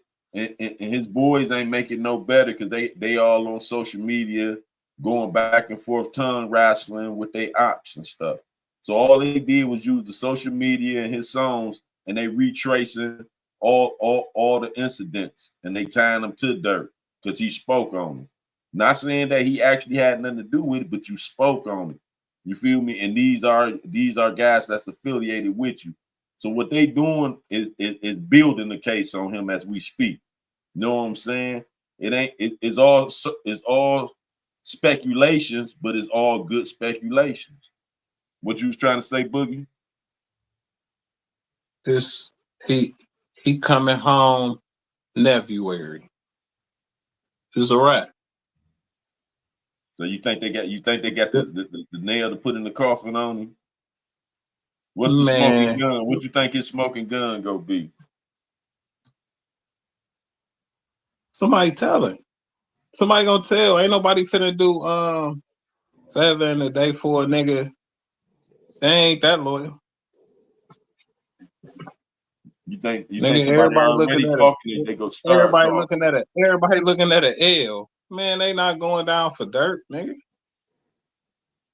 G: his boys ain't making no better because they all on social media going back and forth tongue wrestling with their ops and stuff. So all they did was use the social media and his songs, and they retracing all the incidents, and they tying them to Durk because he spoke on it. Not saying that he actually had nothing to do with it, but you spoke on it. You feel me? And these are guys that's affiliated with you. So what they doing is building the case on him as we speak. You know what I'm saying? It's all speculations, but it's all good speculations. What you was trying to say, Boogie?
E: He coming home February. It's a wrap.
G: So you think they got the nail to put in the coffin on him? What's the smoking gun? What you think his smoking gun gonna be?
E: Somebody tell him. Somebody gonna tell. Ain't nobody finna do 7 a day for a nigga. They ain't that loyal.
G: You think
E: everybody looking at
G: talking, they go start
E: everybody
G: talking.
E: looking at it. Everybody looking at an L. Man, they not going down for dirt, nigga.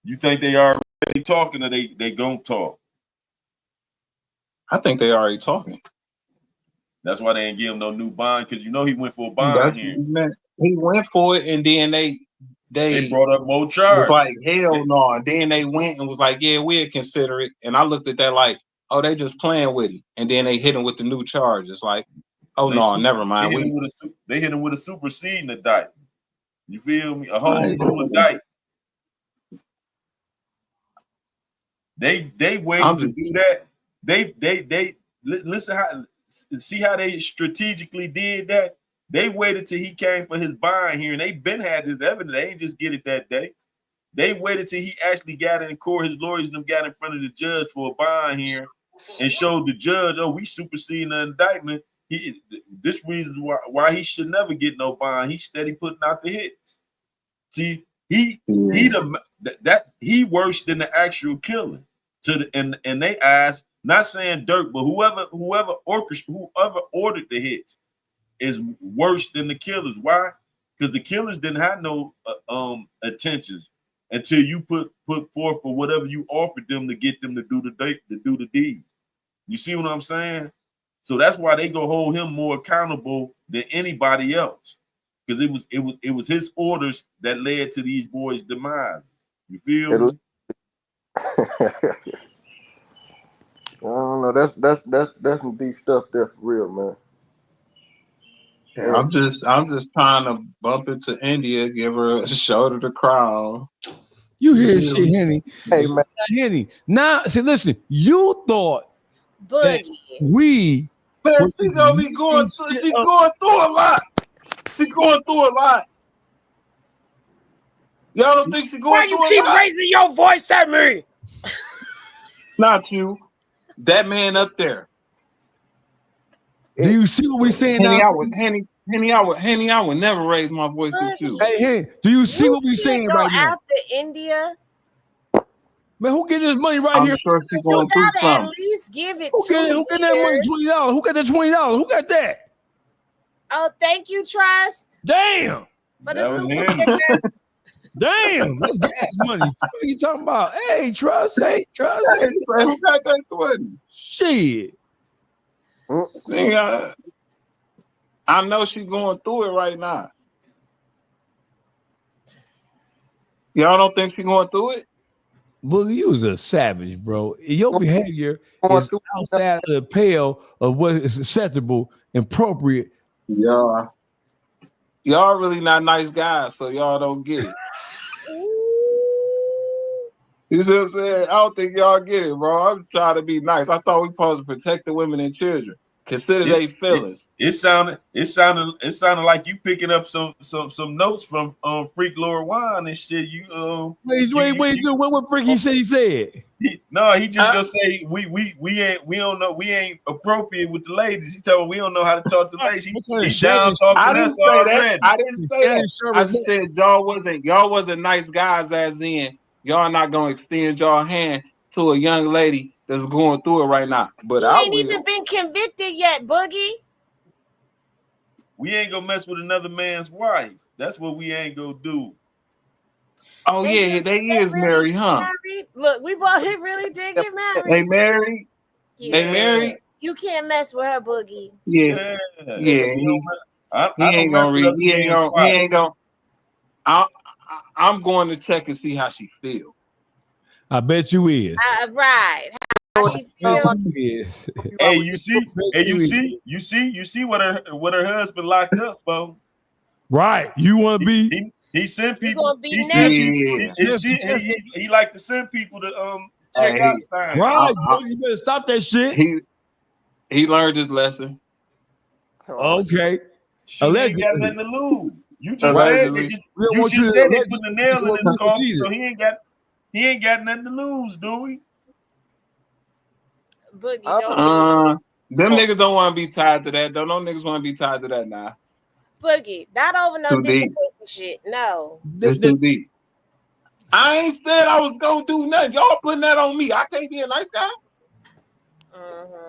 G: You think they already talking or they gonna talk?
E: I think they already talking.
G: That's why they ain't give him no new bond, because you know he went for a bond here.
E: He went for it, and then they
G: brought up more charges.
E: Was like, hell no. And then they went and was like, yeah, we'll consider it. And I looked at that like, oh, they just playing with it. And then they hit him with the new charges. Like, Oh no, never mind.
G: They hit him with a superseding indictment. You feel me? A whole new indictment. They waited to do that. They listen how see how they strategically did that. They waited till he came for his bond hearing. They been had his evidence. They ain't just get it that day. They waited till he actually got in court. His lawyers and them got in front of the judge for a bond hearing and showed the judge, oh, we superseding the indictment. This reason why he should never get no bond. He's steady putting out the hits. See, he worse than the actual killing in their eyes. Not saying Durk, but whoever ordered the hits is worse than the killers. Why? Because the killers didn't have no attentions until you put forth for whatever you offered them to get them to do the deed. You see what I'm saying? So that's why they go hold him more accountable than anybody else. Because it was his orders that led to these boys' demise. You feel me?
H: I don't know. That's some deep stuff there for real, man.
E: Yeah, I'm just trying to bump into India, give her a shoulder to cry.
D: You hear shit, Henny?
H: Hey man,
D: Henny. Now, see, listen. You thought that we.
E: Man, she gonna be going through. She going through a lot. She going through a lot. Y'all don't think she going through a lot?
F: Why you keep raising your voice at me?
E: Not you. That man up there.
D: Do you see what we saying
E: Henny,
D: now?
E: I would never raise my voice with you.
D: Hey, do you see what we saying right now?
F: After India,
D: man, who getting this money right
E: I'm
D: here?
E: sure she's going through
F: at
E: something.
F: least give it
D: Who get that money? $20. Who got that $20? Who got that?
F: Oh, thank you, Trust.
D: Damn.
F: But it's
D: damn, that's gas money. What are you talking about? Hey, Trust. Hey, Trust. Hey,
E: who got that 20?
D: Shit.
E: I know she's going through it right now. Y'all don't think she's going through it?
D: Boogie, you was a savage, bro. Your behavior is outside of the pale of what is acceptable and appropriate.
E: Y'all really not nice guys, so y'all don't get it. You see what I'm saying? I don't think y'all get it, bro. I'm trying to be nice. I thought we supposed to protect the women and children. Consider they feelings.
G: It sounded like you picking up some notes from Freak Lord Wine and shit.
D: Wait, what Freak he said he said?
G: He just gonna say we don't know, we ain't appropriate with the ladies. He told me we don't know how to talk to ladies. He down talking
E: I
G: to
E: didn't
G: us
E: say
G: already.
E: that. I didn't say that. I said y'all wasn't nice guys, as in y'all not gonna extend y'all hand to a young lady that's going through it right now. But
F: he
E: I
F: ain't
E: will.
F: even been convicted yet, Boogie.
G: We ain't gonna mess with another man's wife. That's what we ain't gonna do.
E: Oh they is married, huh?
F: Married? Look, we both really did get married.
E: They married.
F: Yeah.
E: They married.
F: You can't mess with her, Boogie.
E: Yeah. He ain't gonna read. He ain't gonna. I'm going to check and see how she feels.
D: I bet you is.
F: Right. How she feels.
G: Hey, you see what her husband locked up for?
D: Right. You want to be?
G: He sent people. He like to send people to check out things.
D: Right. You better stop that shit.
E: He learned his lesson.
D: Okay.
G: She ain't got nothing to lose. You just said they put the nail in his coffin, so he ain't got nothing to lose, do we?
F: Boogie,
E: them niggas don't want to be tied to that. Don't no niggas want to be tied to that now.
F: Boogie, not over no dick pussy shit. No.
E: It's too deep. I ain't said I was gonna do nothing. Y'all putting that on me. I can't be a nice guy.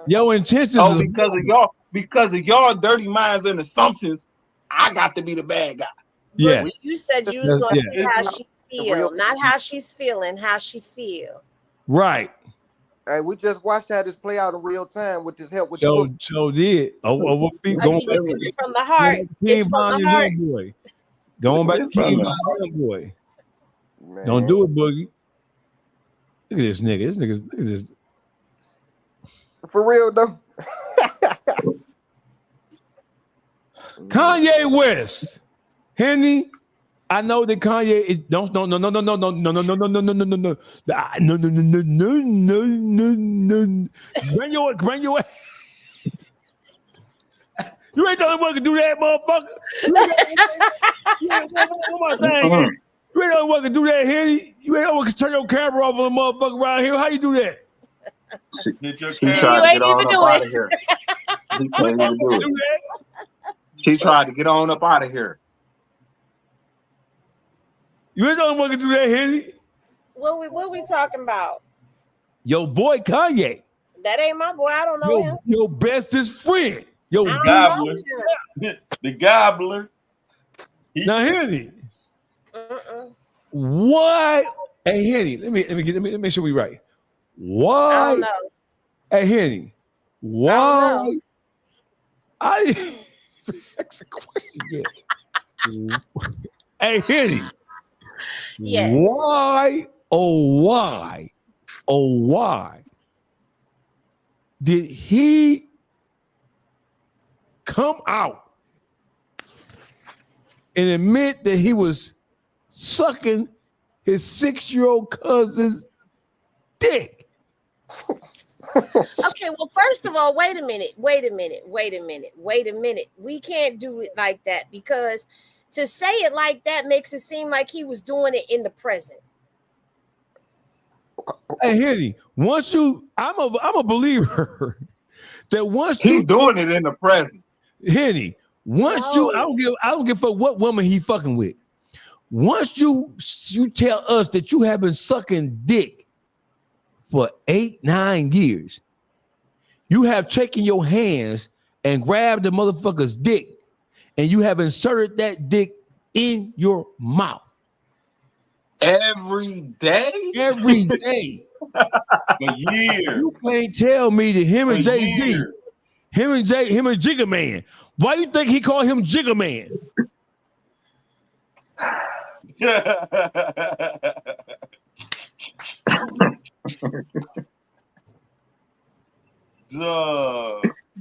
D: Your intentions.
E: Oh, because of y'all dirty minds and assumptions, I got to be the bad guy.
D: Yeah.
F: You said you was gonna see how she feel, not how she's feeling, how she feel.
D: Right.
H: Hey, we just watched how this play out in real time with this help with the book.
D: So did. What feet
F: going from the heart. It's from the heart.
D: Boy. Going back to King Von boy. Man. Don't do it, Boogie. Look at this nigga. Look at this.
H: For real though.
D: Kanye West, Henny. I know that Kanye is no. Bring your. You ain't the only one can do that, motherfucker. You ain't the only one can do that, Henny. You ain't the only one can turn your camera off on a motherfucker around here. How you do that?
E: She tried to get on up out of here. She tried to get on up out of here.
D: You ain't the only one can do that, Henny.
F: What we talking about?
D: Your boy Kanye.
F: That ain't my boy. I don't know him.
D: Your bestest friend. Your
G: gobbler. The gobbler.
D: Now, Henny. Why? Hey, Henny, let me make sure we right. Why?
F: I don't know.
D: Hey, Henny. Why? I asked a question yet. Hey, Henny.
F: Yes.
D: Why? Why did he come out and admit that he was sucking his 6-year-old cousin's dick?
F: Okay, well, first of all, wait a minute. We can't do it like that, because to say it like that makes it seem like he was doing it in the present.
D: Hey, Henny, I'm a believer that once
E: he's doing it in the present.
D: Henny, I don't give a fuck what woman he fucking with. Once you tell us that you have been sucking dick for 8-9 years, you have taken your hands and grabbed the motherfucker's dick, and you have inserted that dick in your mouth.
E: Every day?
D: Every day.
G: A year.
D: You can't tell me that him and Jay-Z, him and Jigga Man. Why you think he called him Jigga Man?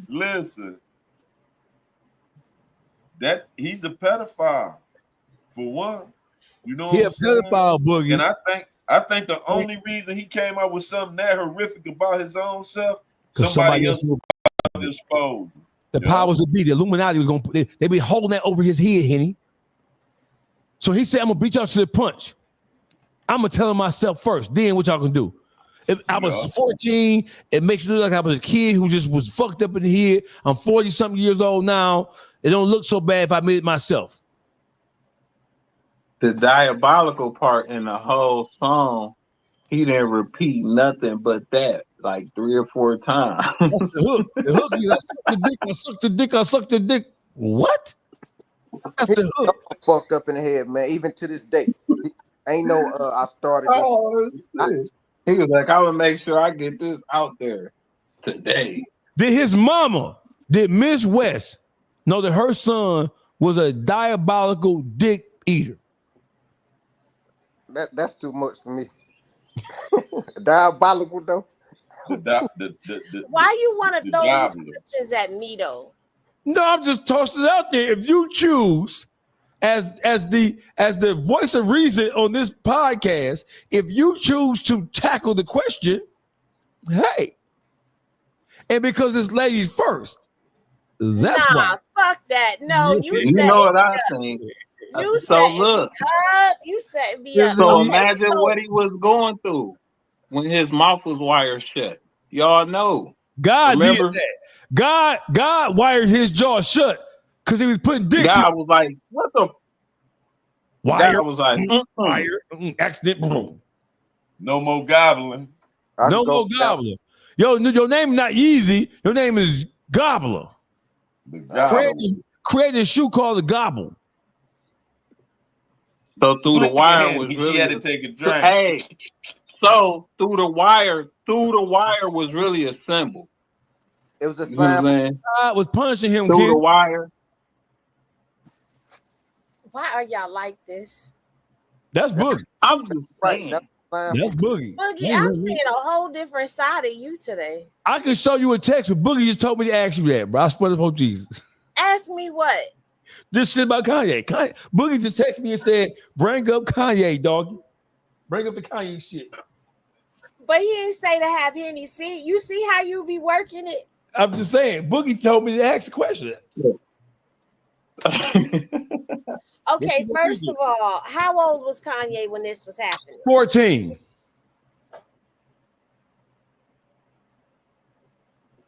G: Listen. That he's a pedophile, for one. You know,
D: he a pedophile, Boogie.
G: And I think the only reason he came out with something that horrific about his own self, somebody else was exposed.
D: The powers that be, the Illuminati was gonna they be holding that over his head, Henny. So he said, "I'm gonna beat y'all to the punch. I'm gonna tell him myself first. Then what y'all gonna do? If I was 14, it makes you look like I was a kid who just was fucked up in the head. I'm 40-something years old now. It don't look so bad if I made it myself."
E: The diabolical part in the whole song, he didn't repeat nothing but that like 3 or 4 times.
D: That's the hook. The hook is, I sucked the dick. What? That's the hook.
H: I'm fucked up in the head, man. Even to this day, ain't no. I started this.
E: He was like, "I will make sure I get this out there today."
D: Did his mama, did Miss West know that her son was a diabolical dick eater?
H: That's too much for me. Diabolical though.
F: Why you want to throw these questions at me though?
D: No, I'm just tossing it out there. If you choose, as the voice of reason on this podcast, if you choose to tackle the question, hey, and because it's ladies first, that's why.
F: Fuck that. No,
E: you know what I think.
F: You
E: so look,
F: you set me up.
E: So imagine what he was going through when his mouth was wired shut. Y'all know.
D: God
E: remember
D: did that. God wired his jaw shut because he was putting dicks.
E: God was like, "What the?"
D: Wire.
E: God was like,
D: "Wire." Accident.
G: No more gobbling.
D: No more gobbler. Yo, your name not Yeezy. Your name is Gobbler. Created a shoe called the Gobble.
E: So through the wire was really.
G: She had to take a drink.
E: Hey, so through the wire was really a symbol.
H: It was a sign.
D: God was punishing him
E: through the wire.
F: Why are y'all like this?
D: That's Boogie.
E: I'm just saying.
D: That's Boogie.
F: Boogie, I'm seeing a whole different side of you today.
D: I can show you a text, but Boogie just told me to ask you that, bro. I swear to Jesus.
F: Ask me what?
D: This shit about Kanye. Boogie just texted me and said, "Bring up Kanye, doggy. Bring up the Kanye shit."
F: But he didn't say to have Henny. See, you see how you be working it.
D: I'm just saying. Boogie told me to ask the question.
F: Okay, first of all, how old was Kanye when this was happening?
D: 14.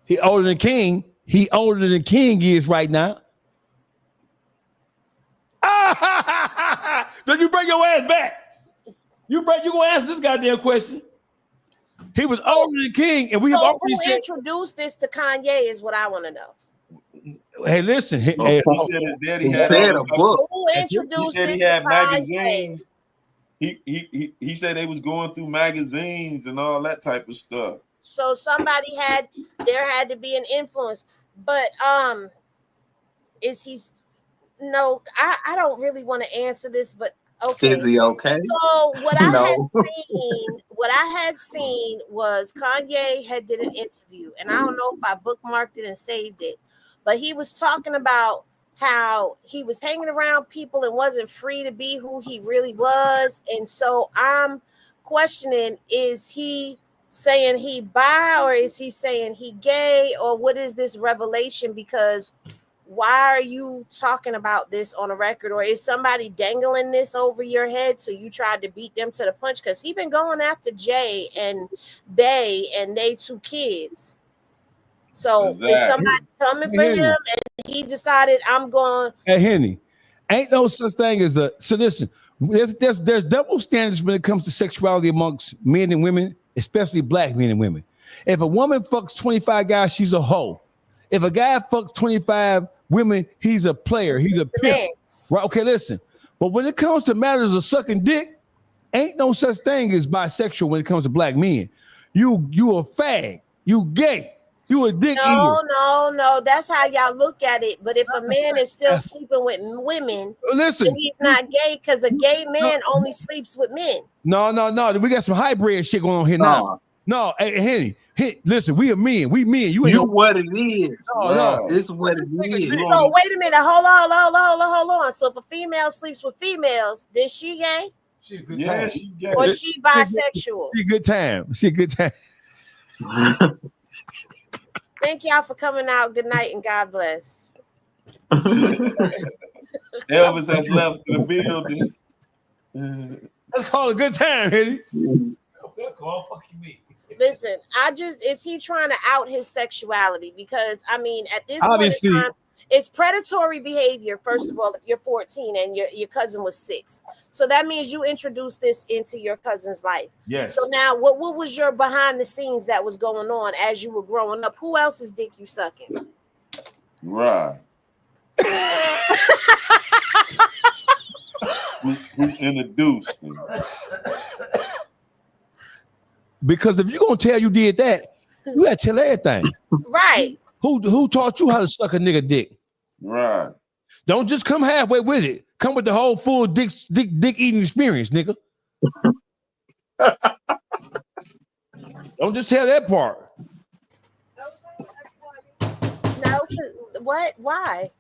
D: He older than King. He older than King is right now. Then you bring your ass back. You gonna answer this goddamn question. He was older than King, and we have already
F: who introduced this to Kanye is what I want to know.
D: Hey, listen.
G: He said his daddy had
E: a book.
F: Who introduced
G: he said
F: this
G: he had
F: to Kanye?
G: magazines. He said they was going through magazines and all that type of stuff.
F: So there had to be an influence. But is he's no, I don't really want to answer this, but okay.
E: Is he okay?
F: So what I
E: No.
F: had seen was Kanye had did an interview, and I don't know if I bookmarked it and saved it, but he was talking about how he was hanging around people and wasn't free to be who he really was. And so I'm questioning, is he saying he bi, or is he saying he gay, or what is this revelation? Because why are you talking about this on a record? Or is somebody dangling this over your head so you tried to beat them to the punch? Because he been going after Jay and Bay and they 2 kids. So is somebody coming for him and he decided I'm going?
D: Hey, Henny, ain't no such thing as a. So listen, there's double standards when it comes to sexuality amongst men and women, especially black men and women. If a woman fucks 25 guys, she's a hoe. If a guy fucks 25 women, he's a player. He's a pimp. Right? Okay, listen. But when it comes to matters of sucking dick, ain't no such thing as bisexual when it comes to black men. You a fag. You gay. You a dick eater.
F: No. That's how y'all look at it. But if a man is still sleeping with women,
D: listen,
F: then he's not gay, because a gay man only sleeps with men.
D: No. We got some hybrid shit going on here now. No, hey, Henny, listen, we are men. We men. You ain't
E: what it is.
D: No.
E: This is what it is.
F: So wait a minute. Hold on. So if a female sleeps with females, then she gay?
D: She a good
G: Yeah,
D: time.
G: she gay.
F: Or she bisexual?
D: She a good time. She a good time.
F: Thank y'all for coming out. Good night and God bless.
G: Elvis has left the building.
D: Let's call it a good time, Henny. Let's call fucking me.
F: Listen, is he trying to out his sexuality? Because I mean, at this
D: Obviously,
F: point in time, it's predatory behavior. First of all, if you're 14 and your cousin was 6, so that means you introduced this into your cousin's life.
D: Yes.
F: So now, what was your behind the scenes that was going on as you were growing up? Who else's dick you sucking?
G: Right. Who introduced him?
D: Because if you're gonna tell you did that, you gotta tell everything.
F: Right.
D: Who taught you how to suck a nigga dick?
G: Right.
D: Don't just come halfway with it. Come with the whole full dick eating experience, nigga. Don't just tell that part.
F: No, what? Why?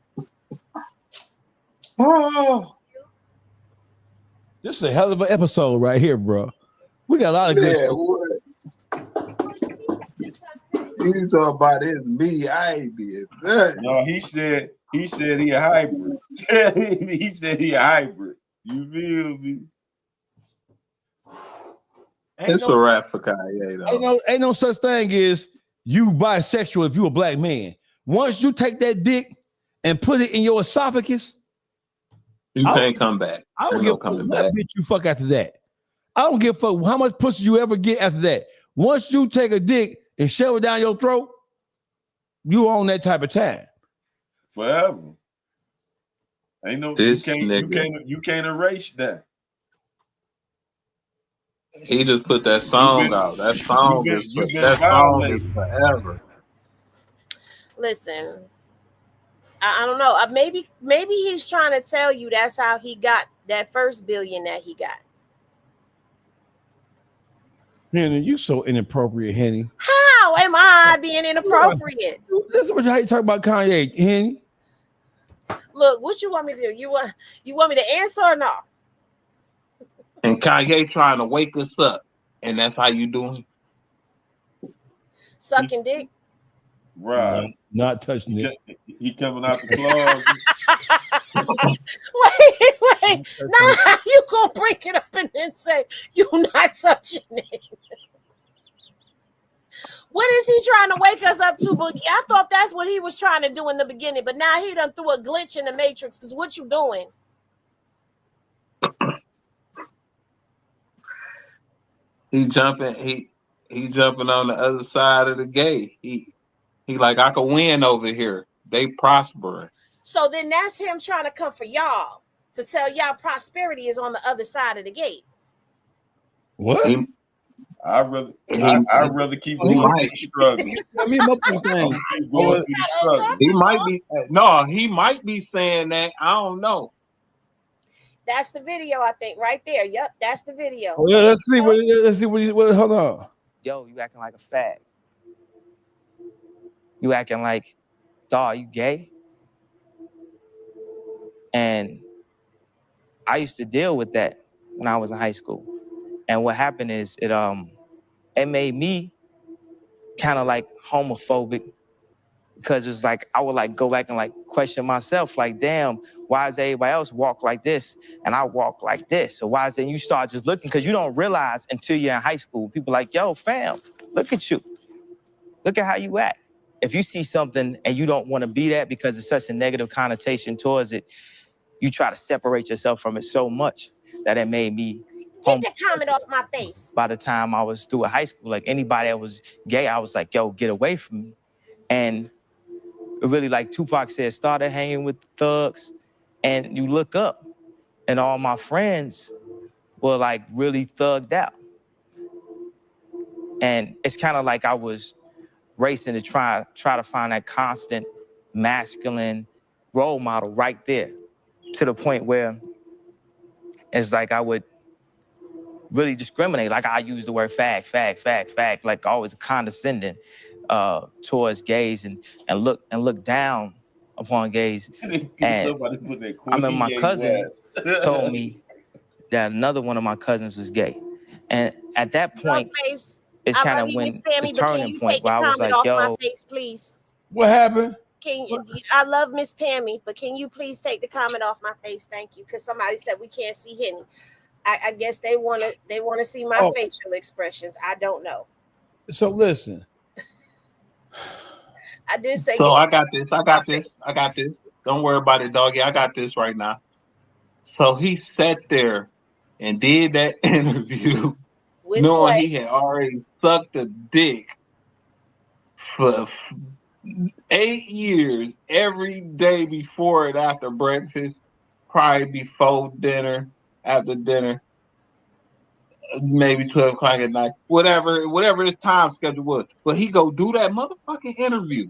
E: Oh,
D: This is a hell of an episode right here, bro. We got a lot of good stuff.
E: You talking about it? Me, I ain't did nothing.
G: No, he said he a hybrid. He said he a hybrid. You feel me?
E: It's a rap for Kanye, though.
D: Ain't no such thing as you bisexual if you a black man. Once you take that dick and put it in your esophagus,
E: you can't come back.
D: I don't give a fuck what bitch you fuck after that. I don't give a fuck how much pussy you ever get after that. Once you take a dick and shove it down your throat, you on that type of time.
G: Forever. Ain't no you can't erase that.
E: He just put that song out. That song is forever.
F: Listen, I don't know. Maybe he's trying to tell you that's how he got that first billion that he got.
D: Henny, you so inappropriate, Henny.
F: How am I being inappropriate?
D: Listen how you talk about Kanye, Henny.
F: Look, what you want me to do? You want me to answer or no?
E: And Kanye trying to wake us up, and that's how you doing?
F: Sucking dick.
G: Right.
D: Not touching it.
G: He coming out the closet.
F: Wait. Now how you gonna break it up and then say you not touching it? What is he trying to wake us up to, Boogie? I thought that's what he was trying to do in the beginning, but now he done threw a glitch in the matrix. Because what you doing?
E: He jumping on the other side of the gate. He like, I could win over here. They prospering.
F: So then that's him trying to come for y'all to tell y'all prosperity is on the other side of the gate.
D: What?
G: I'd rather keep going through the struggle.
E: He might be saying that. I don't know.
F: That's the video, I think, right there. Yep, that's the video.
D: Oh, yeah, let's see what hold on.
A: Yo, you acting like a fag. You acting like, dawg, you gay? And I used to deal with that when I was in high school. And what happened is it made me kind of like homophobic, because it's like I would like go back and like question myself, like, damn, why does everybody else walk like this and I walk like this? So why is it you start just looking, because you don't realize until you're in high school, people like, yo, fam, look at you. Look at how you act. If you see something and you don't want to be that because it's such a negative connotation towards it, you try to separate yourself from it so much that it made me
F: get the comment off my face.
A: By the time I was through high school, like anybody that was gay, I was like, yo, get away from me. And it really, like Tupac said, started hanging with thugs, and you look up and all my friends were like really thugged out. And it's kind of like I was racing to try to find that constant masculine role model right there, to the point where it's like I would really discriminate. Like I use the word fag, like always condescending towards gays and look down upon gays. And I mean, my cousin told me that another one of my cousins was gay. And at that point, it's kind of when the turning point where I was like, yo,
F: face, please.
D: What happened?
F: I love Miss Pammy, but can you please take the comment off my face? Thank you. Because somebody said we can't see Henny. I guess they want to see my facial expressions. I don't know.
D: So listen.
F: I did say.
E: So I got this. Don't worry about it, doggy. I got this right now. So he sat there and did that interview knowing he had already sucked a dick for 8 years, every day before and after breakfast, probably before dinner, after dinner, maybe 12 o'clock at night, whatever his time schedule was. But he go do that motherfucking interview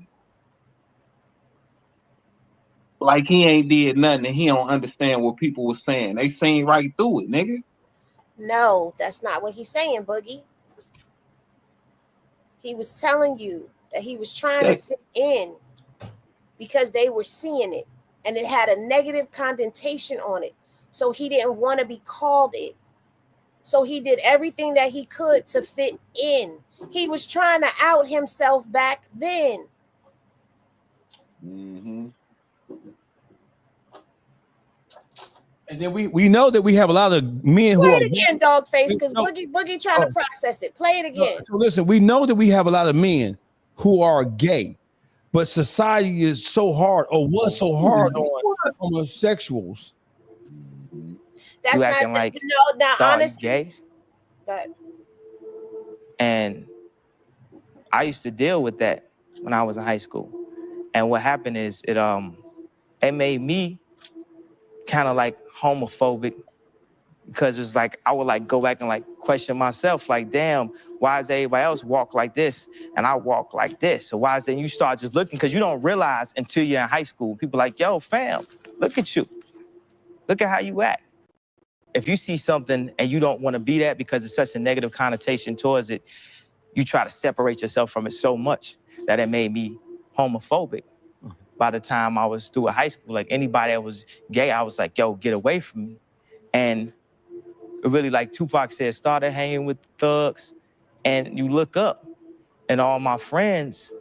E: like he ain't did nothing and he don't understand what people were saying. They seen right through it, nigga.
F: No, that's not what he's saying, Boogie. He was telling you that he was trying to fit in because they were seeing it and it had a negative connotation on it. So he didn't want to be called it. So he did everything that he could to fit in. He was trying to out himself back then.
D: Mm-hmm. And then we know that we have a lot of men who are.
F: Play it again, dog face, because Boogie trying to process it. Play it again.
D: So listen, we know that we have a lot of men who are gay, but society is so hard, or was so hard on homosexuals.
F: That's
A: you
F: not
A: acting like
F: now honestly.
A: Gay.
F: Go ahead.
A: And I used to deal with that when I was in high school. And what happened is it made me kind of like homophobic, because it's like I would like go back and like question myself, like, damn, why does everybody else walk like this and I walk like this? So why is it you start just looking, because you don't realize until you're in high school, people like, yo, fam, look at you. Look at how you act. If you see something and you don't want to be that because it's such a negative connotation towards it, you try to separate yourself from it so much that it made me homophobic. by the time I was through high school. Like anybody that was gay, I was like, yo, get away from me. And really, like Tupac said, started hanging with thugs, and you look up, and all my friends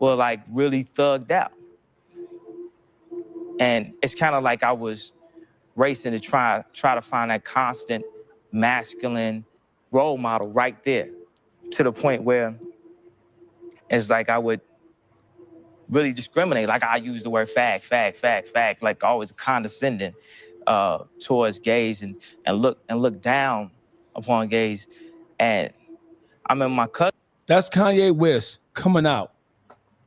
A: were like really thugged out. And it's kind of like I was racing to try to find that constant masculine role model right there, to the point where it's like I would really discriminate. Like I use the word fag, like always condescending towards gays and look down upon gays. And I mean, my cousin.
D: That's Kanye West coming out,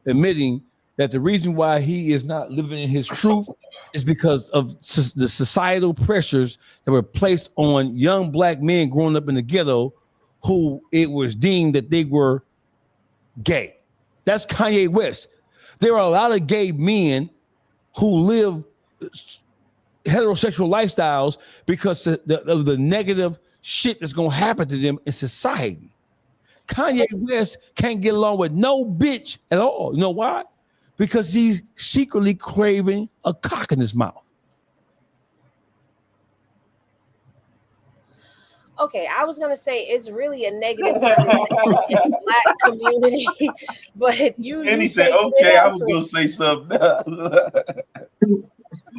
D: admitting that the reason why he is not living in his truth is because of the societal pressures that were placed on young black men growing up in the ghetto, who it was deemed that they were gay. That's Kanye West. There are a lot of gay men who live heterosexual lifestyles because of the negative shit that's going to happen to them in society. Kanye West can't get along with no bitch at all. You know why? Because he's secretly craving a cock in his mouth.
F: Okay, I was gonna say it's really a negative conversation in the black community, but you.
G: And he
F: you
G: said, "Okay, I was gonna say something."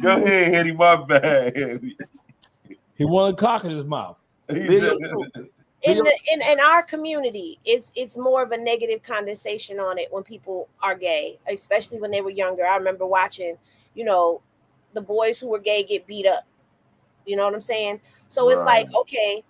G: Go ahead, Henny. My bad. Henny.
D: He wanted a cock in his mouth.
F: In our community, it's more of a negative condensation on it when people are gay, especially when they were younger. I remember watching, the boys who were gay get beat up. You know what I'm saying? So it's like, okay,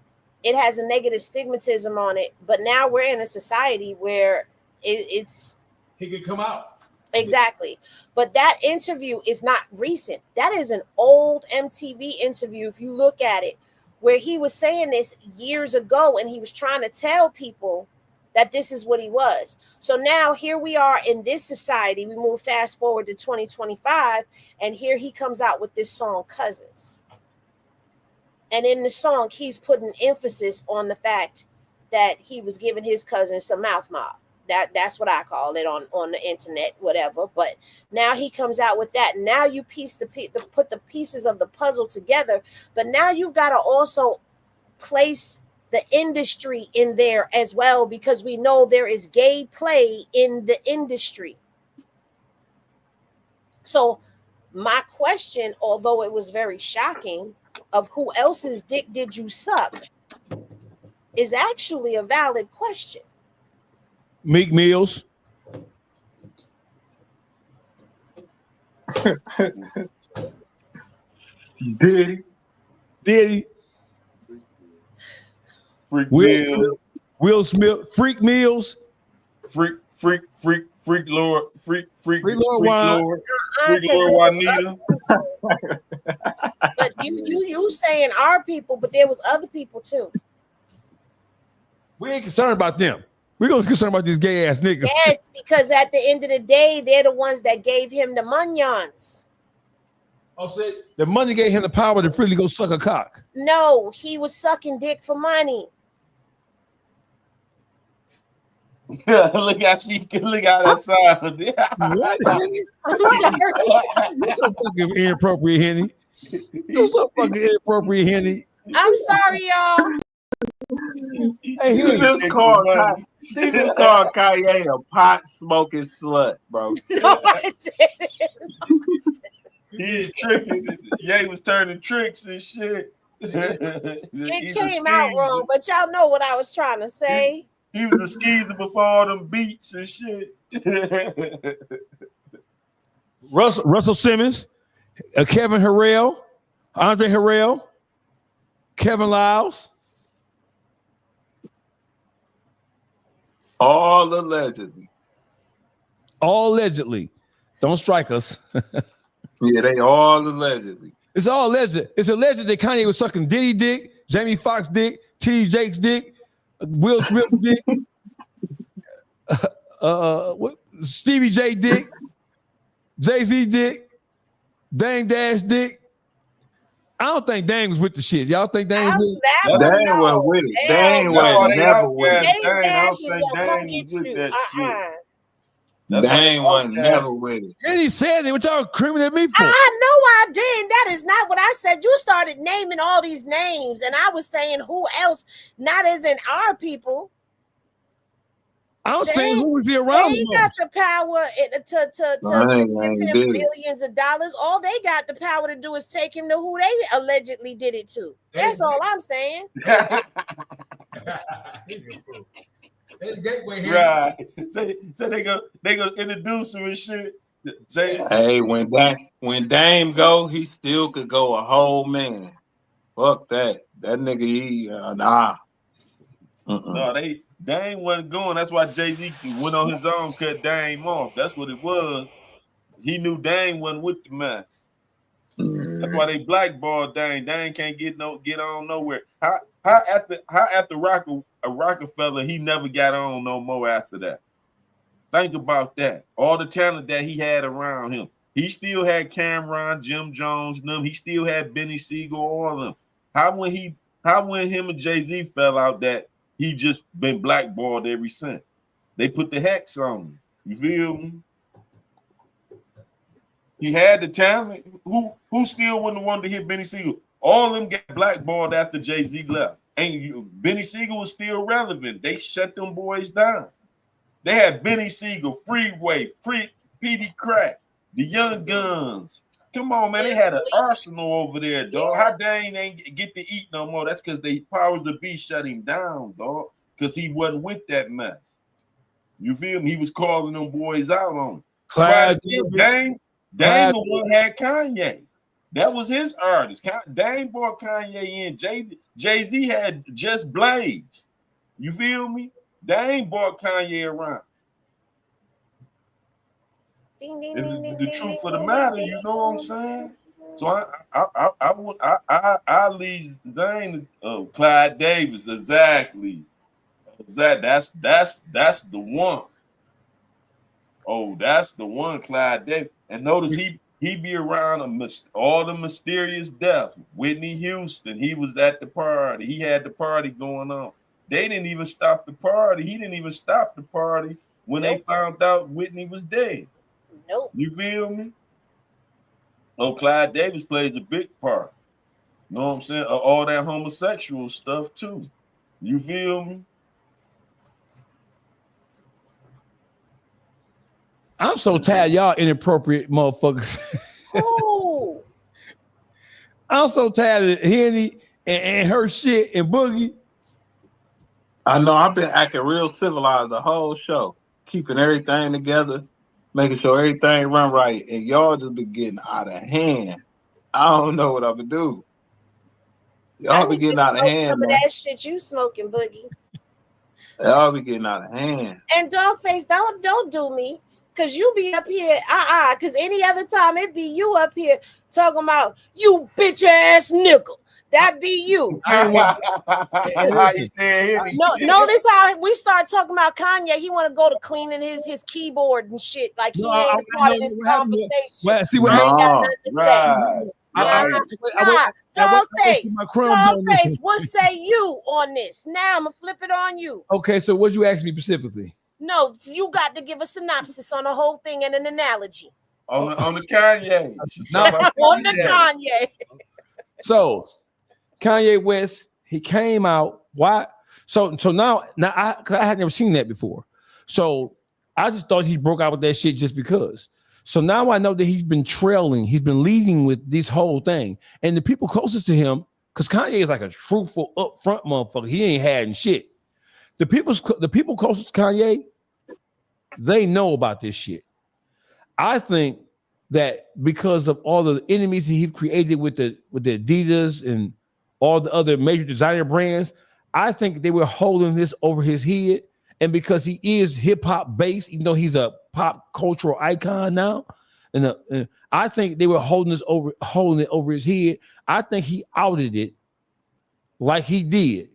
F: it has a negative stigmatism on it, but now we're in a society where it's
D: he could come out.
F: Exactly. But that interview is not recent. That is an old MTV interview, if you look at it, where he was saying this years ago, and he was trying to tell people that this is what he was. So now here we are in this society. We move fast forward to 2025, and here he comes out with this song, Cousins. And in the song, he's putting emphasis on the fact that he was giving his cousin some mouth mob. That's what I call it on the internet, whatever. But now he comes out with that. Now you put the pieces of the puzzle together. But now you've got to also place the industry in there as well, because we know there is gay play in the industry. So my question, although it was very shocking, of who else's dick did you suck, is actually a valid question.
D: Meek Mills. Diddy.
G: Freak Mills.
D: Will Smith. Freak Mills.
G: Freak Lord. Freak
D: Lord
G: Juanita.
F: But you saying our people, but there was other people too.
D: We ain't concerned about them. We're gonna be concerned about these gay ass niggas.
F: Yes, because at the end of the day, they're the ones that gave him the munions.
D: Oh, so the money gave him the power to freely go suck a cock.
F: No, he was sucking dick for money.
G: Look how that sound.
D: What?
F: I'm sorry.
D: You're so fucking inappropriate, Henny. You're so fucking inappropriate, Henny.
F: I'm sorry, y'all.
D: Hey,
E: She just called Kanye a pot smoking slut, bro.
F: No, I didn't.
G: He's tricking. Ye was turning tricks and shit.
F: It came out wrong, but y'all know what I was trying to say.
G: He was a skeezer before all them beats and shit.
D: Russell Simmons, Kevin Harrell, Andre Harrell, Kevin Lyles.
E: All allegedly.
D: All allegedly. Don't strike us.
E: Yeah, they all allegedly.
D: It's all alleged. It's alleged that Kanye was sucking Diddy dick, Jamie Foxx dick, T. Jake's dick, Will Smith dick, Stevie J dick, Jay-Z dick, Dang Dash dick. I don't think Dang was with the shit. Y'all think Dang was with it?
E: Dang was with it. Dang was never with it.
F: Dang Dash is gonna come get you.
G: That's why
E: Dang wasn't never with it.
D: And he said it. What y'all criminating me for?
F: I know I didn't. That is not what I said. You started naming all these names, and I was saying who else, not as in our people.
D: I'm saying who was he around?
F: They ain't got the power to give him millions of dollars. All they got the power to do is take him to who they allegedly did it to. That's all I'm saying.
G: Right. Say they go introduce him and shit.
E: Hey, when Dame go, he still could go a whole man. Fuck that. That nigga, he nah.
G: No, Dame wasn't going. That's why Jay-Z went on his own, cut Dame off. That's what it was. He knew Dame wasn't with the mess. That's why they blackballed Dame. Dame can't get on nowhere. How after Rockefeller, he never got on no more after that. Think about that. All the talent that he had around him. He still had Cameron, Jim Jones, them. He still had Benny Siegel, all of them. How when him and Jay-Z fell out that he just been blackballed ever since. They put the hex on him. You feel me? He had the talent. Who still wouldn't want to hit Benny Siegel? All of them got blackballed after Jay-Z left. And Benny Siegel was still relevant. They shut them boys down. They had Benny Siegel, Freeway, Petey Crack, the Young Guns. Come on, man. They had an arsenal over there, dog. How Dane ain't get to eat no more? That's because they powers the beast shut him down, dog. Because he wasn't with that mess. You feel me? He was calling them boys out on him. Dame the one had Kanye. That was his artist. Dame brought Kanye in. Jay-Z had Just Blaze. You feel me? Dame brought Kanye around. The truth of the matter, you know what I'm saying? So I leave Dame to Clyde Davis. Exactly. That's the one. Oh, that's the one, Clyde Davis. And notice he be around all the mysterious death. Whitney Houston, he was at the party. He had the party going on. They didn't even stop the party. He didn't even stop the party when they found out Whitney was dead.
F: Nope.
G: You feel me? Oh, Clyde Davis plays a big part. You know what I'm saying? All that homosexual stuff too. You feel me?
D: I'm so tired, y'all inappropriate motherfuckers.
F: Oh.
D: I'm so tired of Henny and her shit and Boogie.
E: I know I've been acting real civilized the whole show, keeping everything together, making sure everything run right, and y'all just been getting out of hand. I don't know what I'm gonna do. Y'all be getting out of hand,
F: some
E: man.
F: of that shit you smoking, Boogie.
E: Y'all be getting out of hand.
F: And Dogface, don't do me. Cause you be up here, cause any other time it be you up here talking about you bitch ass nickel. That be you.
G: How you saying?
F: No, notice how we start talking about Kanye. He want to go to cleaning his keyboard and shit. Like he ain't part of this conversation.
D: Well, see what
F: I ain't got nothing to say. Dogface, what say you on this? Now I'm gonna flip it on you.
D: Okay, so what you ask me specifically?
F: No, you got to give a synopsis on the whole thing and an analogy.
G: On the Kanye.
F: On the Kanye.
D: So Kanye West, he came out. Why? So now I had never seen that before. So I just thought he broke out with that shit just because. So now I know that he's been trailing, he's been leading with this whole thing. And the people closest to him, because Kanye is like a truthful, upfront motherfucker. He ain't had shit. The people closest to Kanye, they know about this shit. I think that because of all the enemies he's created with the Adidas and all the other major designer brands, I think they were holding this over his head. And because he is hip hop based, even though he's a pop cultural icon now, and I think they were holding it over his head. I think he outed it like he did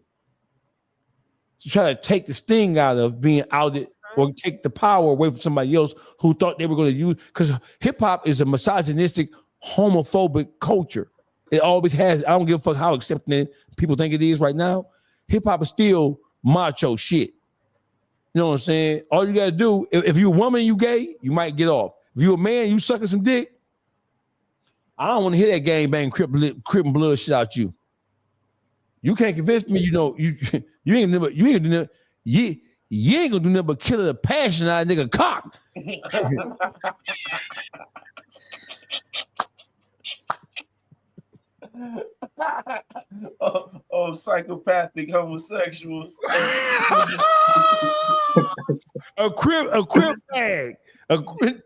D: to try to take the sting out of being outed or take the power away from somebody else who thought they were going to use, because hip hop is a misogynistic, homophobic culture. It always has. I don't give a fuck how accepting people think it is right now. Hip hop is still macho shit. You know what I'm saying? All you gotta do, if you're a woman, you gay, you might get off. If you're a man, you sucking some dick. I don't want to hear that gang bang crip and blood shit out you. You can't convince me. You know you ain't gonna do nothing but kill the passion out of nigga cock.
G: Psychopathic homosexuals.
D: a crib bag.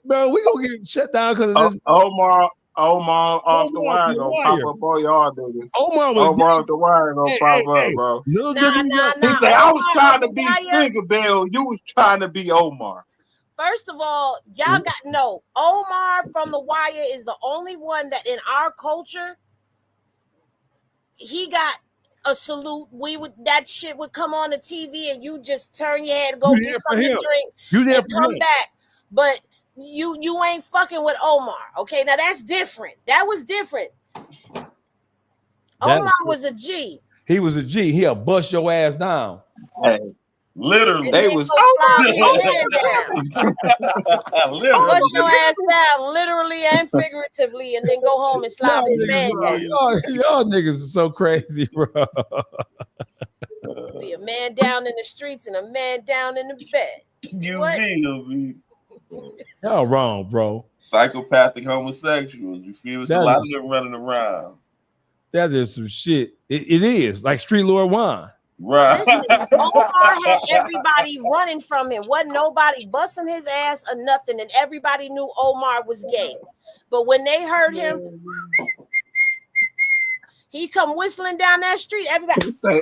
D: Bro, we gonna get shut down because of this.
E: Omar off the wire gonna pop up on y'all niggas.
D: Omar
E: off the wire gonna pop up, bro.
D: He
E: said, I was trying to be Slinger Bell. You was trying to be Omar.
F: First of all, y'all got no. Omar from The Wire is the only one that in our culture, he got a salute. That shit would come on the TV and you just turn your head, go get something to drink, and come back. But you ain't fucking with Omar. Okay, now that's different. That was different. Omar was a G.
D: He was a G. He'll bust your ass down.
E: Hey,
G: literally,
E: they was
F: bust your ass down, literally and figuratively, and then go home and slap his man down.
D: Y'all niggas are so crazy, bro.
F: Be a man down in the streets and a man down in the bed.
G: You feel me?
D: Y'all wrong, bro.
G: Psychopathic homosexuals. You feel? It's a lot of them running around.
D: That is some shit. It is like Street Lord Wine.
G: Right.
F: Listen, Omar had everybody running from him. Wasn't nobody busting his ass or nothing, and everybody knew Omar was gay. But when they heard him, he come whistling down that street. Everybody say,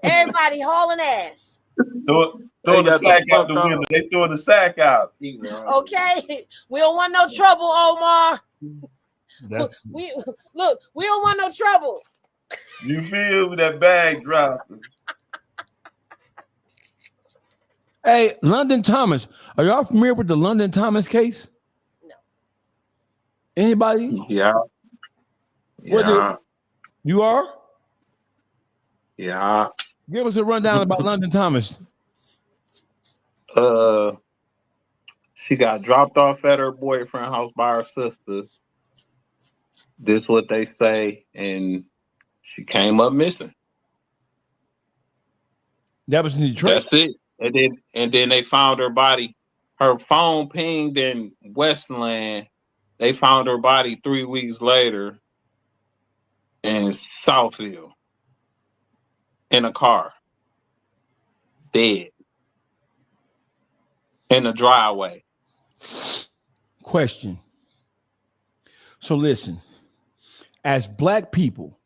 F: everybody hauling ass.
G: Throw the sack out the window. They throwing the sack out.
F: Okay, we don't want no trouble, Omar. We don't want no trouble.
G: You feel that bag dropping?
D: Hey, London Thomas. Are y'all familiar with the London Thomas case?
F: No.
D: Anybody?
E: Yeah.
D: You are?
E: Yeah.
D: Give us a rundown about London Thomas.
E: She got dropped off at her boyfriend's house by her sister. This is what they say, and she came up missing.
D: That was in Detroit.
E: That's it. And then they found her body. Her phone pinged in Westland. They found her body 3 weeks later in Southfield in a car, dead in the driveway.
D: Question. So listen, as Black people,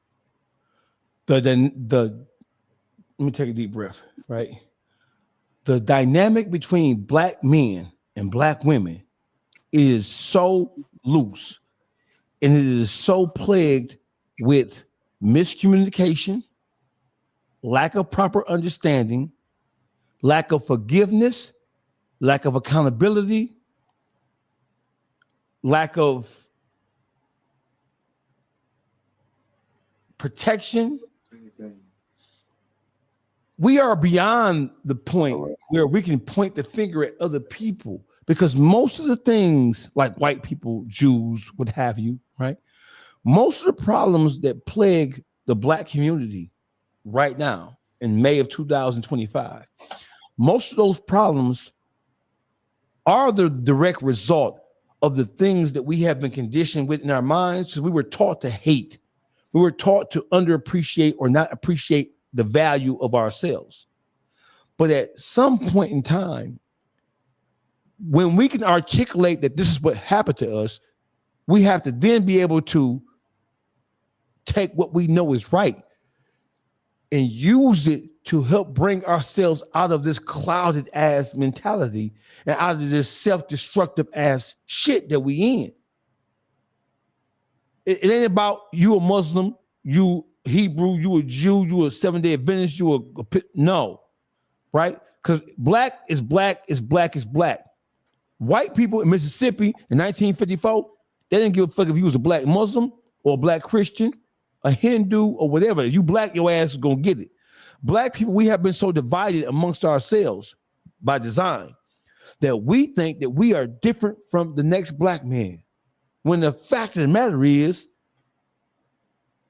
D: let me take a deep breath, right? The dynamic between Black men and Black women is so loose, and it is so plagued with miscommunication, lack of proper understanding, lack of forgiveness, lack of accountability, lack of protection. We are beyond the point where we can point the finger at other people, because most of the things like white people, Jews, what have you, right? Most of the problems that plague the Black community right now in May of 2025, most of those problems are the direct result of the things that we have been conditioned with in our minds, because we were taught to hate. We were taught to underappreciate or not appreciate the value of ourselves. But at some point in time, when we can articulate that this is what happened to us, we have to then be able to take what we know is right and use it to help bring ourselves out of this clouded ass mentality and out of this self-destructive ass shit that we in. It ain't about you a Muslim, you Hebrew, you a Jew, you a Seventh-day Adventist, no, right? Because Black is Black is Black is Black. White people in Mississippi in 1954, they didn't give a fuck if you was a Black Muslim or a Black Christian, a Hindu or whatever. You Black, your ass is gonna get it. Black people, we have been so divided amongst ourselves by design that we think that we are different from the next black man. When the fact of the matter is,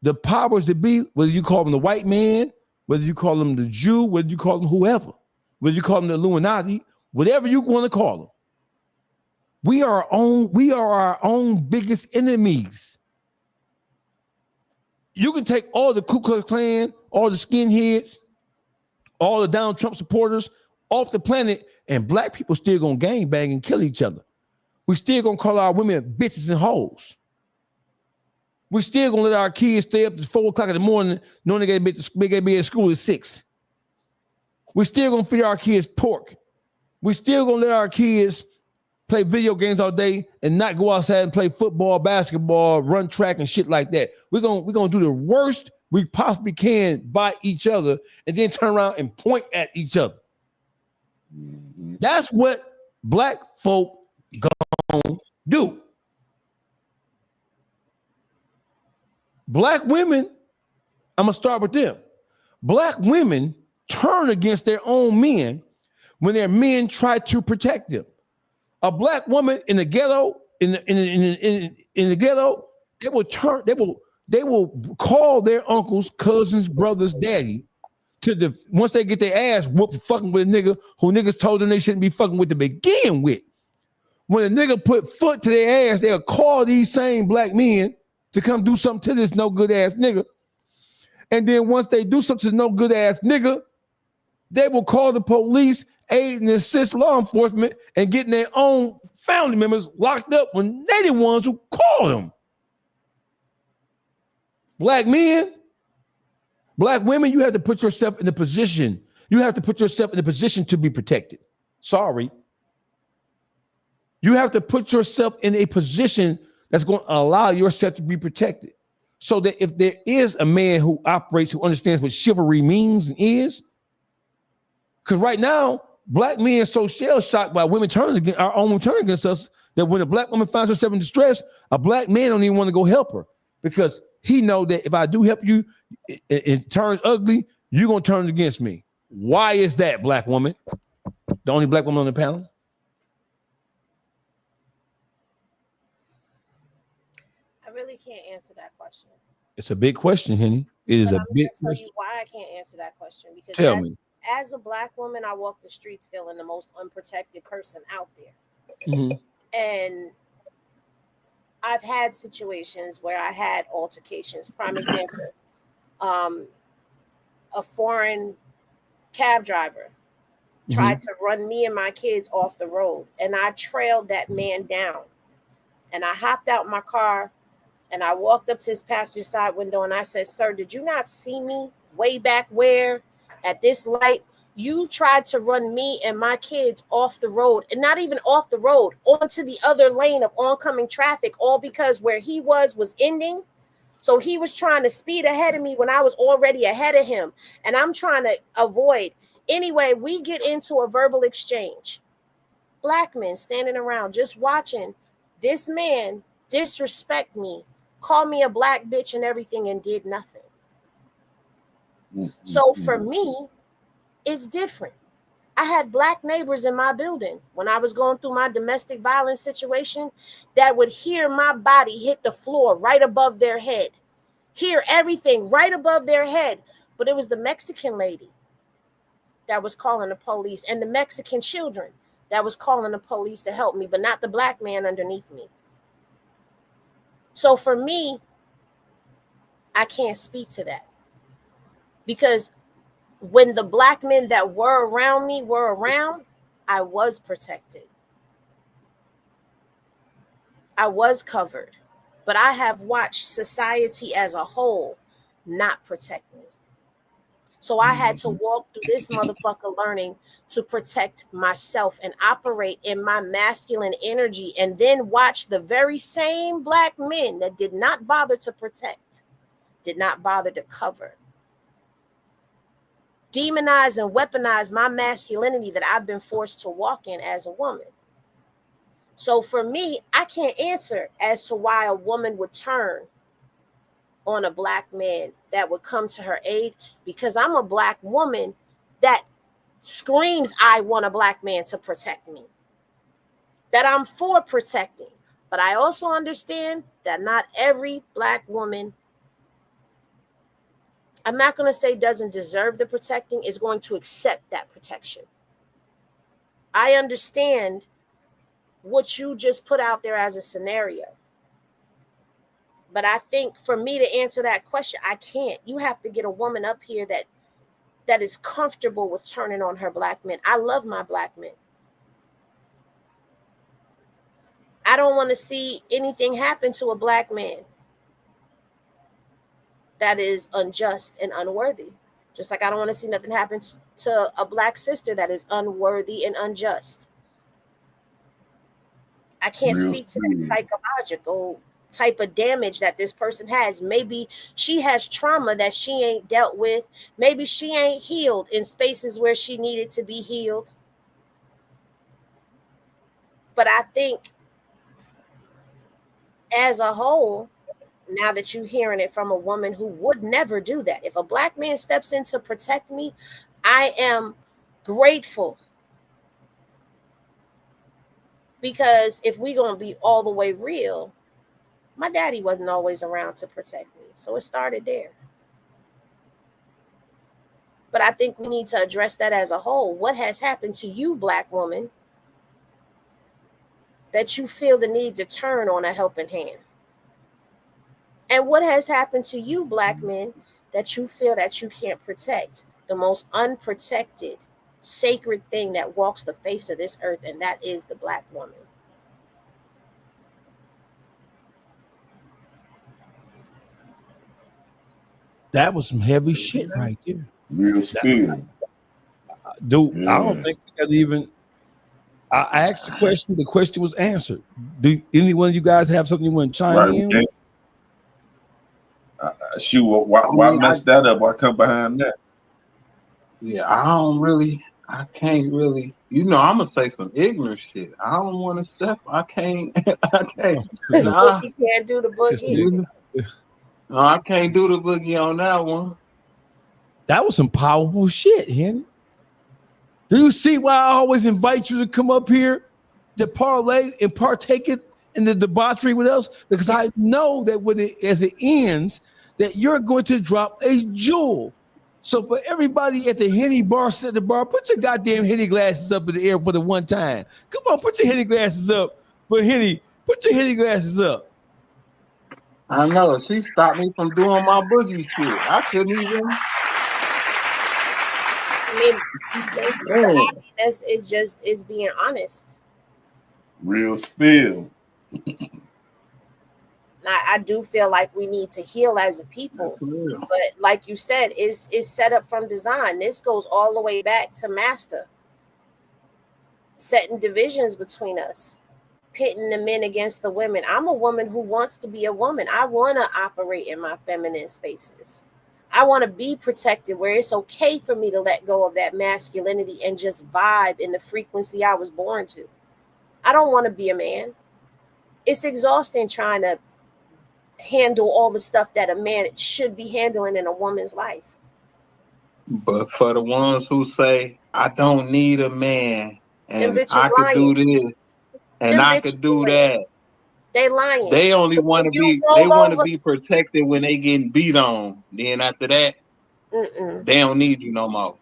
D: the powers that be, whether you call them the white man, whether you call them the Jew, whether you call them whoever, whether you call them the Illuminati, whatever you want to call them, we are our own biggest enemies. You can take all the Ku Klux Klan, all the skinheads, all the Donald Trump supporters off the planet, and black people still gonna gangbang and kill each other. We still gonna call our women bitches and hoes. We still gonna let our kids stay up to 4 o'clock in the morning, knowing they gotta be at school at 6. We still gonna feed our kids pork. We still gonna let our kids play video games all day and not go outside and play football, basketball, run track and shit like that. We're gonna do the worst we possibly can by each other and then turn around and point at each other. That's what black folk gonna do. Black women, I'm gonna start with them. Black women turn against their own men when their men try to protect them. A black woman in the ghetto, in the ghetto, they will call their uncles, cousins, brothers, daddy once they get their ass whooped fucking with a nigga who niggas told them they shouldn't be fucking with to begin with. When a nigga put foot to their ass, they'll call these same black men to come do something to this no good ass nigga. And then once they do something to no good ass nigga, they will call the police, aid and assist law enforcement, and getting their own family members locked up when they the ones who called them. Black men, black women, you have to put yourself in a position. You have to put yourself in a position to be protected. Sorry. You have to put yourself in a position that's going to allow yourself to be protected. So that if there is a man who operates, who understands what chivalry means and is, because right now, black men are so shell-shocked by women turning against our own turning against us that when a black woman finds herself in distress, a black man don't even want to go help her because he know that if I do help you, it turns ugly, you're going to turn against me. Why is that, black woman? The only black woman on the panel?
F: I really can't answer that question.
D: It's a big question, Henny. It is a big question.
F: Tell you why I can't answer that question. Because
D: Tell me.
F: As a black woman, I walk the streets feeling the most unprotected person out there.
D: Mm-hmm.
F: And I've had situations where I had altercations. Prime example, a foreign cab driver tried to run me and my kids off the road, and I trailed that man down. And I hopped out my car, and I walked up to his passenger side window, and I said, "Sir, did you not see me way back where at this light? You tried to run me and my kids off the road, and not even off the road, onto the other lane of oncoming traffic, all because where he was ending. So he was trying to speed ahead of me when I was already ahead of him, and I'm trying to avoid. Anyway, we get into a verbal exchange. Black men standing around just watching this man disrespect me, call me a black bitch and everything, and did nothing. So for me, it's different. I had black neighbors in my building when I was going through my domestic violence situation that would hear my body hit the floor right above their head, hear everything right above their head. But it was the Mexican lady that was calling the police and the Mexican children that was calling the police to help me, but not the black man underneath me. So for me, I can't speak to that because when the black men that were around me were around, I was protected. I was covered, but I have watched society as a whole not protect me. So I had to walk through this motherfucker learning to protect myself and operate in my masculine energy, and then watch the very same black men that did not bother to protect, did not bother to cover, demonize and weaponize my masculinity that I've been forced to walk in as a woman. So for me, I can't answer as to why a woman would turn on a black man that would come to her aid, because I'm a black woman that screams, I want a black man to protect me, that I'm for protecting. But I also understand that not every black woman, I'm not going to say doesn't deserve the protecting, is going to accept that protection. I understand what you just put out there as a scenario. But I think for me to answer that question, I can't. You have to get a woman up here that is comfortable with turning on her black men. I love my black men. I don't want to see anything happen to a black man that is unjust and unworthy. Just like I don't want to see nothing happen to a black sister that is unworthy and unjust. I can't speak to that psychological type of damage that this person has. Maybe she has trauma that she ain't dealt with. Maybe she ain't healed in spaces where she needed to be healed. But I think as a whole, now that you're hearing it from a woman who would never do that, if a black man steps in to protect me, I am grateful. Because if we're going to be all the way real, my daddy wasn't always around to protect me. So it started there. But I think we need to address that as a whole. What has happened to you, black woman, that you feel the need to turn on a helping hand? And what has happened to you, black men, that you feel that you can't protect? The most unprotected, sacred thing that walks the face of this earth, and that is the black woman.
D: That was some heavy shit right there.
G: Real spill.
D: Dude, yeah. I don't think we got even. I asked the question. The question was answered. Do any one of you guys have something you want to chime in?
G: Shoot, why mess that up? Why come behind that?
E: Yeah, I can't really, I'm gonna say some ignorant shit. I don't want to step. I can't. Nah.
F: You can't do the boogie.
E: No, I can't do the boogie on that one.
D: That was some powerful shit, Henny. Do you see why I always invite you to come up here to parlay and partake it in the debauchery with us? Because I know that as it ends, that you're going to drop a jewel. So for everybody at the Henny bar, sit at the bar, put your goddamn Henny glasses up in the air for the one time. Come on, put your Henny glasses up for Henny. Put your Henny glasses up.
E: I know. She stopped me from doing my boogie shit. I couldn't even.
F: It's being honest.
G: Real spill.
F: I do feel like we need to heal as a people, but like you said, it's set up from design. This goes all the way back to Master setting divisions between us, pitting the men against the women. I'm a woman who wants to be a woman. I want to operate in my feminine spaces. I want to be protected where it's okay for me to let go of that masculinity and just vibe in the frequency I was born to. I don't want to be a man. It's exhausting trying to handle all the stuff that a man should be handling in a woman's life.
E: But for the ones who say, I don't need a man, and I could do this, and I could do that.
F: They lying.
E: They only want to be protected when they getting beat on. Then after that, they don't need you no more.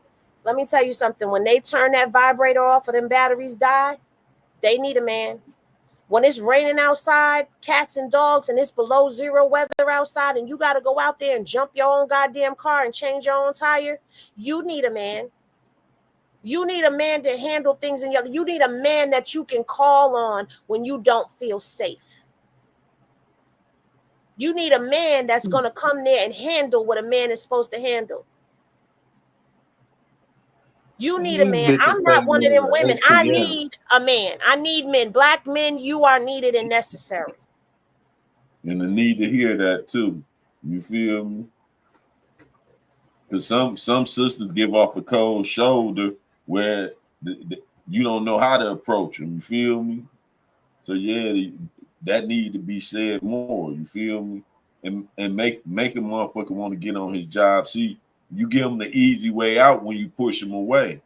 F: Let me tell you something. When they turn that vibrator off or them batteries die, they need a man. When it's raining outside, cats and dogs, and it's below zero weather outside, and you got to go out there and jump your own goddamn car and change your own tire, you need a man. You need a man to handle things in you need a man that you can call on when you don't feel safe. You need a man that's going to come there and handle what a man is supposed to handle. You need a man. I'm not one of them women. I need a man. I need men. Black men, you are needed and necessary.
G: And the need to hear that too. You feel me? Because some sisters give off a cold shoulder where you don't know how to approach them. You feel me? So yeah, that need to be said more. You feel me? and make a motherfucker want to get on his job. See, you give him the easy way out when you push him away.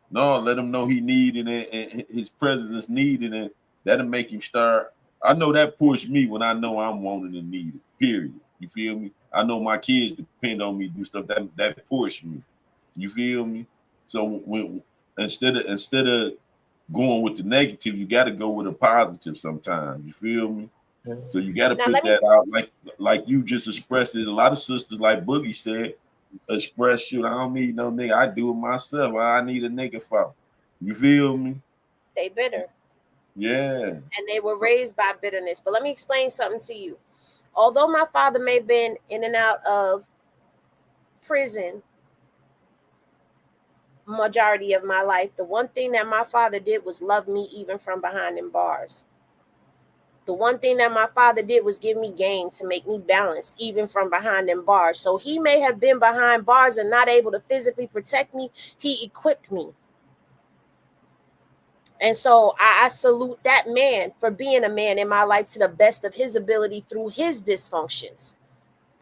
G: No, let him know he needed it and his presence needed it. That'll make him start. I know that pushed me when I know I'm wanting and needed. Period. You feel me? I know my kids depend on me to do stuff that push me. You feel me? So when instead of going with the negative, you got to go with a positive sometimes. You feel me? So you got to put that out like you just expressed it. A lot of sisters, like Boogie said, express shit. I don't need no nigga. I do it myself. I need a nigga for. You feel me?
F: They bitter.
G: Yeah.
F: And they were raised by bitterness. But let me explain something to you. Although my father may have been in and out of prison majority of my life, the one thing that my father did was love me even from behind them bars. The one thing that my father did was give me game to make me balanced even from behind them bars. So he may have been behind bars and not able to physically protect me. He equipped me. And so I salute that man for being a man in my life to the best of his ability through his dysfunctions.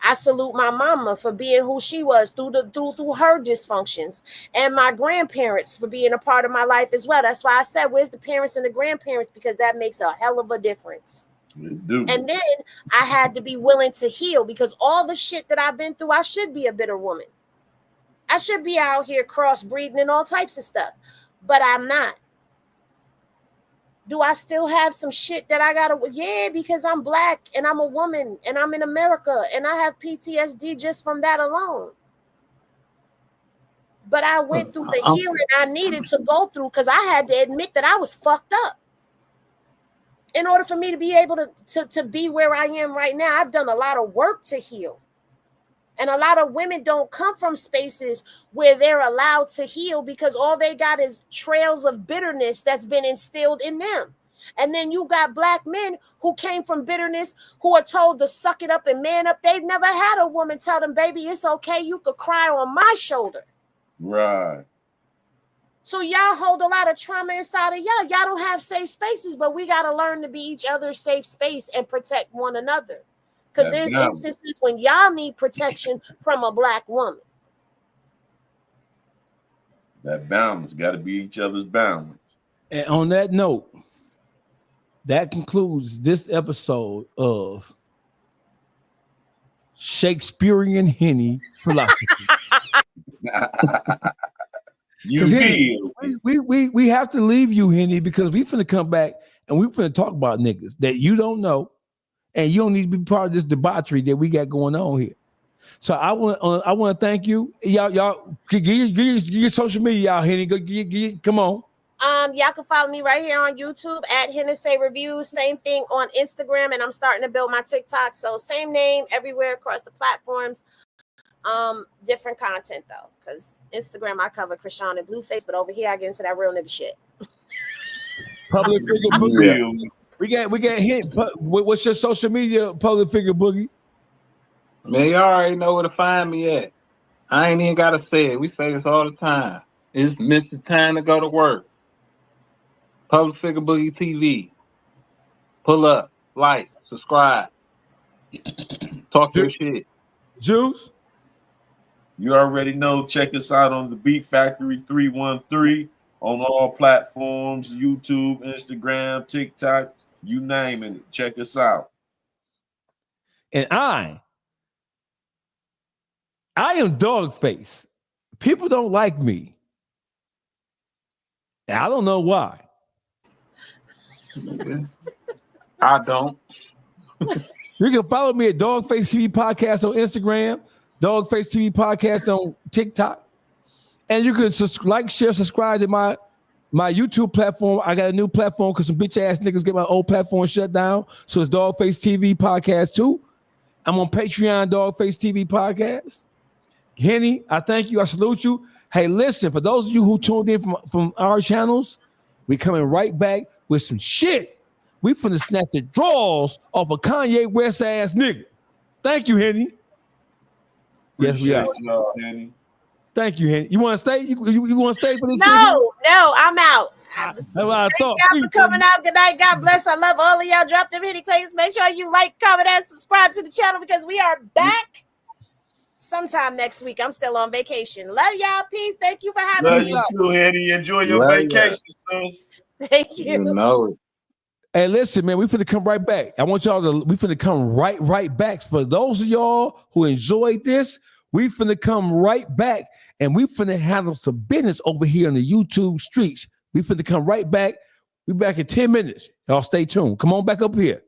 F: I salute my mama for being who she was through her dysfunctions, and my grandparents for being a part of my life as well. That's why I said, where's the parents and the grandparents? Because that makes a hell of a difference. And then I had to be willing to heal, because all the shit that I've been through, I should be a bitter woman. I should be out here crossbreeding and all types of stuff, but I'm not. Do I still have some shit that I gotta? Yeah, because I'm black and I'm a woman and I'm in America and I have PTSD just from that alone. But I went through the healing I needed to go through, because I had to admit that I was fucked up. In order for me to be able to be where I am right now, I've done a lot of work to heal. And a lot of women don't come from spaces where they're allowed to heal, because all they got is trails of bitterness that's been instilled in them. And then you got black men who came from bitterness, who are told to suck it up and man up. They've never had a woman tell them, baby, it's okay. You could cry on my shoulder.
G: Right.
F: So y'all hold a lot of trauma inside of y'all. Y'all don't have safe spaces, but we got to learn to be each other's safe space and protect one another. Because there's instances when y'all need protection from a black woman.
G: That balance got to be each other's balance.
D: And on that note, that concludes this episode of Shakespearean Henny Philosophy.
G: You feel
D: we have to leave you, Henny, because we finna come back and we finna talk about niggas that you don't know. And you don't need to be part of this debauchery that we got going on here. So I want to thank you. Y'all give your social media, y'all, Henny. Come on.
F: Y'all can follow me right here on YouTube at Hennessy Reviews. Same thing on Instagram, and I'm starting to build my TikTok. So same name everywhere across the platforms. Different content though, because Instagram I cover Krishan and Blueface, but over here I get into that real nigga shit.
D: Public figure Boogie. We got hit. What's your social media, public figure Boogie?
E: Man, you already know where to find me at. I ain't even gotta say it. We say this all the time. It's Mr. Time to go to work. Public figure Boogie TV. Pull up, like, subscribe. Talk your shit.
D: Juice.
G: You already know. Check us out on the Beat Factory 313 on all platforms: YouTube, Instagram, TikTok. You name it, check us out.
D: And I am Dogface. People don't like me. And I don't know why.
E: I don't.
D: You can follow me at Dogface TV Podcast on Instagram, Dogface TV Podcast on TikTok. And you can like, share, subscribe to my YouTube platform. I got a new platform because some bitch ass niggas get my old platform shut down. So it's Dogface TV Podcast too. I'm on Patreon, Dogface TV Podcast. Henny, I thank you. I salute you. Hey, listen, for those of you who tuned in from our channels, we coming right back with some shit. We finna snatch the draws off a Kanye West ass nigga. Thank you, Henny. Yes, we are.
G: Y'all, Henny.
D: Thank you, Henny. You want to stay? You want to stay for this?
F: No, I'm out.
D: That's what I thought.
F: Thank y'all for coming out. Good night. God bless. I love all of y'all. Drop them hitty clicks. Make sure you like, comment, and subscribe to the channel because we are back sometime next week. I'm still on vacation. Love y'all. Peace. Thank you for having
G: Love
F: me.
G: you too, Henny. Enjoy your vacation, son.
F: Thank you.
E: You know it.
D: Hey, listen, man, we finna come right back. I want y'all to, we finna come right back. For those of y'all who enjoyed this, we finna come right back and we finna handle some business over here on the YouTube streets. We finna come right back. We back in 10 minutes. Y'all stay tuned. Come on back up here.